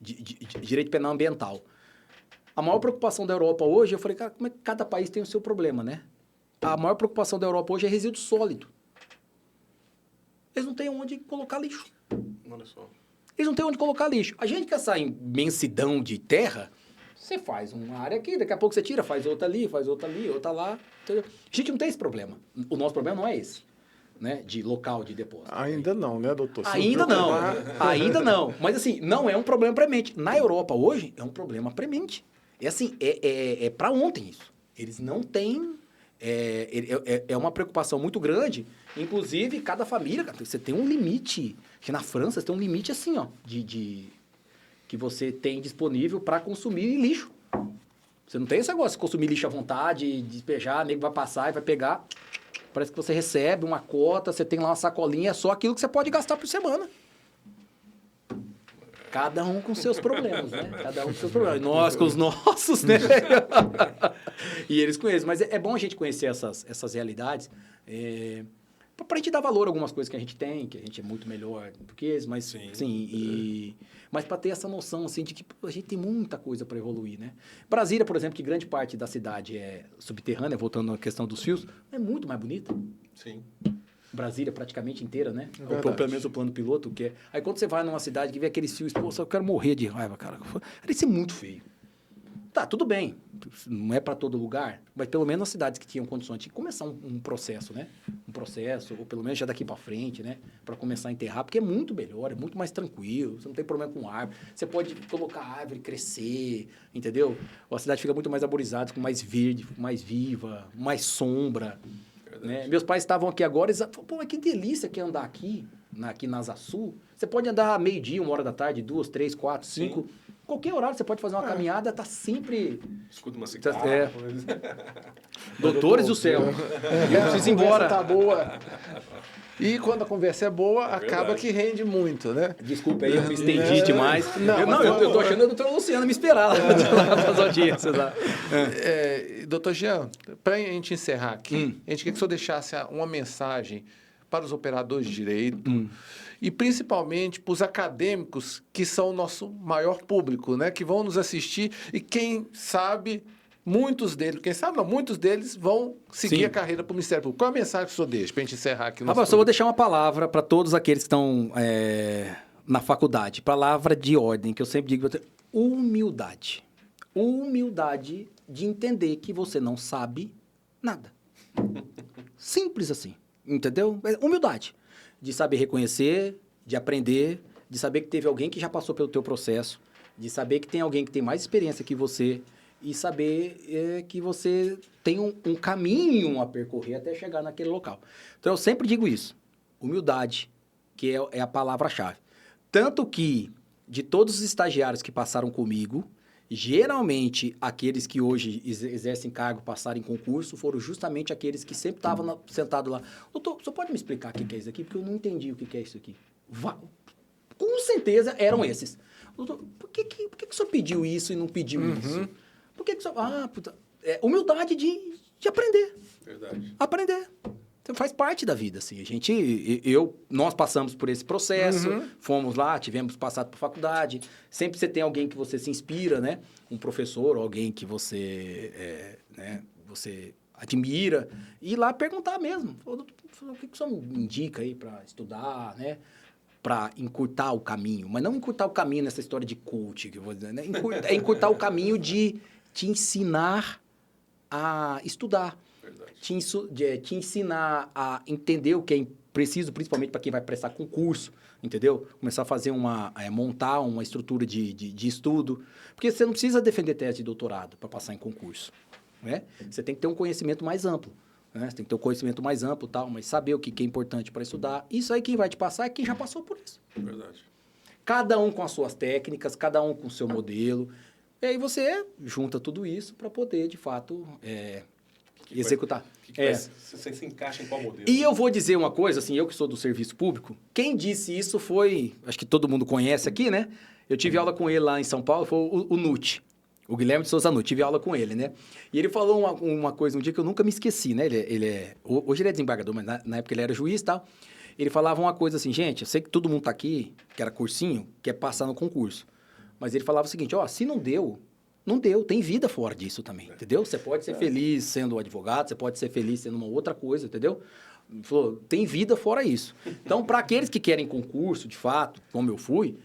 de direito penal ambiental. A maior preocupação da Europa hoje, eu falei, cara, como é que cada país tem o seu problema, né? A maior preocupação da Europa hoje é resíduo sólido. Eles não têm onde colocar lixo. Olha só. Eles não têm onde colocar lixo. A gente com essa imensidão de terra, você faz uma área aqui, daqui a pouco você tira, faz outra ali, outra lá. Entendeu? A gente não tem esse problema. O nosso problema não é esse, né? De local de depósito. Ainda não, né, doutor? Ainda não. Mas assim, não é um problema premente. Na Europa hoje, é um problema premente. É assim, é para ontem isso. Eles não têm... É uma preocupação muito grande. Inclusive, cada família... Você tem um limite. Que na França, você tem um limite assim, ó. Que você tem disponível para consumir lixo. Você não tem esse negócio de consumir lixo à vontade, despejar, nego vai passar e vai pegar. Parece que você recebe uma cota, você tem lá uma sacolinha, é só aquilo que você pode gastar por semana. Cada um com seus problemas, né? Cada um com seus problemas. Nós com os nossos, né? E eles com eles. Mas é bom a gente conhecer essas realidades. Para a gente dar valor a algumas coisas que a gente tem, que a gente é muito melhor do que eles, mas sim, mas para ter essa noção assim, de que a gente tem muita coisa para evoluir, né? Brasília, por exemplo, que grande parte da cidade é subterrânea, voltando à questão dos fios, é muito mais bonita. Sim. Brasília praticamente inteira, né? Ou Verdade. pelo menos o plano piloto, que é... Aí quando você vai numa cidade que vê aqueles fios, pô, eu quero morrer de raiva, cara. Deve ser muito feio. Tá, tudo bem. Não é para todo lugar, mas pelo menos as cidades que tinham condições de começar um processo, né? Um processo, ou pelo menos já daqui para frente, né? Para começar a enterrar, porque é muito melhor, é muito mais tranquilo, você não tem problema com árvore. Você pode colocar a árvore, crescer, entendeu? A cidade fica muito mais arborizada, com mais verde, mais viva, mais sombra. Né? Meus pais estavam aqui agora e falaram, pô, mas que delícia que é andar aqui na Asa Sul. Você pode andar meio-dia, 1h da tarde, 2, 3, 4, 5... Sim. Qualquer horário você pode fazer uma caminhada, tá sempre... Escuta uma cigarra. Doutores do céu. Eu preciso ir embora. Tá boa. E quando a conversa é boa, acaba que rende muito, né? Desculpa aí, eu me estendi demais. Não, Eu tô achando a doutora Luciana me esperar lá nas audiências lá. Doutor Jean, para a gente encerrar aqui, a gente queria que o senhor deixasse uma mensagem para os operadores de direito e principalmente para os acadêmicos que são o nosso maior público, né? Que vão nos assistir e quem sabe... Muitos deles vão seguir Sim. a carreira para o Ministério Público. Qual é a mensagem que o senhor deixa para a gente encerrar aqui? Rapaz, só vou deixar uma palavra para todos aqueles que estão na faculdade. Palavra de ordem, que eu sempre digo. Humildade. Humildade de entender que você não sabe nada. Simples assim. Entendeu? Humildade. De saber reconhecer, de aprender, de saber que teve alguém que já passou pelo teu processo, de saber que tem alguém que tem mais experiência que você... E saber que você tem um caminho a percorrer até chegar naquele local. Então, eu sempre digo isso. Humildade, que é a palavra-chave. Tanto que, de todos os estagiários que passaram comigo, geralmente, aqueles que hoje exercem cargo, passaram em concurso, foram justamente aqueles que sempre estavam sentados lá. Doutor, você pode me explicar o que é isso aqui? Porque eu não entendi o que é isso aqui. Com certeza, eram esses. Doutor, por que o senhor pediu isso e não pediu isso? Por que o senhor... humildade de aprender. Verdade. Aprender. Então, faz parte da vida, assim. Nós passamos por esse processo, fomos lá, tivemos passado por faculdade. Sempre você tem alguém que você se inspira, né? Um professor, alguém que você admira. E ir lá perguntar mesmo. O que o senhor me indica aí para estudar, né? Para encurtar o caminho. Mas não encurtar o caminho nessa história de coach, que eu vou dizer, né? Encurtar o caminho de te ensinar a estudar. Te ensinar a entender o que é preciso, principalmente para quem vai prestar concurso, entendeu? Começar a fazer montar uma estrutura de estudo. Porque você não precisa defender tese de doutorado para passar em concurso, né? Você tem que ter um conhecimento mais amplo, né? Você tem que ter um conhecimento mais amplo, tal, mas saber o que é importante para estudar. Isso aí quem vai te passar é quem já passou por isso. Verdade. Cada um com as suas técnicas, cada um com o seu modelo. E aí você junta tudo isso para poder, de fato, executar. Você se encaixa em qual modelo? E eu vou dizer uma coisa, assim, eu que sou do serviço público, quem disse isso foi, acho que todo mundo conhece aqui, né? Eu tive aula com ele lá em São Paulo, foi o Nutti, o Guilherme de Souza Nutti, tive aula com ele, né? E ele falou uma coisa um dia que eu nunca me esqueci, né? Hoje ele é desembargador, mas na época ele era juiz e tal. Ele falava uma coisa assim, gente, eu sei que todo mundo tá aqui, que era cursinho, quer passar no concurso. Mas ele falava o seguinte, se não deu, não deu, tem vida fora disso também, entendeu? Você pode ser feliz sendo advogado, você pode ser feliz sendo uma outra coisa, entendeu? Ele falou, tem vida fora isso. Então, para aqueles que querem concurso, de fato, como eu fui,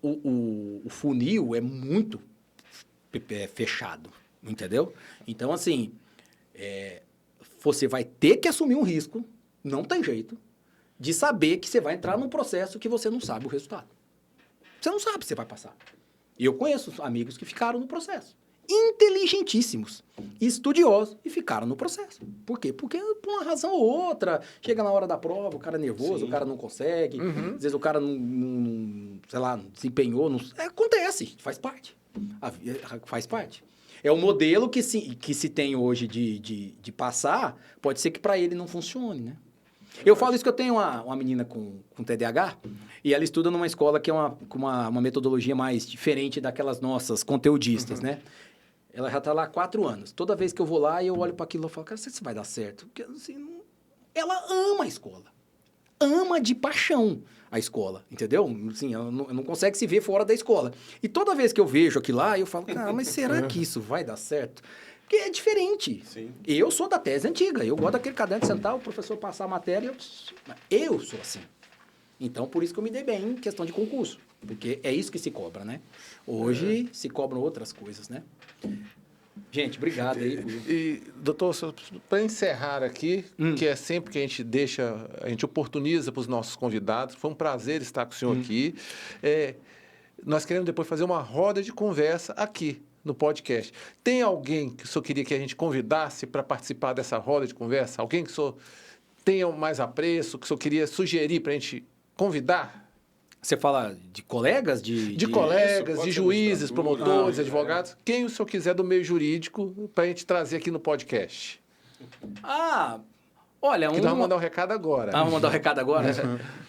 o funil é muito fechado, entendeu? Então, assim, você vai ter que assumir um risco, não tem jeito, de saber que você vai entrar num processo que você não sabe o resultado. Você não sabe se você vai passar. E eu conheço amigos que ficaram no processo. Inteligentíssimos, estudiosos, e ficaram no processo. Por quê? Porque por uma razão ou outra, chega na hora da prova, o cara é nervoso, o cara não consegue, às vezes o cara não desempenhou. Acontece, faz parte. Faz parte. É o modelo que se tem hoje de passar, pode ser que para ele não funcione, né? Eu falo isso que eu tenho uma menina com TDAH e ela estuda numa escola que é com uma metodologia mais diferente daquelas nossas conteudistas, né? Ela já está lá há 4 anos. Toda vez que eu vou lá, eu olho para aquilo e falo, cara, não sei se vai dar certo. Porque, assim, ela ama a escola. Ama de paixão a escola, entendeu? Assim, ela não consegue se ver fora da escola. E toda vez que eu vejo aquilo lá, eu falo, cara, mas será que isso vai dar certo? Porque é diferente. Sim. Eu sou da tese antiga. Eu gosto daquele caderno de sentar, o professor passar a matéria. Eu sou assim. Então, por isso que eu me dei bem em questão de concurso. Porque é isso que se cobra, né? Hoje se cobram outras coisas, né? Gente, obrigado aí. E, doutor, para encerrar aqui, que é sempre que a gente oportuniza para os nossos convidados, foi um prazer estar com o senhor aqui. Nós queremos depois fazer uma roda de conversa aqui no podcast. Tem alguém que o senhor queria que a gente convidasse para participar dessa roda de conversa? Alguém que o senhor tenha mais apreço, que o senhor queria sugerir para a gente convidar? Você fala de colegas? De colegas, pode de ser juízes, administrador, promotores, é. advogados, quem o senhor quiser do meio jurídico, para a gente trazer aqui no podcast. Olha, Que nós vamos mandar um recado agora. Vamos mandar o recado agora?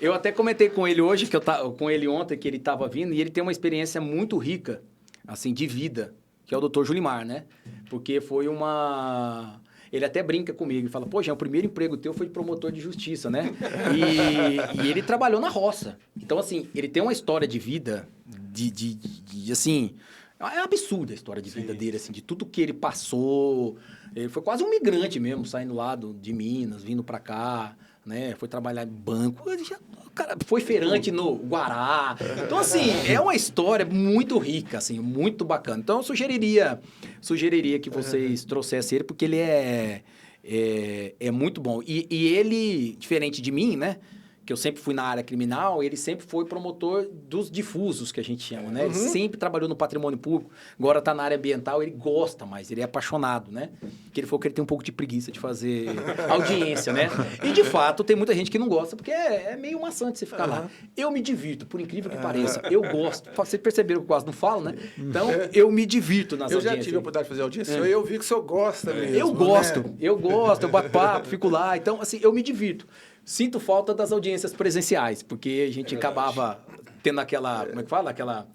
Eu até comentei com ele hoje, com ele ontem, que ele estava vindo, e ele tem uma experiência muito rica, assim, de vida, que é o Dr. Julimar, né? Porque foi uma... Ele até brinca comigo e fala, poxa, o primeiro emprego teu foi de promotor de justiça, né? E ele trabalhou na roça. Então, assim, ele tem uma história de vida, assim... É absurda a história de vida dele, assim, de tudo que ele passou. Ele foi quase um migrante mesmo, saindo lá de Minas, vindo pra cá, né? Foi trabalhar em banco. O cara foi feirante no Guará. Então, assim, é uma história muito rica, assim, muito bacana. Então, eu sugeriria que vocês trouxessem ele, porque ele é muito bom. E ele, diferente de mim, né? Que eu sempre fui na área criminal, ele sempre foi promotor dos difusos, que a gente chama, né? Ele sempre trabalhou no patrimônio público, agora está na área ambiental, ele gosta mais, ele é apaixonado, né? Que ele falou que ele tem um pouco de preguiça de fazer audiência, né? E, de fato, tem muita gente que não gosta, porque é meio maçante você ficar lá. Eu me divirto, por incrível que pareça, eu gosto. Vocês perceberam que eu quase não falo, né? Então, eu me divirto nas audiências. Eu já tive a oportunidade de fazer audiência, e eu vi que o senhor gosta mesmo, Eu gosto, eu bato papo, fico lá. Então, assim, eu me divirto. Sinto falta das audiências presenciais, porque a gente acabava tendo aquela, como é que fala? Aquela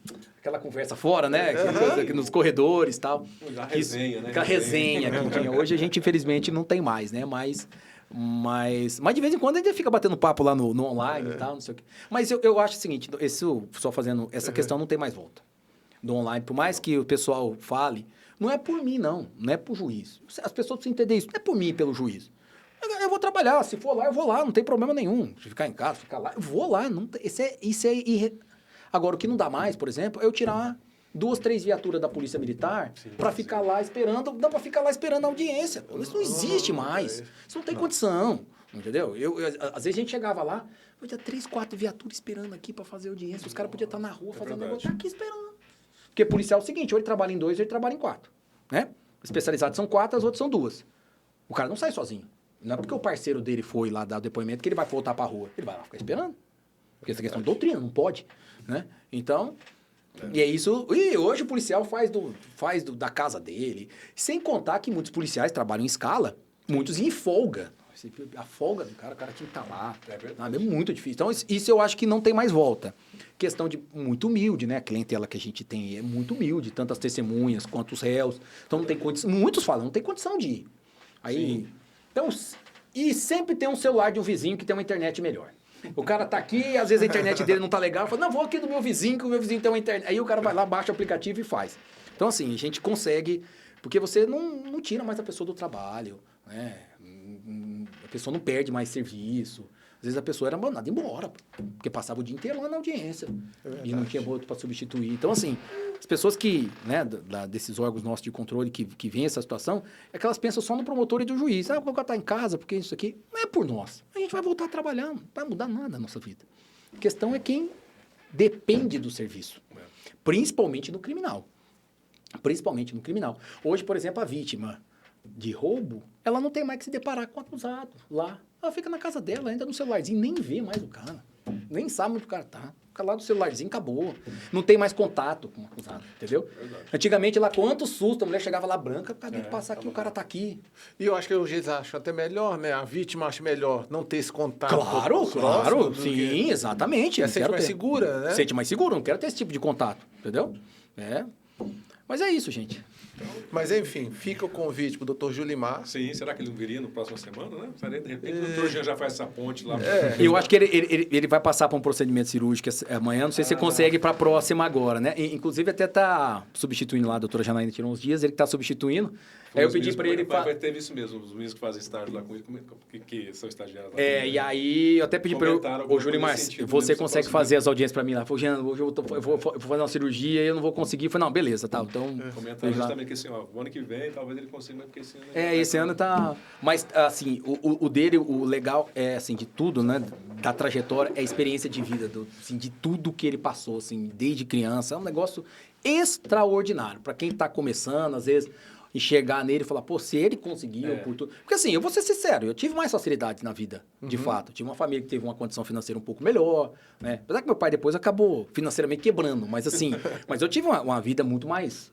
conversa fora, né? Coisa aqui nos corredores e tal. A resenha, né? Aquela resenha que tinha. Hoje a gente, infelizmente, não tem mais, né? Mas de vez em quando a gente fica batendo papo lá no online e tal, não sei o quê. Mas eu acho o seguinte, só fazendo essa questão não tem mais volta. Do online, por mais que o pessoal fale, não é por mim, não é por juiz. As pessoas precisam entender isso, não é por mim, pelo juiz. Eu vou trabalhar, se for lá, eu vou lá, não tem problema nenhum. Se ficar em casa, ficar lá, eu vou lá. Agora, o que não dá mais, por exemplo, é eu tirar 2, 3 viaturas da Polícia Militar para ficar lá esperando, dá para ficar lá esperando a audiência. Isso não existe mais. Isso não tem condição, entendeu? Às vezes a gente chegava lá, eu tinha 3, 4 viaturas esperando aqui para fazer audiência. Os caras podiam estar na rua fazendo negócio, tá aqui esperando. Porque policial é o seguinte, ou ele trabalha em 2, ou ele trabalha em 4, né? Especializados são 4, as outras são 2. O cara não sai sozinho. Não é porque o parceiro dele foi lá dar o depoimento que ele vai voltar pra rua. Ele vai lá ficar esperando. Porque essa questão de doutrina, não pode, né? Então, e é isso. E hoje o policial faz da casa dele. Sem contar que muitos policiais trabalham em escala, muitos em folga. A folga do cara, o cara tinha que estar lá. É muito difícil. Então, isso eu acho que não tem mais volta. Questão de muito humilde, né? A clientela que a gente tem é muito humilde, tanto as testemunhas quanto os réus. Então, não tem condição. Muitos falam, não tem condição de ir. Aí. Sim. Então, e sempre tem um celular de um vizinho que tem uma internet melhor. O cara tá aqui, às vezes a internet dele não tá legal, fala, não, vou aqui do meu vizinho, que o meu vizinho tem uma internet. Aí o cara vai lá, baixa o aplicativo e faz. Então, assim, a gente consegue, porque você não tira mais a pessoa do trabalho, né? A pessoa não perde mais serviço. Às vezes a pessoa era mandada embora, porque passava o dia inteiro lá na audiência. E não tinha outro para substituir. Então, assim, as pessoas que, né, desses órgãos nossos de controle que veem essa situação, é que elas pensam só no promotor e do juiz. Ah, vou estar em casa, porque isso aqui não é por nós. A gente vai voltar a trabalhar, não vai mudar nada na nossa vida. A questão é quem depende do serviço, principalmente no criminal. Principalmente no criminal. Hoje, por exemplo, a vítima de roubo, ela não tem mais que se deparar com o acusado lá. Ela fica na casa dela, ainda no celularzinho, nem vê mais o cara. Nem sabe onde o cara tá. Fica lá no celularzinho, acabou. Não tem mais contato com o acusado, entendeu? Verdade. Antigamente, lá, quanto susto, a mulher chegava lá branca, acabei de passar aqui, o cara tá aqui. E eu acho que os juízes acham até melhor, né? A vítima acha melhor não ter esse contato. Claro, sim, exatamente. Se sente mais segura, né? Sente mais segura, não quero ter esse tipo de contato, entendeu? Mas é isso, gente. Mas, enfim, fica o convite pro Dr. Julimar. Sim, será que ele não viria na próxima semana, né? De repente o Dr. Jean já faz essa ponte lá. Eu acho que ele vai passar para um procedimento cirúrgico amanhã, não sei se você consegue para a próxima agora, né? Inclusive até tá substituindo lá, a doutora Janaína tirou uns dias, ele que tá substituindo. Aí eu pedi para ele... Vai ter isso mesmo, os meninos que fazem estágio lá com ele, que são estagiários lá. E aí eu até pedi para ele, ô Júlio Márcio, você consegue fazer as audiências para mim lá? Ele falou, Jean, hoje eu vou fazer uma cirurgia e eu não vou conseguir. Eu falei, não, beleza, tá, então... Comentaram justamente que assim, ó, o ano que vem talvez ele consiga, mas porque esse ano... esse ano tá... Mas, assim, o dele, o legal é, assim, de tudo, né, da trajetória, é a experiência de vida, assim, de tudo que ele passou, assim, desde criança. É um negócio extraordinário. Para quem tá começando, às vezes... enxergar nele e falar, pô, se ele conseguiu por tudo... Porque assim, eu vou ser sincero, eu tive mais facilidades na vida, de fato. Tive uma família que teve uma condição financeira um pouco melhor, né? Apesar que meu pai depois acabou financeiramente quebrando, mas assim... mas eu tive uma vida muito mais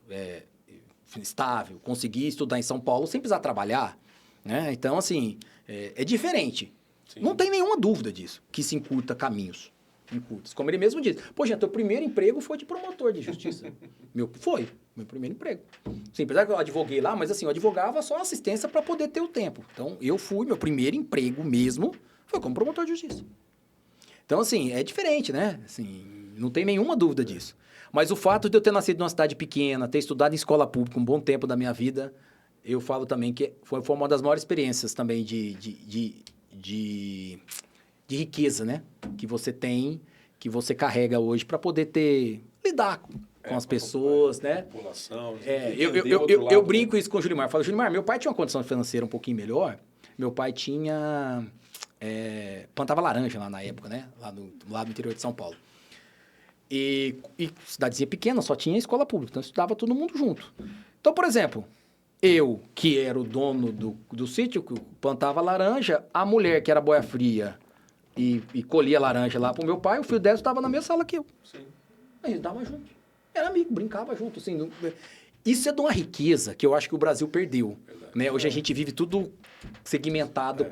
estável, consegui estudar em São Paulo sem precisar trabalhar, né? Então, assim, é diferente. Sim. Não tem nenhuma dúvida disso, que se encurta caminhos. Como ele mesmo disse. Pô, gente, teu primeiro emprego foi de promotor de justiça. Meu primeiro emprego. Sim, apesar que eu advoguei lá, mas assim, eu advogava só assistência para poder ter o tempo. Então, meu primeiro emprego mesmo foi como promotor de justiça. Então, assim, é diferente, né? Assim, não tem nenhuma dúvida disso. Mas o fato de eu ter nascido numa cidade pequena, ter estudado em escola pública um bom tempo da minha vida, eu falo também que foi uma das maiores experiências também de riqueza, né? Que você tem, que você carrega hoje para poder lidar com as pessoas, né? População, eu brinco isso com o Julimar. Eu falo, Julimar, meu pai tinha uma condição financeira um pouquinho melhor. Meu pai tinha... plantava laranja lá na época, né? Lá no interior de São Paulo. E cidadezinha pequena, só tinha escola pública. Então, estudava todo mundo junto. Então, por exemplo... Eu, que era o dono do sítio, que plantava laranja, a mulher, que era boia fria e colhia laranja lá pro meu pai, o filho dela estava na mesma sala que eu. Sim. A gente estava junto. Era amigo, brincava junto. Assim, isso é de uma riqueza que eu acho que o Brasil perdeu. Né? Hoje a gente vive tudo segmentado,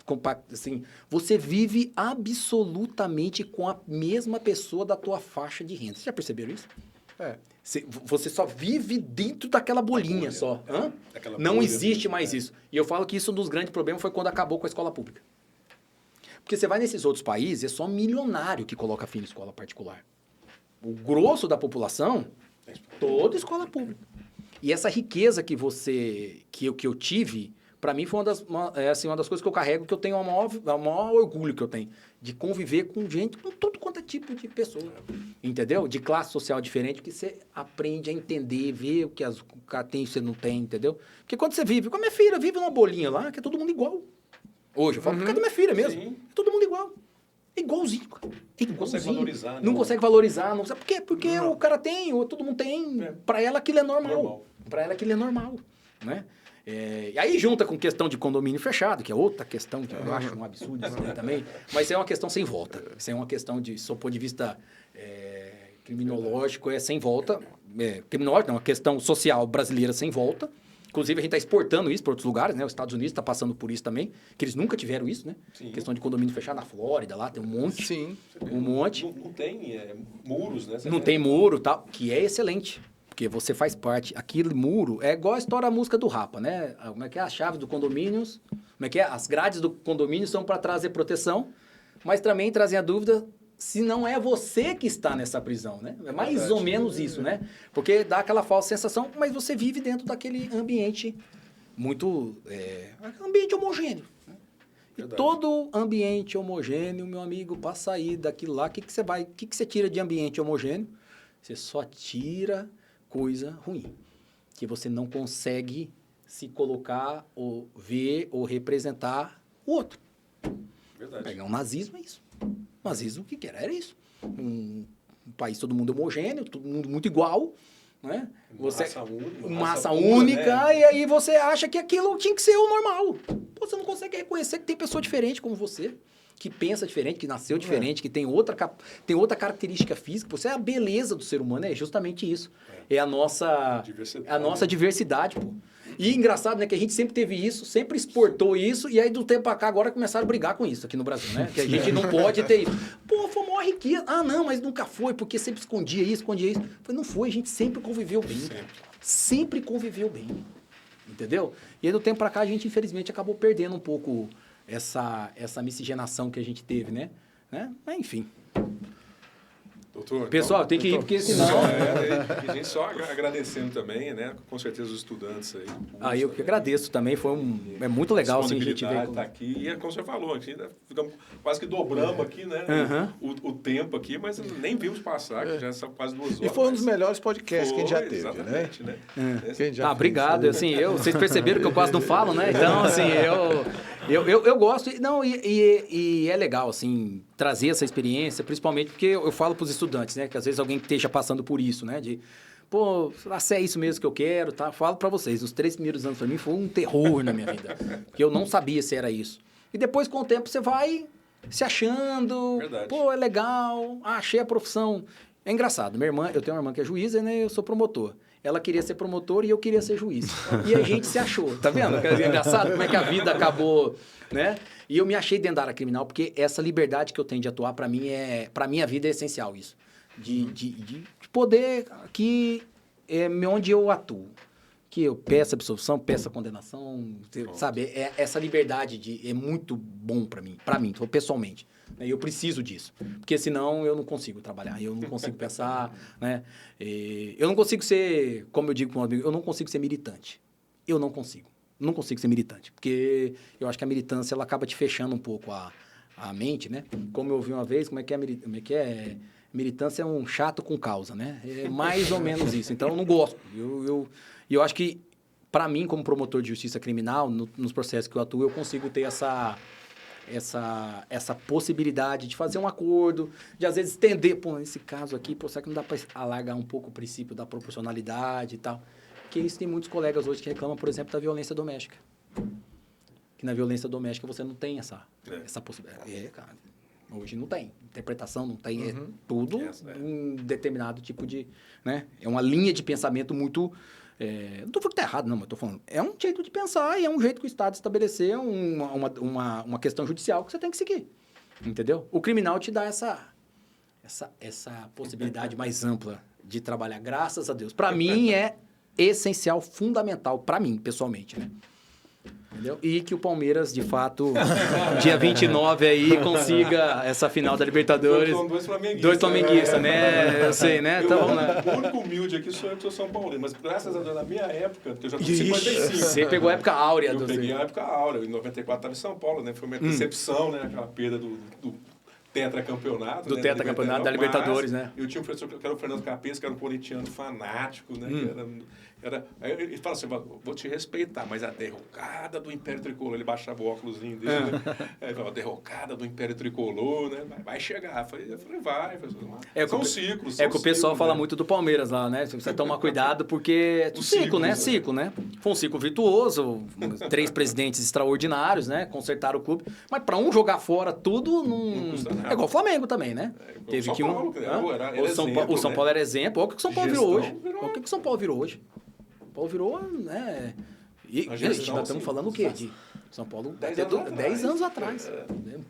compacto. Assim, você vive absolutamente com a mesma pessoa da tua faixa de renda. Vocês já perceberam isso? Você só vive dentro daquela bolinha só. Não existe mais isso. E eu falo que isso um dos grandes problemas foi quando acabou com a escola pública. Porque você vai nesses outros países, é só milionário que coloca filho em escola particular. O grosso da população, toda escola pública. E essa riqueza que eu tive, para mim foi uma das coisas que eu carrego, que eu tenho o maior orgulho que eu tenho. De conviver com gente, com tudo quanto é tipo de pessoa. Entendeu? De classe social diferente, que você aprende a entender, ver o que o cara tem e você não tem, entendeu? Porque quando você vive, com a minha filha, vive numa bolinha lá, que é todo mundo igual. Hoje, eu falo, porque é da minha filha mesmo. Sim. É todo mundo igual. É igualzinho, cara. Não consegue valorizar. Não consegue valorizar. Não sabe por quê? Porque o cara tem, ou todo mundo tem. Pra ela aquilo é normal. Pra ela aquilo é normal, né? E aí junta com questão de condomínio fechado, que é outra questão que eu acho um absurdo isso aí também, mas é uma questão sem volta. Isso é uma questão de, do ponto de vista criminológico, é sem volta. Criminológico não, uma questão social brasileira sem volta. Inclusive, a gente está exportando isso para outros lugares, né? Os Estados Unidos está passando por isso também, que eles nunca tiveram isso, né? Sim. Questão de condomínio fechado na Flórida, lá tem um monte. Sim. Um monte. Não tem muros, né? Não tem muro e tal, que é excelente. Porque você faz parte. Aquele muro é igual a história da música do Rapa, né? Como é que é? A chave do condomínio. Como é que é? As grades do condomínio são para trazer proteção, mas também trazem a dúvida se não é você que está nessa prisão, né? É mais ou menos isso, né? Porque dá aquela falsa sensação, mas você vive dentro daquele ambiente muito... ambiente homogêneo. Né? E todo ambiente homogêneo, meu amigo, para sair daquilo lá, o que você tira de ambiente homogêneo? Você só tira coisa ruim. Que você não consegue se colocar ou ver ou representar o outro. Verdade. Pegar um nazismo é isso. O nazismo, o que era? Era isso. Um país todo mundo homogêneo, todo mundo muito igual, né? Uma raça única, né? E aí você acha que aquilo tinha que ser o normal. Pô, você não consegue reconhecer que tem pessoa diferente como você, que pensa diferente, que nasceu diferente, que tem outra característica física. Você é a beleza do ser humano, é justamente isso. É a nossa diversidade, pô. E engraçado, né, que a gente sempre teve isso, sempre exportou isso, e aí do tempo pra cá agora começaram a brigar com isso aqui no Brasil, né? Que a gente não pode ter isso. Pô, foi a maior riqueza. Ah, não, mas nunca foi, porque sempre escondia isso. Foi, não foi, a gente sempre conviveu bem. Sempre conviveu bem. Entendeu? E aí do tempo pra cá a gente, infelizmente, acabou perdendo um pouco essa miscigenação que a gente teve, né? Mas enfim. Doutor, pessoal, então, tem que ir, porque senão... A gente só agradecendo também, né? Com certeza os estudantes aí. Eu que agradeço também, é muito legal assim, a gente ver. Tá aqui, e como você falou, a gente ficamos quase que dobramos aqui, né? O tempo aqui, mas nem vimos passar, que já são quase 2 horas. E foi um dos melhores podcasts que a gente já teve, exatamente, né? Obrigado. Assim, vocês perceberam que eu quase não falo, né? Então, assim, eu gosto. E é legal, assim, trazer essa experiência, principalmente porque eu falo para os estudantes, né? Que às vezes alguém esteja passando por isso, né? pô, se é isso mesmo que eu quero, tá? Falo pra vocês, os 3 primeiros anos pra mim foi um terror na minha vida. Porque eu não sabia se era isso. E depois, com o tempo, você vai se achando, Verdade. pô, é legal, achei a profissão. É engraçado, eu tenho uma irmã que é juíza, né? Eu sou promotor. Ela queria ser promotor e eu queria ser juiz. E a gente se achou, tá vendo? É engraçado como é que a vida acabou, né? E eu me achei dentro da área criminal, porque essa liberdade que eu tenho de atuar, pra minha vida é essencial isso. De poder aqui, onde eu atuo. Que eu peço absolvição, peço condenação, sabe? Essa liberdade é muito bom pra mim, pessoalmente. E eu preciso disso, porque senão eu não consigo trabalhar, eu não consigo pensar, né? Eu não consigo ser, como eu digo para um amigo, eu não consigo ser militante. Eu não consigo ser militante, porque eu acho que a militância ela acaba te fechando um pouco a mente, né? Como eu ouvi uma vez, como é que é? Militância é um chato com causa, né? É mais ou menos isso. Então, eu não gosto. Eu acho que, para mim, como promotor de justiça criminal, nos processos que eu atuo, eu consigo ter essa possibilidade de fazer um acordo, de, às vezes, estender. Pô, nesse caso aqui, pô, será que não dá para alargar um pouco o princípio da proporcionalidade e tal? Porque isso tem muitos colegas hoje que reclamam, por exemplo, da violência doméstica. Que na violência doméstica você não tem essa possibilidade. Cara. Hoje não tem. Interpretação não tem. É tudo um determinado tipo de... Né? É uma linha de pensamento muito... não estou falando que está errado, não, mas estou falando... É um jeito de pensar e é um jeito que o Estado estabeleceu uma questão judicial que você tem que seguir. Entendeu? O criminal te dá essa possibilidade mais ampla de trabalhar, graças a Deus. Para mim, é essencial, fundamental, para mim, pessoalmente, né? Entendeu? E que o Palmeiras, de fato, dia 29 aí, consiga essa final da Libertadores. São dois flamenguistas. Dois flamenguistas, né? Eu sei, né? Então, O único humilde aqui sou eu que sou São Paulino, mas graças a Deus, na minha época, que eu já tô com 55. Você pegou a época áurea. Eu peguei a época áurea. Em 94 estava em São Paulo, né? Foi uma decepção, né? Aquela perda do tetracampeonato. Do tetracampeonato da Libertadores, né? Eu tinha um professor que era o Fernando Capês, que era um corintiano fanático, né? Aí ele fala assim, vou te respeitar, mas a derrocada do Império Tricolor, ele baixava o óculosinho dele, né? Aí ele falava, a derrocada do Império Tricolor, né? Vai chegar. Eu falei, vai. São ciclos. É que o pessoal fala né? muito do Palmeiras lá, né? Você precisa tomar cuidado, porque é ciclo, né? Ciclo, né? Foi um ciclo virtuoso, 3 presidentes extraordinários, né? Consertaram o clube. Mas para um jogar fora tudo, não custa nada. É igual o Flamengo também, né? Teve que o São Paulo era exemplo. Olha o que o São Paulo virou hoje. Olha o que o São Paulo virou hoje. Paulo virou, né? E a gente ainda estamos falando o quê? De São Paulo 10 anos atrás.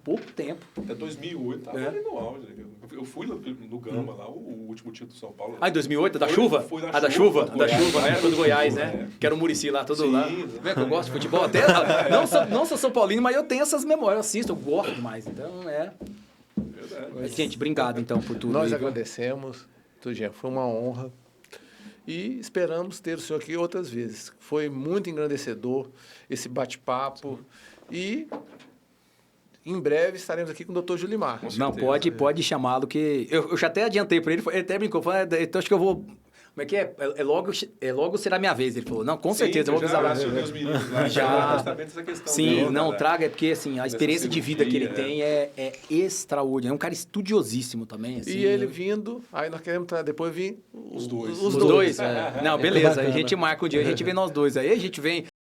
Pouco tempo. Até 2008 estava ali no auge. Eu fui no Gama lá, o último título do São Paulo. Ah, em 2008? Da chuva? Foi da chuva, né? Foi do Goiás, né? Que era o Muricy lá, todo lá. Vê que eu gosto de futebol. Até, não sou São Paulino, mas eu tenho essas memórias. Eu assisto, eu gosto demais. Então, Verdade. Gente, obrigado então por tudo. Nós agradecemos, Jean, foi uma honra. E esperamos ter o senhor aqui outras vezes. Foi muito engrandecedor esse bate-papo. E em breve estaremos aqui com o Dr. Julimar. Não, pode chamá-lo, que eu já até adiantei para ele até brincou, falou, então acho que eu vou... Como é que é? Logo será minha vez. Ele falou, não, com certeza, eu vou avisar lá. Sim, não, traga, porque assim, a experiência de vida que ele tem é extraordinária. É um cara estudiosíssimo também. Assim, e ele vindo, aí nós queremos depois vir os dois. Os dois. Não, beleza, a gente marca um dia, a gente vem nós dois. Aí a gente vem...